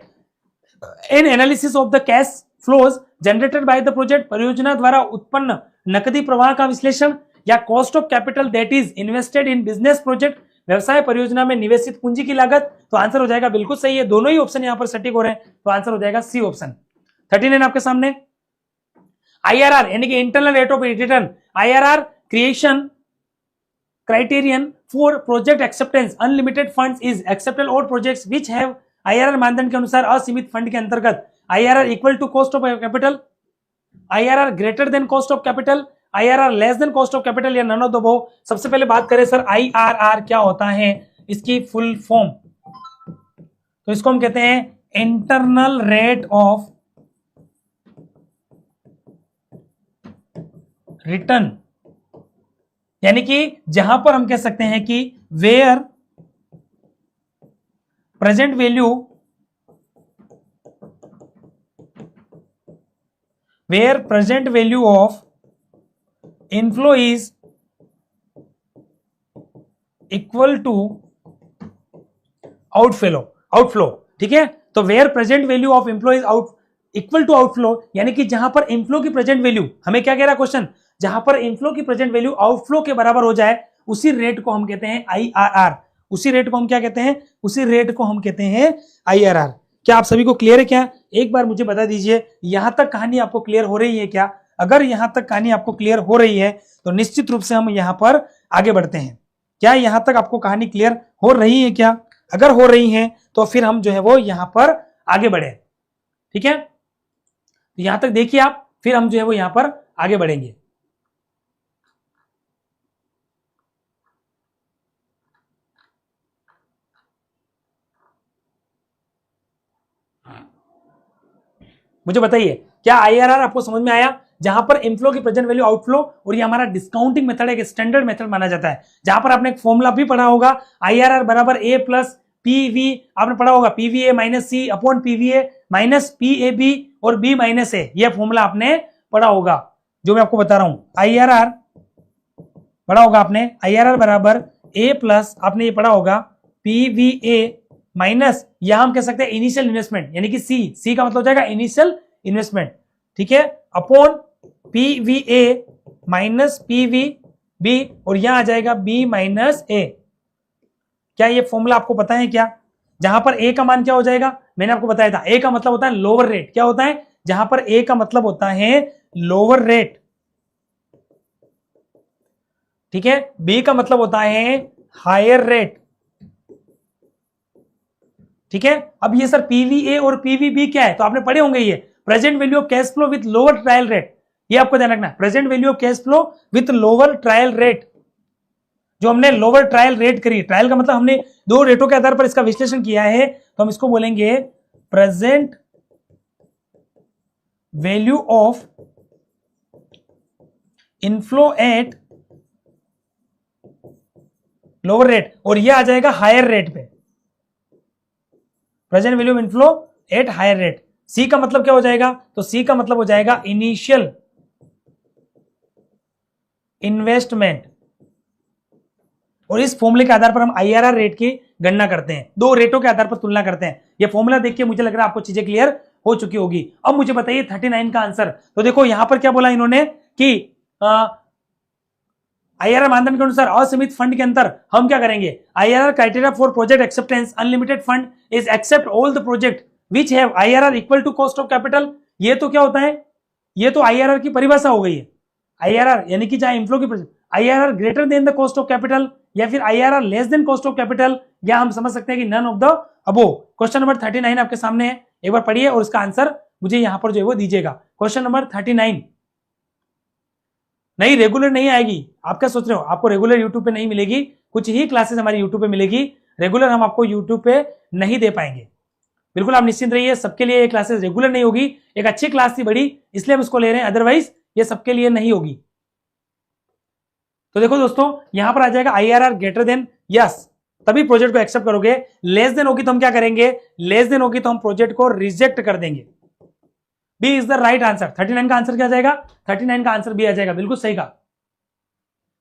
इन analysis of the cash flows generated by the project, परियोजना द्वारा उत्पन्न नकदी प्रवाह का विश्लेषण, या cost of capital that is invested in business project, व्यवसाय परियोजना में निवेशित पूंजी की लागत। तो आंसर हो जाएगा बिल्कुल सही है, दोनों ही ऑप्शन यहां पर सटीक हो रहे हैं, तो आंसर हो जाएगा सी ऑप्शन। 39 आपके सामने, आईआरआर यानी कि internal rate of return, IRR creation criterion for project acceptance, unlimited funds is acceptable और प्रोजेक्ट्स व्हिच हैव आईआरआर मानदंड के अनुसार असीमित फंड के अंतर्गत, IRR equal to cost of capital, IRR greater than cost of capital, IRR less than cost of capital, या none of the above. सबसे पहले बात करें सर आईआरआर क्या होता है, इसकी फुल फॉर्म, तो इसको हम कहते हैं इंटरनल रेट ऑफ रिटर्न, यानी कि जहां पर हम कह सकते हैं कि where present value of inflow is equal to outflow, ठीक है। तो where present value of inflow is equal to outflow, यानी कि जहां पर इनफ्लो की प्रेजेंट वैल्यू, हमें क्या कह रहा है क्वेश्चन, जहां पर इनफ्लो की प्रेजेंट वैल्यू आउटफ्लो के बराबर हो जाए, उसी रेट को हम कहते हैं आईआरआर। उसी रेट को हम क्या कहते हैं, उसी रेट को हम कहते हैं आईआरआर। क्या आप सभी को क्लियर है क्या, एक बार मुझे बता दीजिए, यहां तक कहानी आपको क्लियर हो रही है क्या। अगर यहां तक कहानी आपको क्लियर हो रही है तो निश्चित रूप से हम यहां पर आगे बढ़ते हैं। क्या यहां तक आपको कहानी क्लियर हो रही है क्या, अगर हो रही है तो फिर हम जो है वो यहां पर आगे बढ़े, ठीक है। यहां तक देखिए आप, फिर हम जो है वो यहां पर आगे बढ़ेंगे। मुझे बताइए क्या आईआरआर आपको समझ में आया। जहां पर इनफ्लो की प्रेजेंट वैल्यू आउटफ्लो, और ये हमारा डिस्काउंटिंग मेथड एक स्टैंडर्ड मेथड माना जाता है, जहां पर आपने एक फॉर्मूला भी पढ़ा होगा, IRR बराबर A प्लस PV, आपने पढ़ा होगा PVA minus C upon PVA minus PAB और B माइनस A, यह फॉर्मूला आपने पढ़ा होगा जो मैं आपको बता रहा हूं। IRR पढ़ा होगा आपने, IRR बराबर A प्लस आपने ये पढ़ा होगा PVA माइनस, यहां हम कह सकते हैं इनिशियल इन्वेस्टमेंट, यानी कि C का मतलब हो जाएगा इनिशियल इन्वेस्टमेंट, ठीक है, अपॉन PVA माइनस PVB, और यहां आ जाएगा B माइनस A। क्या ये फॉर्मूला आपको पता है क्या? जहां पर A का मान क्या हो जाएगा, मैंने आपको बताया था, A का मतलब होता है लोअर रेट, क्या होता है, जहां पर A का मतलब होता है लोअर रेट, ठीक है, B का मतलब होता है हायर रेट, ठीक है। अब ये सर PVA और PVB क्या है, तो आपने पढ़े होंगे, ये present value of cash flow with lower trial rate, ये आपको ध्यान रखना है, present value of cash flow with lower trial rate, जो हमने लोअर ट्रायल रेट करी, ट्रायल का मतलब हमने दो रेटों के आधार पर इसका विश्लेषण किया है, तो हम इसको बोलेंगे present value of inflow at lower rate, और यह आ जाएगा हायर रेट पे, present value of inflow at higher rate. C का मतलब क्या हो जाएगा, तो सी का मतलब हो जाएगा इनिशियल इन्वेस्टमेंट, और इस फॉर्मूले के आधार पर हम IRR रेट की गणना करते हैं, दो रेटों के आधार पर तुलना करते हैं। ये फॉर्मूला देख के मुझे लग रहा है आपको चीजें क्लियर हो चुकी होगी। अब मुझे बताइए 39 का आंसर, तो देखो यहां पर क्या बोला इन्होंने कि IRR मानदंड के अनुसार असीमित फंड के अंतर हम क्या करेंगे, IRR criteria for project acceptance unlimited fund is accept all the project which have IRR equal to cost of capital. ये तो क्या होता है, ये तो IRR की परिभाषा हो गई है, IRR यानी कि जहां इनफ्लो की IRR greater than the cost of capital, या फिर IRR less than cost of capital, या हम समझ सकते हैं कि none of the above. Question number 39 आपके सामने है, एक बार पढ़िए और इसका आंसर मुझे यहां पर जो है वो दीजिएगा। क्वेश्चन नंबर 39 नहीं, रेगुलर नहीं आएगी, आप क्या सोच रहे हो, आपको रेगुलर यूट्यूब पे नहीं मिलेगी, कुछ ही क्लासेस हमारी यूट्यूब पे मिलेगी, रेगुलर हम आपको यूट्यूब पे नहीं दे पाएंगे, बिल्कुल आप निश्चिंत रहिए, सबके लिए ये क्लासेस रेगुलर नहीं होगी, एक अच्छी क्लास थी बड़ी इसलिए हम इसको ले रहे हैं, अदरवाइज ये सबके लिए नहीं होगी। तो देखो दोस्तों यहां पर आ जाएगा IRR ग्रेटर देन, यस तभी प्रोजेक्ट को एक्सेप्ट करोगे, लेस देन होगी तो हम क्या करेंगे, लेस देन होगी तो हम प्रोजेक्ट को रिजेक्ट कर देंगे। B is the right answer. 39 का आंसर क्या जाएगा, 39 का आंसर बी आ जाएगा, बिल्कुल सही का।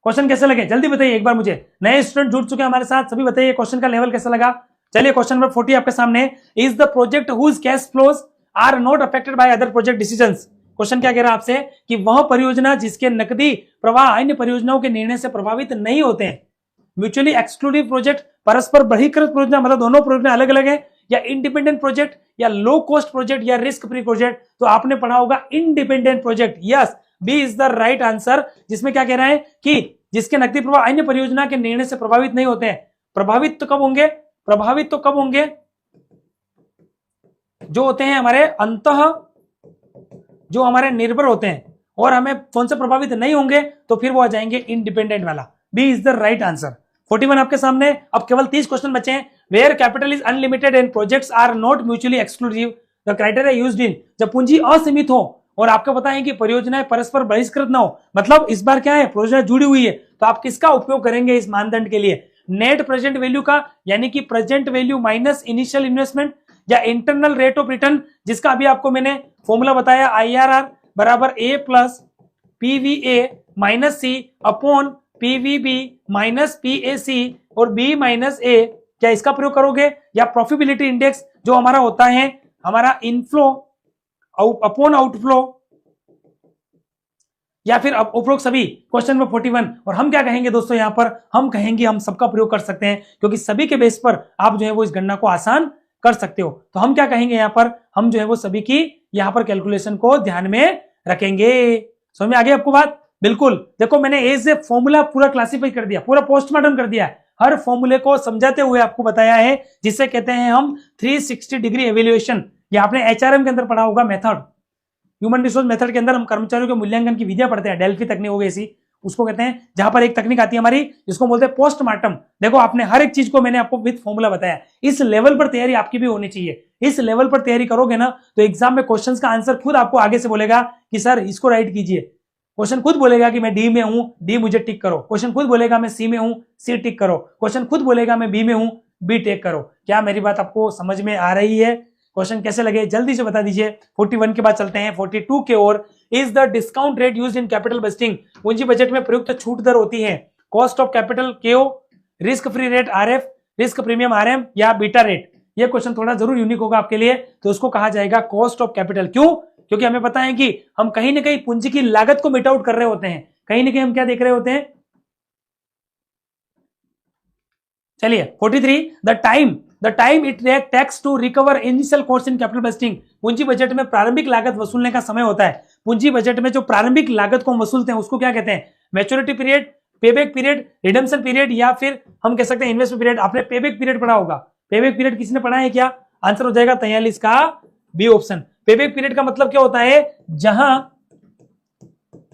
क्वेश्चन कैसे लगे जल्दी बताइए एक बार मुझे, नए स्टूडेंट जुड़ चुके हैं हमारे साथ, सभी बताइए क्वेश्चन का लेवल कैसा लगा। चलिए क्वेश्चन नंबर 40 आपके सामने, is the project whose cash flows are not affected by other project decisions. Question क्या कह रहा है आपसे कि वह परियोजना जिसके नकदी प्रवाह अन्य परियोजनाओं के निर्णय से प्रभावित नहीं होते हैं। म्यूचुअली एक्सक्लूसिव प्रोजेक्ट, परस्पर बहिष्कृत परियोजना, मतलब दोनों परियोजना अलग अलग है, या इंडिपेंडेंट प्रोजेक्ट, या लो कॉस्ट प्रोजेक्ट, या रिस्क फ्री प्रोजेक्ट, तो आपने पढ़ा होगा independent project. Yes, B is the right answer, जिसमें क्या कह रहा है कि जिसके नकदी प्रवाह अन्य परियोजना के निर्णय से प्रभावित नहीं होते हैं। प्रभावित तो कब होंगे, प्रभावित तो कब होंगे, जो होते हैं हमारे अंतः, जो हमारे निर्भर होते हैं, और हमें कौन से प्रभावित नहीं होंगे, तो फिर वो आ जाएंगे इंडिपेंडेंट वाला। B is the right answer. 41 आपके सामने, अब केवल 30 क्वेश्चन बचे हैं। Where capital is unlimited and projects are not mutually exclusive the criteria used in, जब पूंजी असीमित हो और आपको पता है कि परियोजनाएं परस्पर बहिष्कृत ना हो, मतलब इस बार क्या है, परियोजना जुड़ी हुई है, तो आप किसका उपयोग करेंगे इस मानदंड के लिए, नेट प्रेजेंट वैल्यू का, यानी कि present value minus initial investment, या इंटरनल रेट ऑफ रिटर्न, जिसका अभी आपको मैंने फॉर्मूला बताया, IRR बराबर A plus PVA minus C upon PVB minus PAC और B माइनस A, क्या इसका प्रयोग करोगे, या प्रॉफिटेबिलिटी इंडेक्स जो हमारा होता है, हमारा इनफ्लो अपॉन आउटफ्लो, या फिर उपरोक्त सभी। क्वेश्चन नंबर 41, और हम क्या कहेंगे दोस्तों, यहां पर हम कहेंगे हम सबका प्रयोग कर सकते हैं, क्योंकि सभी के बेस पर आप जो है वो इस गणना को आसान कर सकते हो। तो हम क्या कहेंगे यहां पर, हम जो है वो सभी की यहां पर कैलकुलेशन को ध्यान में रखेंगे। समझ में आ गई आपको बात, बिल्कुल। देखो मैंने एज ए फॉर्मूला पूरा क्लासिफाई कर दिया, पूरा पोस्टमार्टम कर दिया है, हर फॉर्मूले को समझाते हुए आपको बताया है, जिसे कहते हैं हम 360 डिग्री एवेल्युएशन। ये आपने HRM के अंदर पढ़ा होगा, मेथड, ह्यूमन रिसोर्स मेथड के अंदर हम कर्मचारियों के मूल्यांकन की विधियां पढ़ते हैं, डेल्फी तकनीक हो गई ऐसी, उसको कहते हैं, जहां पर एक तकनीक आती है हमारी जिसको बोलते हैं पोस्टमार्टम। देखो आपने हर एक चीज को मैंने आपको विद फॉर्मूला बताया, इस लेवल पर तैयारी आपकी भी होनी चाहिए। इस लेवल पर तैयारी करोगे ना तो एग्जाम में क्वेश्चंस का आंसर खुद आपको आगे से बोलेगा कि सर इसको राइट कीजिए। क्वेश्चन खुद बोलेगा कि मैं डी में हूं, डी मुझे टिक करो। क्वेश्चन खुद बोलेगा मैं सी में हूं, सी टिक करो। क्वेश्चन खुद बोलेगा मैं बी में हूं, बी टिक करो। क्या मेरी बात आपको समझ में आ रही है? क्वेश्चन कैसे लगे जल्दी से बता दीजिए। 41 के बाद चलते हैं 42 के ओर। Is the discount rate used in capital budgeting? पूंजी बजट में प्रयुक्त छूट दर होती है cost of capital KO, risk free rate RF, risk premium RM या बीटा रेट? ये क्वेश्चन थोड़ा जरूर यूनिक होगा आपके लिए, तो उसको कहा जाएगा कॉस्ट ऑफ कैपिटल। क्यों? क्योंकि हमें पता है कि हम कहीं ना कहीं पूंजी की लागत को मिट आउट कर रहे होते हैं, कहीं ना कहीं हम क्या देख रहे होते हैं। चलिए 43, the time it takes to recover initial cost in capital budgeting? पूंजी बजट में प्रारंभिक लागत वसूलने का समय होता है। पूंजी बजट में जो प्रारंभिक लागत को हम वसूलते हैं उसको क्या कहते हैं? Maturity period, payback period, redemption period, या फिर हम कह सकते हैं इन्वेस्टमेंट पीरियड। आपने पेबैक पीरियड पढ़ा होगा। पेबैक पीरियड किसी ने पढ़ा है क्या? आंसर हो जाएगा 43 का बी ऑप्शन। पेबैक पीरियड का मतलब क्या होता है? जहां,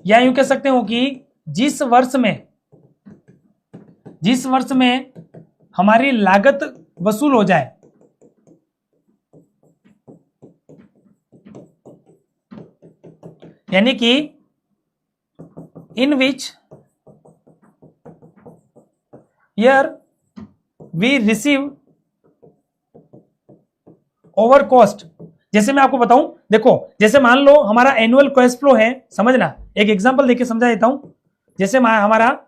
या यूं कह सकते हो कि जिस वर्ष में हमारी लागत वसूल हो जाए, यानी कि in which year we receive over cost. जैसे मैं आपको बताऊं, देखो जैसे मान लो हमारा एनुअल कैश फ्लो है, समझना, एक एग्जांपल देके समझा देता हूं। जैसे हमारा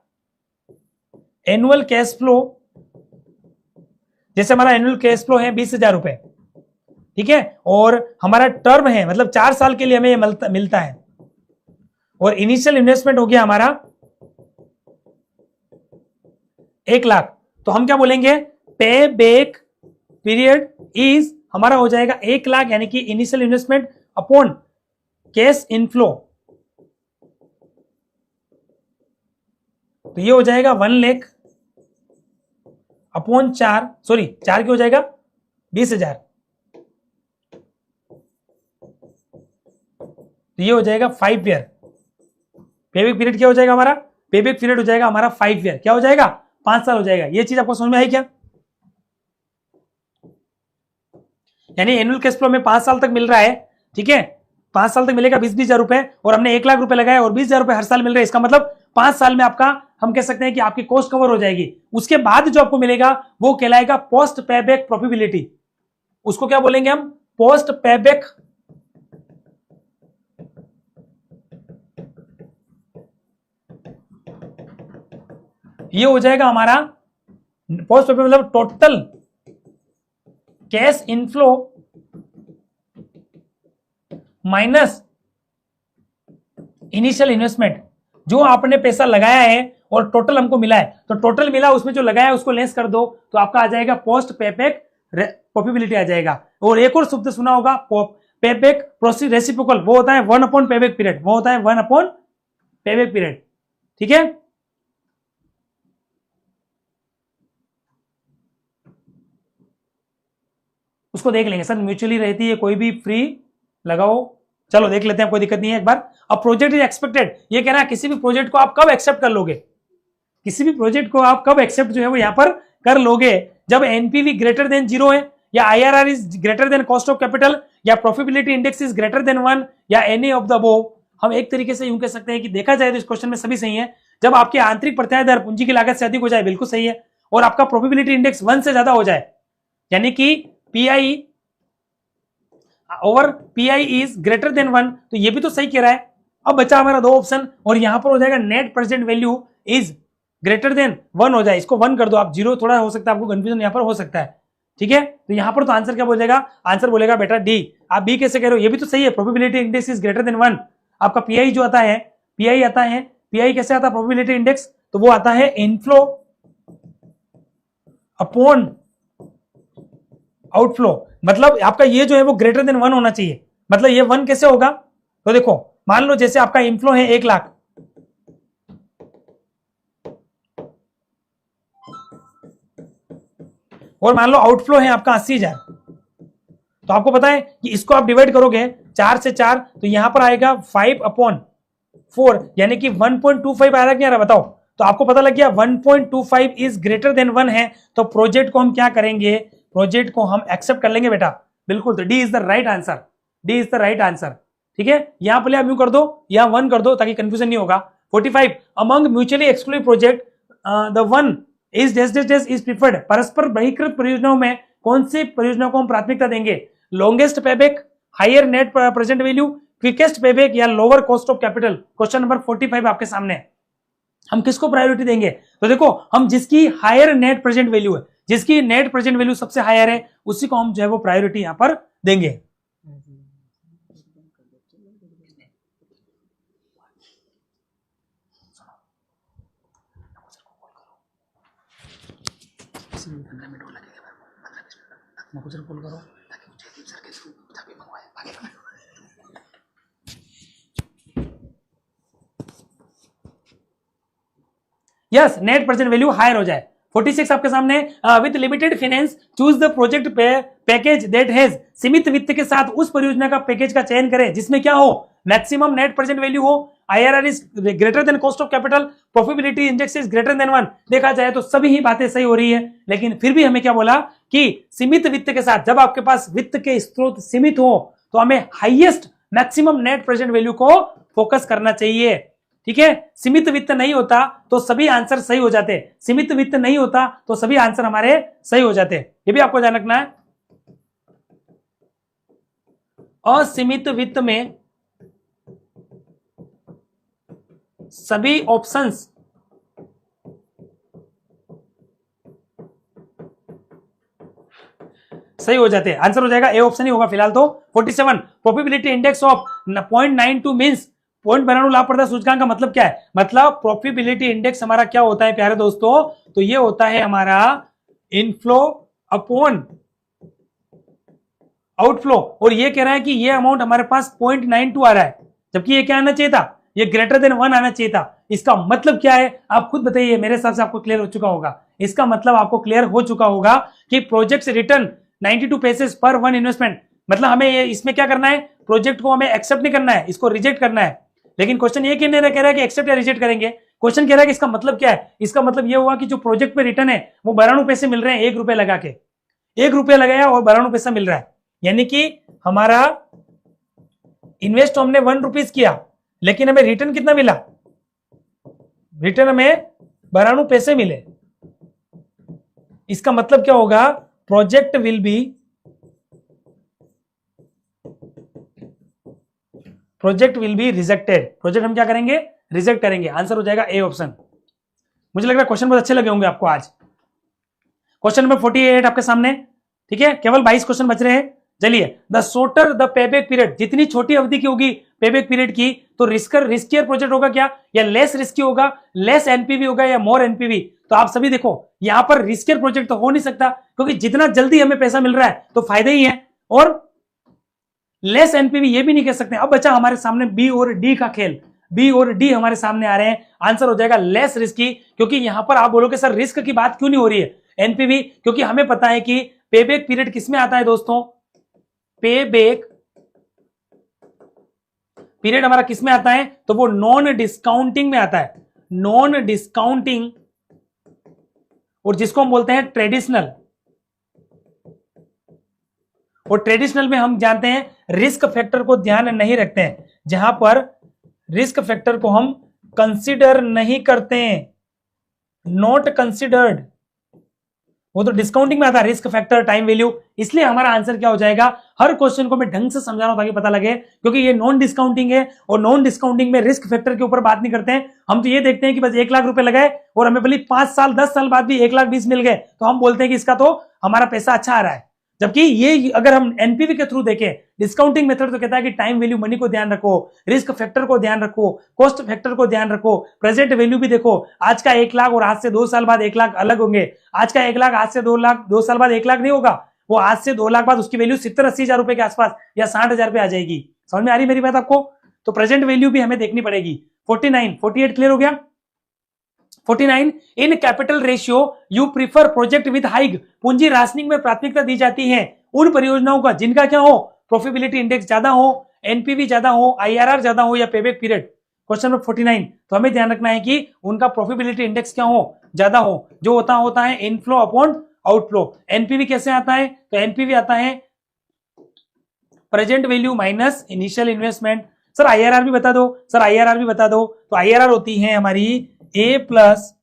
एनुअल कैश फ्लो, जैसे हमारा एनुअल कैश फ्लो है 20,000 रुपए, ठीक है, और हमारा टर्म है मतलब 4 साल के लिए हमें ये मिलता है, और इनिशियल इन्वेस्टमेंट हो गया हमारा 1 लाख। तो हम क्या बोलेंगे? पे बैक पीरियड इज, हमारा हो जाएगा 1 लाख, यानी कि initial investment upon cash inflow, तो ये हो जाएगा 1 लाख अपॉन 4, सॉरी 4 क्या हो जाएगा? 20,000, तो ये हो जाएगा 5 ईयर। पेबैक पीरियड क्या हो जाएगा हमारा? पेबैक पीरियड हो जाएगा हमारा 5 ईयर। क्या हो जाएगा? 5 साल हो जाएगा। ये चीज आपको समझ में आई क्या? यानी एनुअल कैश फ्लो में 5 साल तक मिल रहा है, ठीक है, 5 साल तक मिलेगा 20,000 रुपए, और हमने 1 लाख रुपए लगाए और 20,000 रुपए हर साल मिल रहे हैं। इसका मतलब 5 साल में आपका, हम कह सकते हैं कि आपकी कॉस्ट कवर हो जाएगी। उसके बाद जो आपको मिलेगा वो कहलाएगा पोस्ट पेबैक प्रॉफिटेबिलिटी। उसको क्या बोलेंगे हम? पोस्ट पेबैक ये हो जाएगा हमारा पोस्ट पेबैक, मतलब total cash inflow minus initial investment. जो आपने पैसा लगाया है और टोटल हमको मिला है, तो टोटल मिला उसमें जो लगाया है उसको लेस कर दो, तो आपका आ जाएगा पोस्ट पेबैक प्रॉफिटेबिलिटी आ जाएगा। और एक और शब्द सुना होगा पेबैक प्रोसीड रेसिप्रोकल, वो होता है 1 अपॉन पेबैक पीरियड, वो होता है 1 अपॉन पेबैक पीरियड, ठीक है। उसको देख लेंगे सर, म्यूचुअली रहती है, कोई भी फ्री लगाओ, चलो देख लेते हैं, कोई दिक्कत नहीं है एक बार। अब प्रोजेक्ट इज एक्सपेक्टेड, ये कह रहा है किसी भी प्रोजेक्ट को आप कब एक्सेप्ट कर लोगे? किसी भी प्रोजेक्ट को आप कब एक्सेप्ट जो है वो यहां पर कर लोगे? जब एनपीवी ग्रेटर देन 0 है, या IRR is greater than cost of capital, या profitability index is greater than 1, या एनी ऑफ द अबोव। हम एक तरीके से यूं कह सकते हैं कि देखा जाए तो इस क्वेश्चन में सभी सही है। जब आपकी आंतरिक प्रत्याय दर पूंजी की लागत से अधिक हो जाए, बिल्कुल सही है, और आपका प्रॉफिटेबिलिटी इंडेक्स 1 से ज्यादा हो जाए, यानी कि PI over PI is greater than 1, तो ये भी तो सही कह रहा है। अब बचा हमारा 2 ऑप्शन, और यहां पर हो जाएगा net present value is greater than 1 हो जाए, इसको 1 कर दो आप, 0 थोड़ा हो सकता है आपको कंफ्यूजन यहां पर हो सकता है, ठीक है। तो यहां पर तो आंसर क्या बोलेगा? आंसर बोलेगा बेटा डी। आप बी कैसे कह रहे हो? ये भी तो सही है, probability index is greater than 1। आपका PI जो आता है, PI आता है, PI कैसे आता है प्रोबेबिलिटी इंडेक्स? तो वो आता है इनफ्लो अपॉन आउटफ्लो, मतलब आपका ये जो है वो ग्रेटर देन 1 होना चाहिए। मतलब ये 1 कैसे होगा? तो देखो मान लो जैसे आपका इनफ्लो है 1 लाख, और मान लो आउटफ्लो है आपका 80,000, तो आपको पता है कि इसको आप डिवाइड करोगे 4 से 4, तो यहां पर आएगा 5 अपॉन 4 यानी कि 1.25 आ रहा क्या आ रहा बताओ। तो आपको पता लग गया 1.25 इज ग्रेटर देन 1 है, तो प्रोजेक्ट को हम क्या करेंगे, प्रोजेक्ट को हम एक्सेप्ट कर लेंगे बेटा, बिल्कुल। तो D is the right answer, D is the right answer. ठीक है, यहां पहले आप यूं कर दो, यहां 1 कर दो ताकि कंफ्यूजन नहीं होगा। 45 among mutually exclusive project the one is is preferred, परस्पर बहिष्कृत परियोजनाओं में कौन सी परियोजना को हम प्राथमिकता देंगे, longest payback, higher net present value, quickest payback या lower cost of capital. Question number 45 आपके सामने है, हम किसको प्रायोरिटी देंगे। तो देखो हम जिसकी हायर नेट प्रेजेंट वैल्यू है, जिसकी नेट प्रेजेंट वैल्यू सबसे हायर है, उसी को हम जो है वो प्रायोरिटी यहां पर देंगे। Yes, net present value higher हो जाए। 46 आपके सामने, with limited finance choose the project package that has, सीमित वित्त के साथ उस परियोजना का पैकेज का चयन करें जिसमें क्या हो, मैक्सिमम नेट प्रेजेंट वैल्यू हो, IRR is greater than cost of capital, profitability index is greater than 1। देखा जाए तो सभी ही बातें सही हो रही है, लेकिन फिर भी हमें क्या बोला कि सीमित वित्त के साथ, जब आपके पास वित्त के स्रोत सीमित हो तो हमें highest maximum net present value को फोकस करना चाहिए। ठीक है, सीमित वित्त नहीं होता तो सभी आंसर सही हो जाते, सीमित वित्त नहीं होता तो सभी आंसर हमारे सही हो जाते, ये भी आपको ध्यान रखना है। असीमित वित्त में सभी ऑप्शंस सही हो जाते हैं, आंसर हो जाएगा ए ऑप्शन ही होगा फिलहाल तो। 47 probability index of 0.92 means point बनानु लाभप्रद सूचकांक का मतलब क्या है, मतलब प्रोबेबिलिटी इंडेक्स हमारा क्या होता है प्यारे दोस्तों, तो ये होता है हमारा इनफ्लो अपॉन आउटफ्लो, और ये कह रहा है कि ये अमाउंट हमारे पास 0.92 आ रहा है, जबकि ये क्या आना चाहिए था, ये ग्रेटर देन 1 आना चाहिए था। इसका मतलब क्या है आप खुद बताइए, मेरे हिसाब से आपको क्लियर हो चुका होगा। इसका मतलब आपको क्लियर हो चुका होगा कि प्रोजेक्ट रिटर्न 92 पैसे पर वन इन्वेस्टमेंट, मतलब हमें इसमें क्या करना है, प्रोजेक्ट को हमें एक्सेप्ट नहीं करना है, इसको रिजेक्ट करना है। लेकिन क्वेश्चन ये कह रहा है कि एक्सेप्ट या रिजेक्ट करेंगे, क्वेश्चन कह रहा है कि इसका मतलब क्या है, इसका मतलब ये हुआ कि जो प्रोजेक्ट पे रिटर्न है वो 92 पैसे मिल रहे हैं, 1 रुपए लगा के, 1 रुपया लगाया और 92 पैसा मिल रहा है, यानी कि हमारा इन्वेस्ट हमने 1 रुपीज किया लेकिन हमें रिटर्न कितना मिला, रिटर्न हमें 92 पैसे मिले। इसका मतलब क्या होगा, project will be rejected, project हम क्या करेंगे, रिजेक्ट करेंगे। आंसर हो जाएगा ए ऑप्शन। मुझे लग रहा है क्वेश्चन बहुत अच्छे लगे होंगे आपको आज। क्वेश्चन नंबर 48 आपके सामने, ठीक है, केवल 22 क्वेश्चन बच रहे हैं। चलिए, the shorter the payback period, जितनी छोटी अवधि की होगी पेबैक पीरियड की, तो रिस्कियर प्रोजेक्ट होगा क्या, या लेस रिस्की होगा, लेस एनपीवी होगा या मोर एनपीवी। तो आप सभी देखो यहां पर रिस्कियर प्रोजेक्ट तो हो नहीं सकता, क्योंकि जितना जल्दी हमें पैसा मिल रहा है तो फायदा ही है, और लेस एनपीवी ये भी नहीं कह सकते। अब बचा हमारे सामने बी और डी का खेल, बी और डी हमारे सामने आ रहे हैं। आंसर हो जाएगा लेस रिस्की, क्योंकि यहां पर आप बोलोगे सर रिस्क की बात क्यों नहीं हो रही है, एनपीवी, क्योंकि हमें पता है कि पेबैक पीरियड किसमें आता है दोस्तों, पेबैक पीरियड हमारा किसमें आता है, तो वो नॉन डिस्काउंटिंग में आता है, नॉन डिस्काउंटिंग, और जिसको हम बोलते हैं ट्रेडिशनल। और ट्रेडिशनल में हम जानते हैं रिस्क फैक्टर को ध्यान नहीं रखते हैं, जहां पर रिस्क फैक्टर को हम कंसीडर नहीं करते हैं, नॉट कंसीडर्ड, वो तो डिस्काउंटिंग में आता है रिस्क फैक्टर, टाइम वैल्यू। इसलिए हमारा आंसर क्या हो जाएगा, हर क्वेश्चन को मैं ढंग से समझा रहा हूं ताकि पता लगे, क्योंकि ये नॉन डिस्काउंटिंग है, और नॉन डिस्काउंटिंग में रिस्क फैक्टर के ऊपर बात नहीं करते हैं। हम तो ये देखते हैं कि बस 1 लाख रुपए लगाए और हमें भले 5 साल 10 साल बाद भी 1,20,000 मिल गए, तो हम बोलते हैं कि इसका तो हमारा पैसा अच्छा आ रहा है। जबकि ये अगर हम एनपीवी के थ्रू देखें, डिस्काउंटिंग मेथड तो कहता है कि टाइम वैल्यू मनी को ध्यान रखो, रिस्क फैक्टर को ध्यान रखो, कॉस्ट फैक्टर को ध्यान रखो, प्रेजेंट वैल्यू भी देखो। आज का 1 लाख और आज से 2 साल बाद 1 लाख अलग होंगे। आज का 1 लाख आज से 2 लाख 2 साल बाद 1 लाख नहीं होगा, वो आज से 2 लाख बाद उसकी वैल्यू 70-80 हजार रुपए के आसपास या 60,000 पे आ जाएगी। समझ में आ रही मेरी बात आपको, तो प्रेजेंट वैल्यू भी हमें देखनी पड़ेगी। 48 क्लियर हो गया। 49 in capital ratio you prefer project with high, पूंजी राशनिंग में प्राथमिकता दी जाती है उन परियोजनाओं का जिनका क्या हो, प्रॉफिटेबिलिटी इंडेक्स ज्यादा हो, एनपीवी ज्यादा हो, आईआरआर ज्यादा हो या पेबैक पीरियड। क्वेश्चन नंबर 49, तो हमें ध्यान रखना है कि उनका प्रॉफिटेबिलिटी इंडेक्स क्या हो, ज्यादा हो, जो होता है इनफ्लो अपॉन आउटफ्लो। एनपीवी कैसे आता है, तो एनपीवी आता है present value minus initial investment. Sir IRR भी बता दो, सर आईआरआर भी बता दो, तो आईआरआर होती है हमारी A plus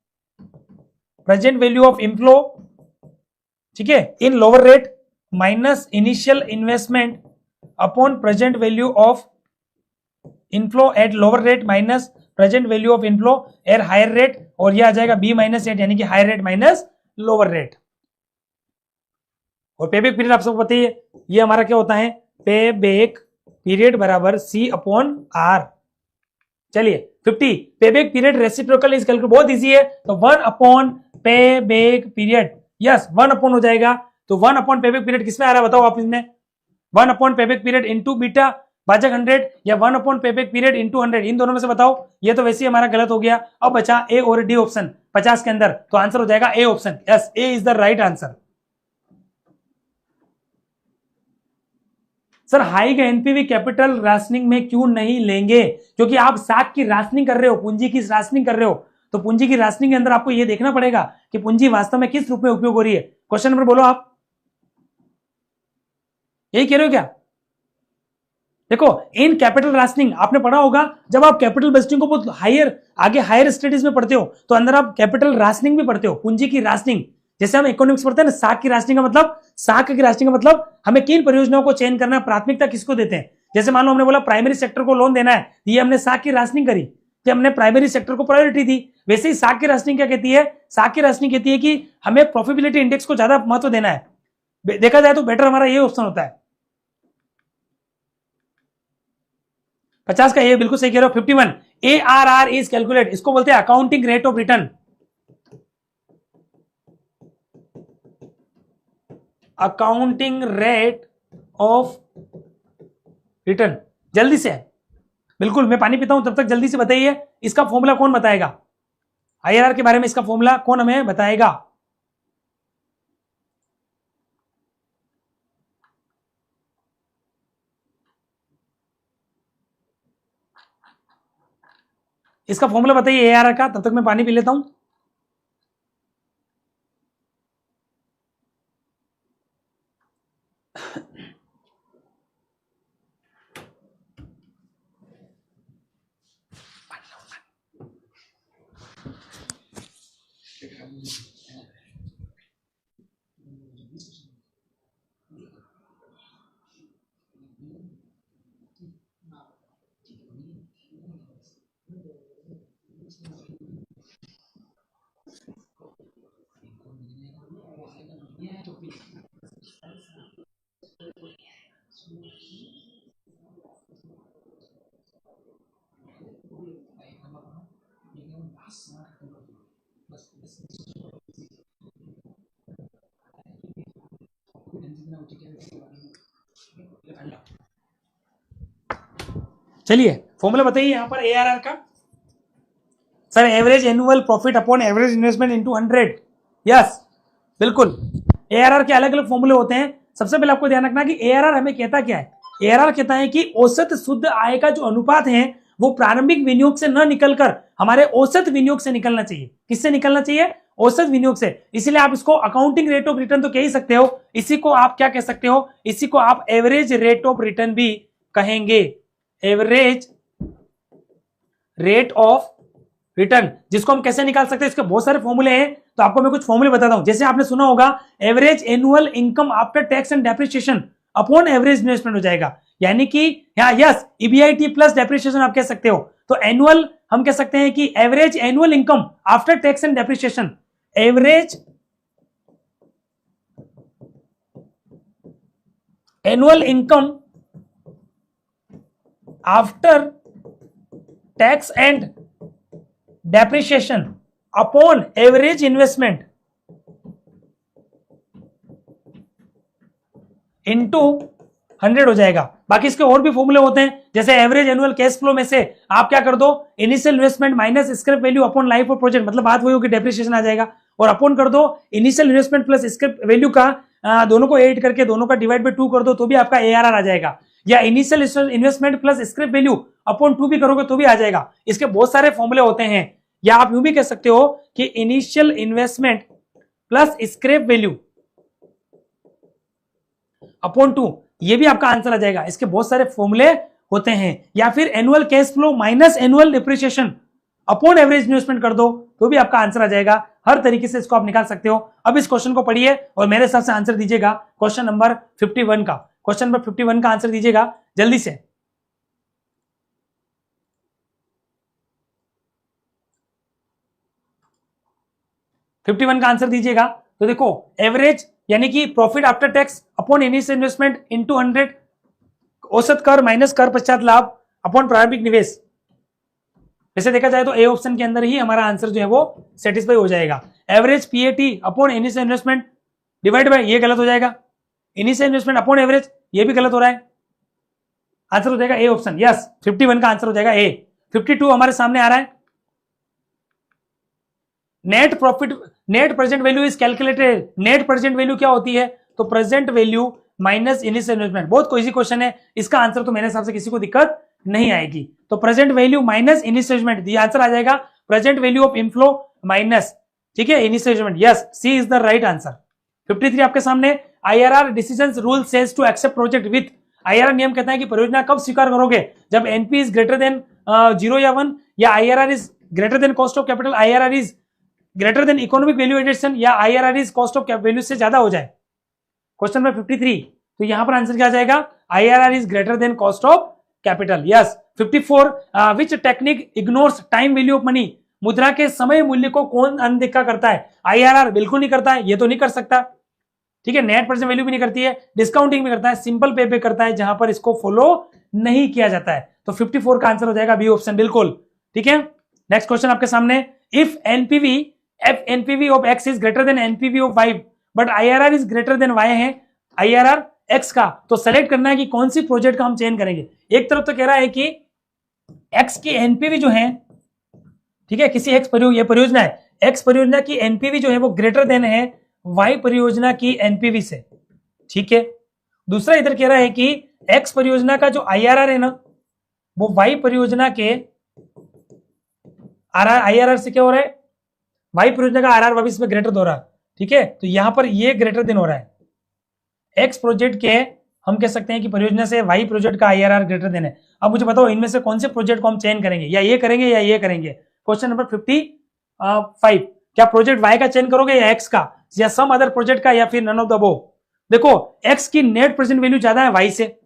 present value of inflow, ठीक है, in lower rate minus initial investment upon present value of inflow at lower rate minus present value of inflow at higher rate, और ये आ जाएगा बी माइनस एट, यानी कि higher rate minus lower rate. और payback period आप सबको पता ही है, ये हमारा क्या होता है, पेबैक पीरियड बराबर सी अपॉन आर। चलिए 50, payback period reciprocal is calculate, बहुत इजी है, तो 1 upon payback period, yes 1 upon हो जाएगा, तो 1 अपॉन पेबैक पीरियड किसमें आ रहा है बताओ आप, इसमें 1 upon payback period into beta भाजक 100 या 1 अपॉन पेबैक पीरियड इंटू 100, इन दोनों में से बताओ। ये तो वैसे ही हमारा गलत हो गया, अब बचा ए और डी ऑप्शन 50 के अंदर, तो आंसर हो जाएगा A option, yes A is the right answer. Sir high का एनपीवी कैपिटल राशनिंग में क्यों नहीं लेंगे, क्योंकि आप साख की राशनिंग कर रहे हो, पूंजी की राशनिंग कर रहे हो, तो पूंजी की राशनिंग के अंदर आपको यह देखना पड़ेगा कि पूंजी वास्तव में किस रूप में उपयोग हो रही है। क्वेश्चन नंबर बोलो आप, यही कह रहे हो क्या? देखो इन कैपिटल राशनिंग आपने पढ़ा होगा, जब आप कैपिटल बजटिंग को बहुत हायर आगे हायर स्टडीज में पढ़ते हो तो अंदर आप कैपिटल राशनिंग भी पढ़ते हो, पूंजी की राशनिंग। जैसे हम इकोनॉमिक्स पढ़ते हैं ना, साख की राशनिंग का मतलब, साख की राशनिंग का मतलब हमें किन परियोजनाओं को चयन करना है, प्राथमिकता किसको देते हैं। जैसे मान लो हमने बोला प्राइमरी सेक्टर को लोन देना है, ये हमने साख की राशनिंग करी, तो हमने प्राइमरी सेक्टर को प्रायोरिटी दी। वैसे ही साख की राशनिंग क्या कहती है, साख की राशनिंग कहती है कि हमें प्रॉफिटेबिलिटी इंडेक्स को ज्यादा महत्व देना है। देखा जाए तो बेटर हमारा ये ऑप्शन होता है 50 का, ये बिल्कुल सही कह रहे हो। 51, ARR इज कैलकुलेट, इसको बोलते हैं accounting rate of return, accounting rate of return. जल्दी से, बिल्कुल मैं पानी पीता हूं तब तक जल्दी से बताइए, इसका फॉर्मूला कौन बताएगा, आईआरआर के बारे में इसका फॉर्मूला कौन हमें बताएगा। इसका फॉर्मूला बताइए एआरआर का, तब तक मैं पानी पी लेता हूं। चलिए फॉर्मूला बताइए यहां पर एआरआर का। Sir average annual profit upon average investment into 100, yes बिल्कुल। एआरआर के अलग अलग फॉर्मूले होते हैं। सबसे पहले आपको ध्यान रखना कि एआरआर हमें कहता क्या है, एआरआर कहता है कि औसत शुद्ध आय का जो अनुपात है वो प्रारंभिक विनियोग से न निकलकर हमारे औसत विनियोग से निकलना चाहिए। किससे निकलना चाहिए, औसत विनियोग से। इसलिए आप इसको अकाउंटिंग रेट ऑफ रिटर्न तो कह ही सकते हो, इसी को आप क्या कह सकते हो, इसी को आप एवरेज रेट ऑफ रिटर्न भी कहेंगे, एवरेज रेट ऑफ रिटर्न। जिसको हम कैसे निकाल सकते हैं, इसके बहुत सारे फॉर्मूले हैं, तो आपको मैं कुछ फॉर्मूले बताता हूं। जैसे आपने सुना होगा average annual income after tax and depreciation upon average investment हो जाएगा, यानी कि यहाँ यस ईबीआईटी प्लस डेप्रिसिएशन आप कह सकते हो। तो एनुअल हम कह सकते हैं कि average annual income after tax and depreciation, average annual income after tax and depreciation upon average investment into 100 हो जाएगा। बाकी इसके और भी फॉर्मूले होते हैं, जैसे एवरेज एनुअल कैश फ्लो में से आप क्या कर दो, initial investment minus scrap value upon life of project, मतलब बात वही होगी डेप्रिसिएशन आ जाएगा, और अपॉन कर दो initial investment plus scrap value का दोनों को ऐड करके दोनों का डिवाइड बाय 2 कर दो, तो भी आपका एआरआर आ जाएगा। या initial investment plus scrap value upon 2 भी करोगे तो भी आ जाएगा। इसके बहुत सारे फॉर्मूले होते हैं, या आप यूं भी कह सकते हो कि initial investment plus scrap value upon 2, ये भी आपका आंसर आ जाएगा। इसके बहुत सारे फॉर्मूले होते हैं। या फिर annual cash flow minus annual depreciation upon average investment कर दो तो भी आपका आंसर आ जाएगा। हर तरीके से इसको आप निकाल सकते हो। अब इस क्वेश्चन को पढ़िए और मेरे हिसाब से आंसर दीजिएगा क्वेश्चन नंबर 51 का। क्वेश्चन नंबर 51 का आंसर दीजिएगा जल्दी से। फिफ्टी वन का आंसर दीजिएगा। तो देखो एवरेज यानी कि profit after tax upon initial investment into 100, औसत कर माइनस कर पश्चात लाभ अपॉन प्रारंभिक निवेश। वैसे देखा जाए तो ए ऑप्शन के अंदर ही हमारा आंसर जो है वो सेटिस्फाई हो जाएगा। Average PAT upon initial investment divide by, ये गलत हो जाएगा। इनिशियल इन्वेस्टमेंट अपॉन एवरेज, ये भी गलत हो रहा है। आंसर हो जाएगा ए ऑप्शन। यस, 51 का आंसर हो जाएगा ए। 52 हमारे सामने आ रहा है। Net profit, net present value is calculated. Net present value क्या होती है? तो present value minus initial investment. बहुत इजी क्वेश्चन है, इसका आंसर तो मेरे हिसाब से किसी को दिक्कत नहीं आएगी। तो present value minus initial investment, ये आंसर आ जाएगा present value of inflow minus, ठीक है, initial investment. Yes, C is the right answer. 53 आपके सामने। IRR decisions rule says to accept project with, IRR नियम कहता है कि परियोजना कब स्वीकार करोगे? जब एनपी इज ग्रेटर देन 0 या 1, या IRR is greater than cost of capital, IRR is greater than economic value addition, या IRR is cost of value से ज्यादा हो जाए। क्वेश्चन नंबर 53, तो यहां पर आंसर क्या आ जाएगा? IRR is greater than cost of capital. Yes. 54, which technique ignores time value of money, मुद्रा के समय मूल्य को कौन अनदेखा करता है? आईआरआर बिल्कुल नहीं करता है, ये तो नहीं कर सकता, ठीक है। नेट प्रेजेंट वैल्यू भी नहीं करती है, डिस्काउंटिंग भी करता है, सिंपल पे पे करता है, जहां पर इसको फॉलो नहीं किया जाता है। तो 54 का आंसर हो जाएगा बी ऑप्शन, बिल्कुल ठीक है। नेक्स्ट क्वेश्चन आपके सामने। If NPV of X is greater than NPV of Y but IRR is greater than Y है, आईआरआर एक्स का, तो सेलेक्ट करना है कि कौन सी प्रोजेक्ट का हम चयन करेंगे। एक तरफ तो कह रहा है कि एक्स की एनपीवी जो है, ठीक है, किसी एक्स परियोजना है, एक्स परियोजना की एनपीवी जो है वो ग्रेटर देन है वाई परियोजना की एनपीवी से, ठीक है। दूसरा इधर कह रहा है कि एक्स परियोजना का जो आईआरआर है ना, वो वाई परियोजना के आईआरआर से क्या हो रहा है? वाई परियोजना का आरआर वापस में ग्रेटर हो रहा है, ठीक है। तो यहां पर ये ग्रेटर देन हो रहा है एक्स प्रोजेक्ट के, हम कह सकते हैं कि परियोजना से वाई प्रोजेक्ट का आईआरआर ग्रेटर देन है। अब मुझे बताओ इनमें से कौन से प्रोजेक्ट को हम चयन करेंगे, या ये करेंगे या ये करेंगे। क्वेश्चन नंबर 55, क्या प्रोजेक्ट वाई का चयन करोगे या एक्स का, या सम अदर प्रोजेक्ट का, या फिर नन ऑफ द अबव। देखो एक्स की नेट प्रेजेंट वैल्यू ज्यादा है वाई से,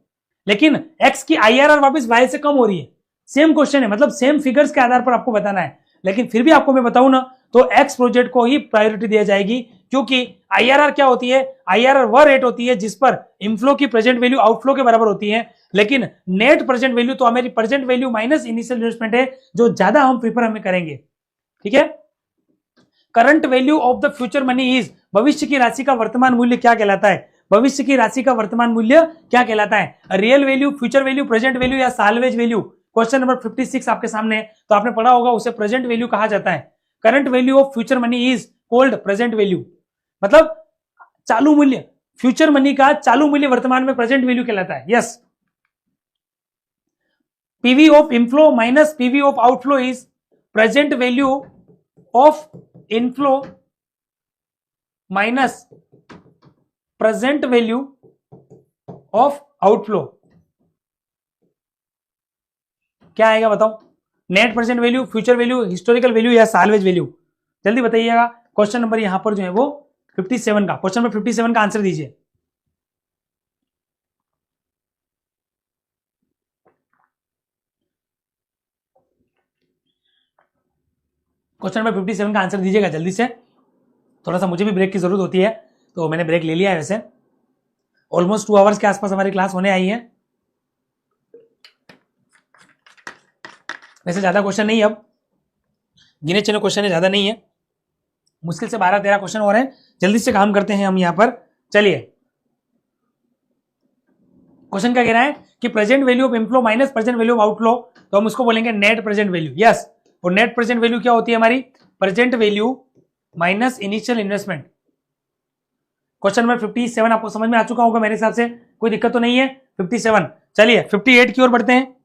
लेकिन एक्स की आईआरआर वापस वाई से कम हो रही है। सेम क्वेश्चन है, मतलब सेम फिगर्स के आधार पर आपको बताना है, लेकिन फिर भी आपको मैं बताऊं ना, तो एक्स प्रोजेक्ट को ही प्रायोरिटी दिया जाएगी, क्योंकि आईआरआर क्या होती है? आईआरआर वह रेट होती है जिस पर इनफ्लो की प्रेजेंट वैल्यू आउटफ्लो के बराबर होती है, लेकिन नेट प्रेजेंट वैल्यू तो हमारी present value minus initial investment है, जो ज्यादा हम प्रीफर हमें करेंगे, ठीक है। Current value of the future money is, भविष्य की राशि का वर्तमान मूल्य क्या कहलाता है? भविष्य की राशि का वर्तमान मूल्य क्या कहलाता है? Real value, future value, present value, या साल्वेज वैल्यू। क्वेश्चन नंबर 56 आपके सामने, तो आपने पढ़ा होगा, उसे प्रेजेंट वैल्यू कहा जाता है। Current value of future money is called present value, मतलब चालू मूल्य, फ्यूचर मनी का चालू मूल्य वर्तमान में प्रेजेंट वैल्यू कहलाता है। Yes. PV of inflow minus PV of outflow is present value of inflow minus present value of outflow. क्या आएगा बताओ? Net present value, future value, historical value, या साल्वेज वैल्यू? जल्दी बताइएगा। क्वेश्चन नंबर यहां पर जो है वो 57 का, क्वेश्चन नंबर 57 का आंसर दीजिए। क्वेश्चन नंबर 57 का आंसर दीजिएगा जल्दी से। थोड़ा सा मुझे भी ब्रेक की जरूरत होती है, तो मैंने ब्रेक ले लिया है। वैसे ऑलमोस्ट 2 आवर्स के आसपास हमारी क्लास होने आई है। वैसे ज्यादा क्वेश्चन नहीं, अब गिने चुने क्वेश्चन ज्यादा नहीं है, मुश्किल से 12-13 क्वेश्चन हो रहे हैं। जल्दी से काम करते हैं हम यहां पर। चलिए, क्वेश्चन क्या कह रहा है कि present value of inflow minus present value of outflow, तो हम उसको बोलेंगे नेट प्रेजेंट वैल्यू। यस, और नेट प्रेजेंट वैल्यू क्या होती है हमारी? Present value minus initial investment. Question number 57 आपको समझ में आ चुका होगा मेरे हिसाब से, कोई दिक्कत तो नहीं है। 57। चलिए 58 की ओर बढ़ते हैं।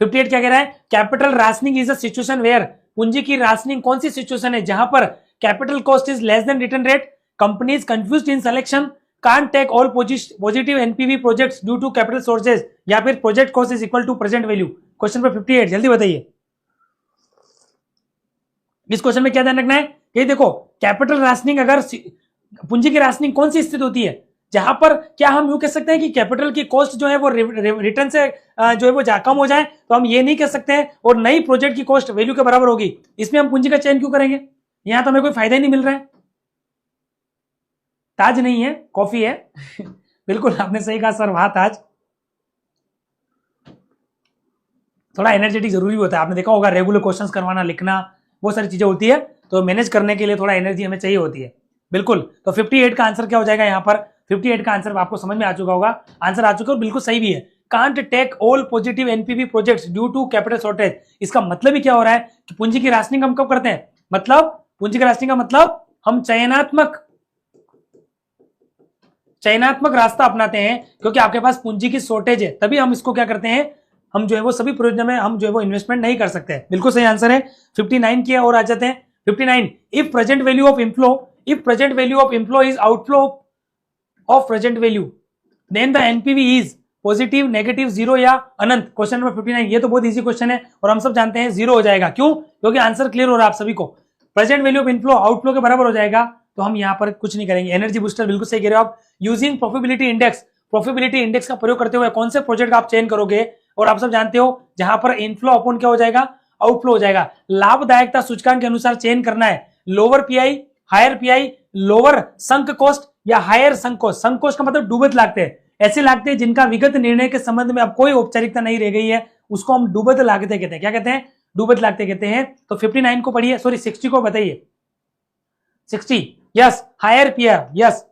58 क्या कह रहा है? Capital rationing is a situation where, पूंजी की राशनिंग कौन सी सिचुएशन है जहां पर capital cost is less than return rate, companies confused in selection, can't take all positive NPV projects due to capital sources, या फिर project cost is equal to present value. Question number 58 जल्दी बताइए। इस question में क्या ध्यान रखना है? ये देखो कैपिटल राशनिंग, अगर पूंजी की राशनिंग कौन सी स्थिति होती है जहां पर क्या हम यूं कह सकते हैं कि कैपिटल की कॉस्ट जो है वो रिटर्न से जो है वो कम हो जाए, तो हम ये नहीं कह सकते हैं, और नई प्रोजेक्ट की कॉस्ट वैल्यू के बराबर होगी। इसमें हम पूंजी का चयन क्यों करेंगे? यहां तो हमें कोई फायदा ही नहीं मिल रहा है। ताज नहीं है, कॉफी है। बिल्कुल आपने सही कहा सर, वहां ताज। थोड़ा एनर्जेटिक जरूरी होता है, आपने देखा होगा रेगुलर क्वेश्चंस करवाना, लिखना, बहुत सारी चीजें होती है, तो मैनेज करने के लिए थोड़ा एनर्जी हमें चाहिए होती है। बिल्कुल, तो 58 का आंसर क्या हो जाएगा यहाँ पर? 58 का आंसर आपको समझ में आ चुका होगा, आंसर आ चुका है और बिल्कुल सही भी है। Can't take all positive NPV projects due to capital shortage. इसका मतलब ही क्या हो रहा है कि पूंजी की राशनिंग हम कब करते हैं? मतलब पूंजी की राशनिंग का मतलब हम चयनात्मक रास्ता अपनाते हैं, क्योंकि आपके पास पूंजी की शॉर्टेज है, तभी हम इसको क्या करते हैं, हम जो है वो सभी परियोजना में हम जो है वो इन्वेस्टमेंट नहीं कर सकते। बिल्कुल सही आंसर है। 59 की और आ जाते हैं। 59, if present value of inflow is outflow of present value, then the NPV is positive, negative, zero या अनंत। क्वेश्चन नंबर 59, ये तो बहुत इजी क्वेश्चन है और हम सब जानते हैं जीरो हो जाएगा। क्यों? क्योंकि आंसर क्लियर हो रहा है आप सभी को, present value of inflow outflow के बराबर हो जाएगा, तो हम यहाँ पर कुछ नहीं करेंगे। एनर्जी बूस्टर बिल्कुल सही कह रहे हो आप। यूजिंग प्रोफिटेबिलिटी इंडेक्स का प्रयोग करते हुए कौन से प्रोजेक्ट आप चयन करोगे? और आप सब जानते हो जहां पर इनफ्लो अपॉन क्या हो जाएगा? आउटफ्लो हो जाएगा। लाभदायकता सूचकांक के अनुसार चयन करना है, lower PI, higher PI, lower sunk cost या higher sunk cost. Sunk cost का मतलब डूबत लागते हैं, ऐसे लागते हैं जिनका विगत निर्णय के संबंध में अब कोई औपचारिकता नहीं रह गई है, उसको हम डूबत लागते कहते हैं। क्या कहते हैं? डूबत लागते कहते हैं। तो 59 को पढ़िए, सॉरी 60 को बताइए। 60 यस, हायर पीआई यस।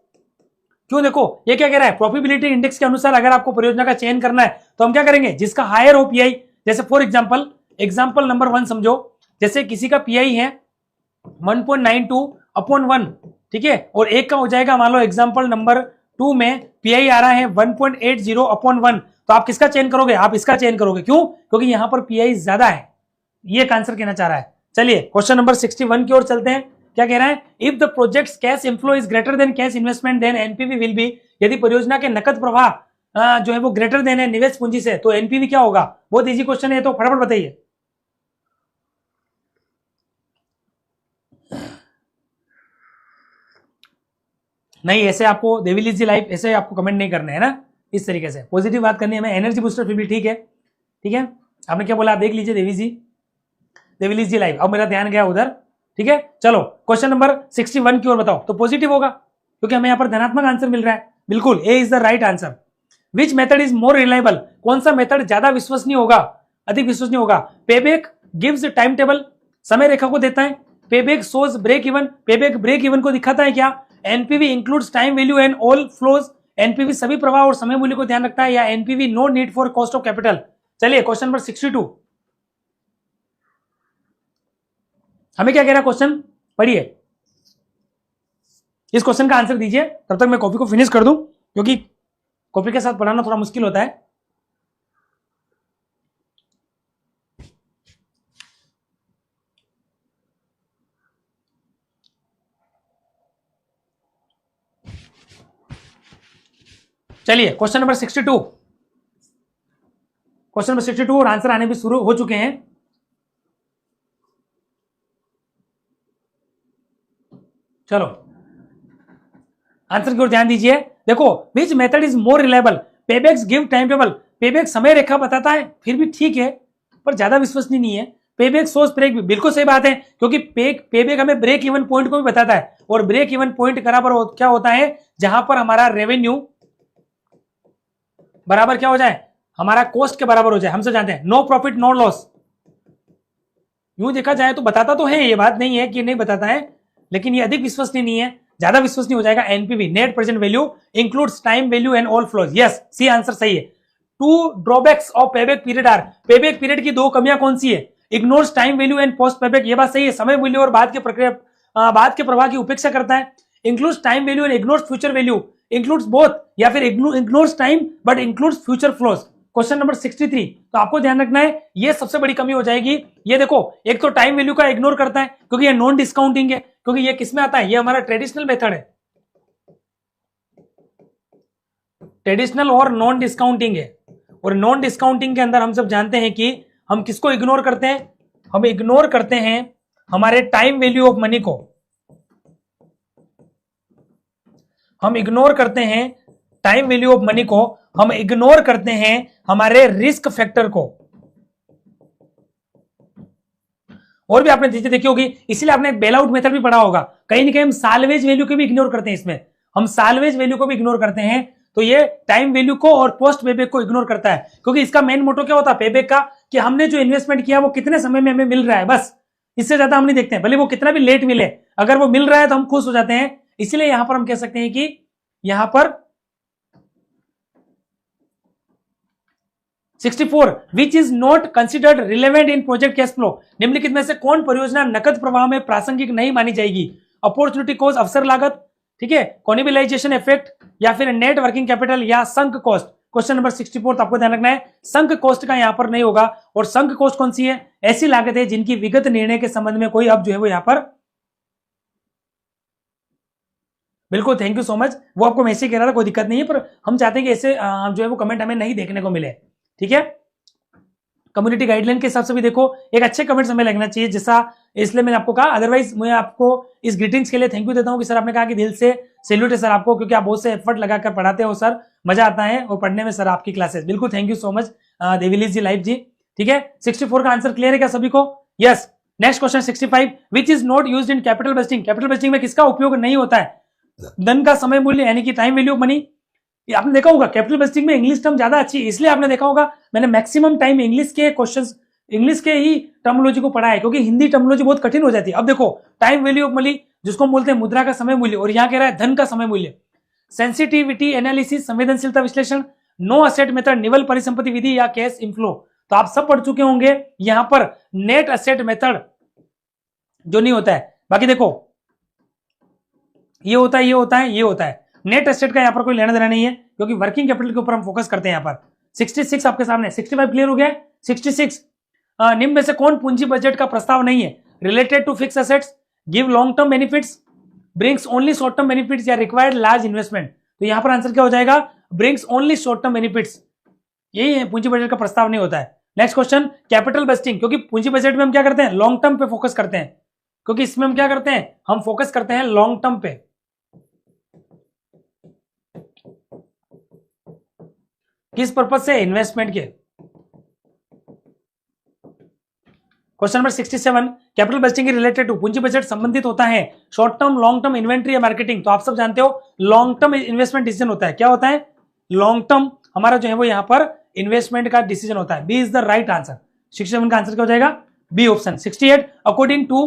क्यों? देखो ये क्या कह रहा है, प्रोफिटेबिलिटी इंडेक्स के अनुसार अगर आपको परियोजना का चयन करना है तो हम क्या करेंगे, जिसका हायर हो पीआई, जैसे फॉर एग्जांपल नंबर 1 समझो, जैसे किसी का पीआई है 1.92 अपॉन 1, ठीक है, और एक का हो जाएगा मान लो एग्जांपल नंबर 2 में पीआई आ रहा है 1.80 अपॉन 1, तो आप किसका चयन करोगे? आप इसका चयन करोगे। क्यों? क्योंकि यहां पर पीआई ज्यादा है, ये एक आंसर कहना चाह रहा है। चलिए क्वेश्चन नंबर 61 की ओर चलते हैं। क्या कह रहा है? If the project cash inflow is greater than cash investment then NPV will be, यदि परियोजना के नकद प्रवाह जो है वो ग्रेटर देन है निवेश पूंजी से, तो एनपीवी क्या होगा? बहुत इजी क्वेश्चन है, तो फटाफट बताइए। नहीं, ऐसे आपको देविली जी लाइफ ऐसे आपको कमेंट नहीं करने है ना, इस तरीके से पॉजिटिव बात करनी है हमें। एनर्जी बूस्टर फिर भी ठीक है, ठीक है। आपने क्या बोला? आप देख लीजिए देविली जी लाइव। अब मेरा ध्यान गया उधर, ठीक है। चलो क्वेश्चन नंबर 61 की ओर बताओ, तो पॉजिटिव होगा क्योंकि हमें यहाँ पर धनात्मक आंसर मिल रहा है। बिल्कुल, A is the right answer. Which method is more reliable, कौन सा मेथड ज्यादा विश्वसनीय होगा, अधिक विश्वसनीय होगा? पेबैक गिव्स टाइम टेबल, समय रेखा को देता है। Payback shows break even, payback break even को दिखाता है क्या? NPV includes time value and all flows, NPV सभी प्रवाह और समय मूल्य को ध्यान रखता है, या NPV no need for cost of capital. चलिए क्वेश्चन नंबर 62, हमें क्या कह रहा है क्वेश्चन, पढ़िए। इस क्वेश्चन का आंसर दीजिए, तब तक मैं कॉपी को फिनिश कर दूं, क्योंकि कॉपी के साथ पढ़ाना थोड़ा मुश्किल होता है। चलिए क्वेश्चन नंबर 62, क्वेश्चन नंबर 62 और आंसर आने भी शुरू हो चुके हैं। चलो आंसर की ओर ध्यान दीजिए। देखो, which method is more reliable? Paybacks give time table, payback समय रेखा बताता है, फिर भी ठीक है, पर ज्यादा विश्वसनीय नहीं है। पेबैक सोर्स ब्रेक भी बिल्कुल सही बात है, क्योंकि पेबैक हमें ब्रेक इवन पॉइंट को भी बताता है, और ब्रेक इवन पॉइंट बराबर क्या होता है? जहां पर हमारा रेवेन्यू बराबर क्या हो जाए? हमारा कॉस्ट के बराबर हो जाए। हम सब जानते हैं नो प्रॉफिट नो लॉस। यूं देखा जाए तो बताता तो है, ये बात नहीं है कि नहीं बताता है, लेकिन ये अधिक विश्वसनीय नहीं है, ज्यादा विश्वसनीय हो जाएगा NPV, net present value includes time value and all flows. Yes, C answer सही है। Two drawbacks of payback period are, payback period की दो कमियां कौन सी है? Ignores time value and post payback, ये बात सही है, समय मूल्य और बाद के प्रवाह की उपेक्षा करता है। Includes time value and ignores future value, includes both, या फिर ignores time but includes future flows. Question number 63, तो आपको ध्यान रखना है, ये सबसे बड़ी कमी हो जाएगी। ये देखो, एक तो टाइम वैल्यू का इग्नोर करता है क्योंकि ये नॉन डिस्काउंटिंग है, क्योंकि ये किसमें आता है, ये हमारा ट्रेडिशनल मेथड है, ट्रेडिशनल और नॉन डिस्काउंटिंग है। और नॉन डिस्काउंटिंग के अंदर हम सब जानते हैं कि हम किसको इग्नोर करते हैं, हम इग्नोर करते हैं हमारे टाइम वैल्यू ऑफ मनी को, हम इग्नोर करते हैं टाइम वैल्यू ऑफ मनी को, हम इग्नोर करते हैं हमारे रिस्क फैक्टर को। और भी आपने चीजें देखी होगी, इसलिए आपने बेल आउट मेथड भी पढ़ा होगा। कहीं ना कहीं हम साल्वेज वैल्यू को भी इग्नोर करते हैं, इसमें हम साल्वेज वैल्यू को भी इग्नोर करते हैं। तो ये टाइम वैल्यू को और पोस्ट पेबैक को इग्नोर करता है, क्योंकि इसका मेन मोटो क्या होता है पेबैक का, कि हमने जो इन्वेस्टमेंट किया वो कितने समय में हमें मिल रहा है, बस इससे ज्यादा हम नहीं देखते हैं, भले वो कितना भी लेट मिले, अगर वो मिल रहा है तो हम खुश हो जाते हैं। इसलिए यहां पर हम कह सकते हैं कि यहां पर 64, which is not considered relevant in project cash flow, निम्नलिखित में से कौन परियोजना नकद प्रवाह में प्रासंगिक नहीं मानी जाएगी। अपॉर्चुनिटी कॉस्ट, अवसर लागत, ठीक है, कॉनिबिलाइजेशन इफेक्ट, या फिर नेट वर्किंग कैपिटल, या संक कॉस्ट। क्वेश्चन नंबर 64, तो आपको ध्यान रखना है संक कॉस्ट का यहां पर नहीं होगा। और संक कॉस्ट कौन सी है, ऐसी लागत है जिनकी विगत निर्णय के संबंध में कोई अब जो है वो यहां पर, बिल्कुल थैंक यू सो मच, वो आपको मैसेज कह रहा था, कोई दिक्कत नहीं है, पर हम चाहते हैं कि ऐसे जो है वो कमेंट हमें नहीं देखने को मिले, ठीक है। कम्युनिटी गाइडलाइन के हिसाब से भी देखो, एक अच्छे कमेंट्स हमें लगना चाहिए जैसा, इसलिए मैंने आपको कहा। अदरवाइज मैं आपको इस ग्रीटिंग्स के लिए थैंक यू देता हूं कि सर आपने कहा कि दिल से सैल्यूट है सर आपको, क्योंकि आप बहुत से एफर्ट लगाकर पढ़ाते हो सर, मजा आता है और पढ़ने में सर आपकी क्लासेस। बिल्कुल थैंक यू सो मच देविलीज जी, लाइव जी, ठीक है। 64 का आंसर क्लियर है क्या सभी को, yes. Next question 65, which is not used in capital budgeting, capital budgeting में किसका उपयोग नहीं होता है, धन का समय मूल्य यानी कि टाइम वैल्यू ऑफ मनी। आपने देखा होगा कैपिटल बस्टिंग में इंग्लिश टर्म ज्यादा अच्छी है, इसलिए आपने देखा होगा मैंने मैक्सिमम टाइम इंग्लिश के क्वेश्चंस, इंग्लिश के ही टर्मिनोलॉजी को पढ़ा है, क्योंकि हिंदी टर्मिनोलॉजी बहुत कठिन हो जाती है। अब देखो टाइम वैल्यू ऑफ मनी जिसको हम बोलते हैं मुद्रा का समय मूल्य, और यहाँ कह रहा है धन का समय मूल्य। सेंसिटिविटी एनालिसिस, संवेदनशीलता विश्लेषण, नो असेट मेथड, निवल परिसंपत्ति विधि, या कैश इनफ्लो, तो आप सब पढ़ चुके होंगे। यहां पर नेट असेट मेथड जो नहीं होता है, बाकी देखो ये होता है, ये होता है, ये होता है। नेट एसेट का यहाँ पर कोई लेना देना नहीं है, क्योंकि वर्किंग कैपिटल के ऊपर हम फोकस करते हैं यहाँ पर। 66 आपके सामने, 65 क्लियर हो गया। 66, निम्न में से कौन पूंजी बजट का प्रस्ताव नहीं है, related to fix assets, give long term benefits, brings only short term benefits, या रिक्वायर्ड लार्ज इन्वेस्टमेंट। तो यहाँ पर आंसर क्या हो जाएगा, brings only short term benefits, यही है, पूंजी बजट का प्रस्ताव नहीं होता है। नेक्स्ट क्वेश्चन, कैपिटल बस्टिंग, क्योंकि पूंजी बजट में हम क्या करते हैं, लॉन्ग टर्म पे फोकस करते हैं, क्योंकि इसमें हम क्या करते हैं, हम फोकस करते हैं लॉन्ग टर्म पे। किस पर्पज से, इन्वेस्टमेंट के। Question number 67, capital budgeting related to, पूंजी बजट संबंधित होता है short term, long term, inventory या मार्केटिंग। तो आप सब जानते हो लॉन्ग टर्म इन्वेस्टमेंट डिसीजन होता है, क्या होता है, लॉन्ग टर्म हमारा जो है वो यहाँ पर इन्वेस्टमेंट का डिसीजन होता है। B is the right answer, 67 का आंसर क्या हो जाएगा, B option. 68, according to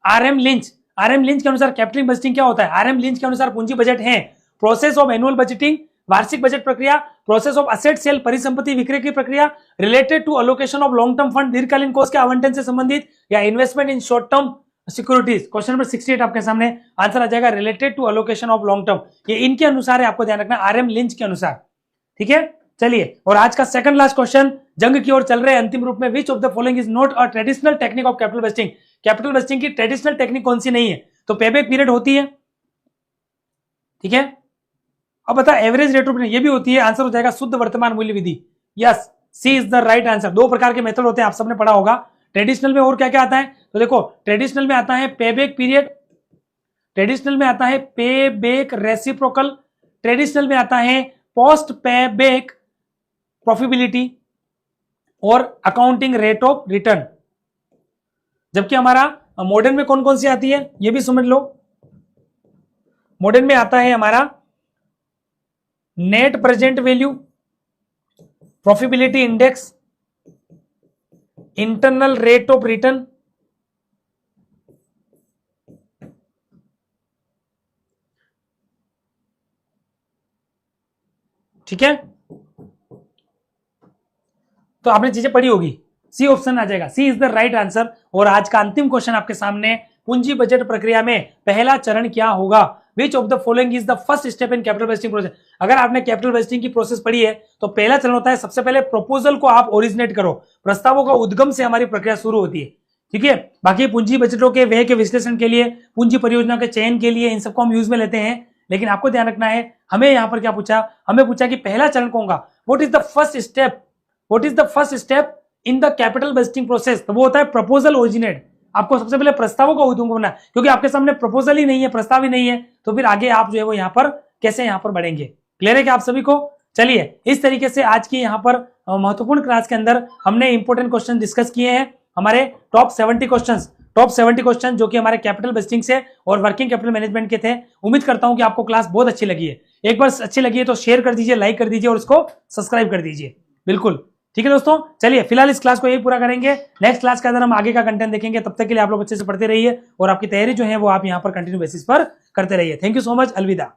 RM Lynch, RM Lynch के अनुसार कैपिटल बस्टिंग क्या होता है, आरएम लिंच के अनुसार पूंजी बजट है प्रोसेस ऑफ एनुअल बजटिंग, वार्षिक बजट प्रक्रिया, प्रोसेस ऑफ असेट सेल, परिसंपत्ति विक्रय की प्रक्रिया, related to allocation of long term fund, दीर्घकालीन कोष के आवंटन से संबंधित, या investment in short term securities. Question number 68 आपके सामने आंसर आ जाएगा related to allocation of long term, ये इनके अनुसार है, आपको ध्यान रखना आरएम लिंच के अनुसार, ठीक है। चलिए, और आज का सेकंड लास्ट क्वेश्चन, जंग की ओर चल रहे हैं अंतिम रूप में, विच of the following is not a traditional technique of capital budgeting, capital budgeting की ट्रेडिशनल टेक्निक कौन सी नहीं है, तो पेबैक पीरियड होती है, ठीक है। अब बता एवरेज रेट ऑफ रिटर्न, ये भी होती है, आंसर हो जाएगा शुद्ध वर्तमान मूल्य विधि, yes, C is the right answer. दो प्रकार के मेथड होते हैं, आप सबने पढ़ा होगा। ट्रेडिशनल में और क्या क्या आता है, तो देखो ट्रेडिशनल में आता है पेबैक पीरियड, ट्रेडिशनल में आता है पेबैक रेसिप्रोकल, ट्रेडिशनल में आता है पोस्ट पेबैक प्रॉफिटेबिलिटी, और अकाउंटिंग रेट ऑफ रिटर्न। जबकि हमारा मॉडर्न में कौन कौन सी आती है, ये भी समझ लो। मॉडर्न में आता है हमारा net present value, profitability index, internal rate of return, ठीक है। तो आपने चीजें पढ़ी होगी, सी ऑप्शन आ जाएगा, C is the right answer. और आज का अंतिम क्वेश्चन आपके सामने, पूंजी बजट प्रक्रिया में पहला चरण क्या होगा, विच of the following is the first step in capital budgeting process. अगर आपने कैपिटल बजटिंग की प्रोसेस पढ़ी है तो पहला चरण होता है सबसे पहले प्रपोजल को आप ओरिजिनेट करो, प्रस्तावों का उद्गम से हमारी प्रक्रिया शुरू होती है, ठीक है। बाकी पूंजी बजटों के व्यय के विश्लेषण के लिए, पूंजी परियोजना के चयन के लिए इन सबको हम यूज में लेते हैं। लेकिन आपको ध्यान रखना है, हमें यहाँ पर क्या पूछा, हमें पूछा कि पहला चरण कौन होगा, what is the first step, what is the first step in the capital budgeting process, तो वो होता है प्रपोजल ओरिजिनेट। आपको सबसे पहले प्रस्तावों का उद्गम करना है, क्योंकि आपके सामने प्रपोजल ही नहीं है, प्रस्ताव ही नहीं है, तो फिर आगे आप जो है वो यहाँ पर कैसे यहाँ पर बढ़ेंगे। क्लियर है क्या आप सभी को? चलिए, इस तरीके से आज की यहाँ पर महत्वपूर्ण क्लास के अंदर हमने इंपोर्टेंट क्वेश्चन डिस्कस किए हैं, हमारे टॉप 70 क्वेश्चन जो कि हमारे कैपिटल बजटिंग से और वर्किंग कैपिटल मैनेजमेंट के थे। उम्मीद करता हूं कि आपको क्लास बहुत अच्छी लगी है। एक बार अच्छी लगी है तो शेयर कर दीजिए, लाइक कर दीजिए और उसको सब्सक्राइब कर दीजिए। बिल्कुल ठीक है दोस्तों, चलिए फिलहाल इस क्लास को यही पूरा करेंगे। नेक्स्ट क्लास के अंदर हम आगे का कंटेंट देखेंगे। तब तक के लिए आप लोग अच्छे से पढ़ते रहिए और आपकी तैयारी जो है वो आप यहाँ पर कंटिन्यू बेसिस पर करते रहिए। थैंक यू सो मच, अलविदा।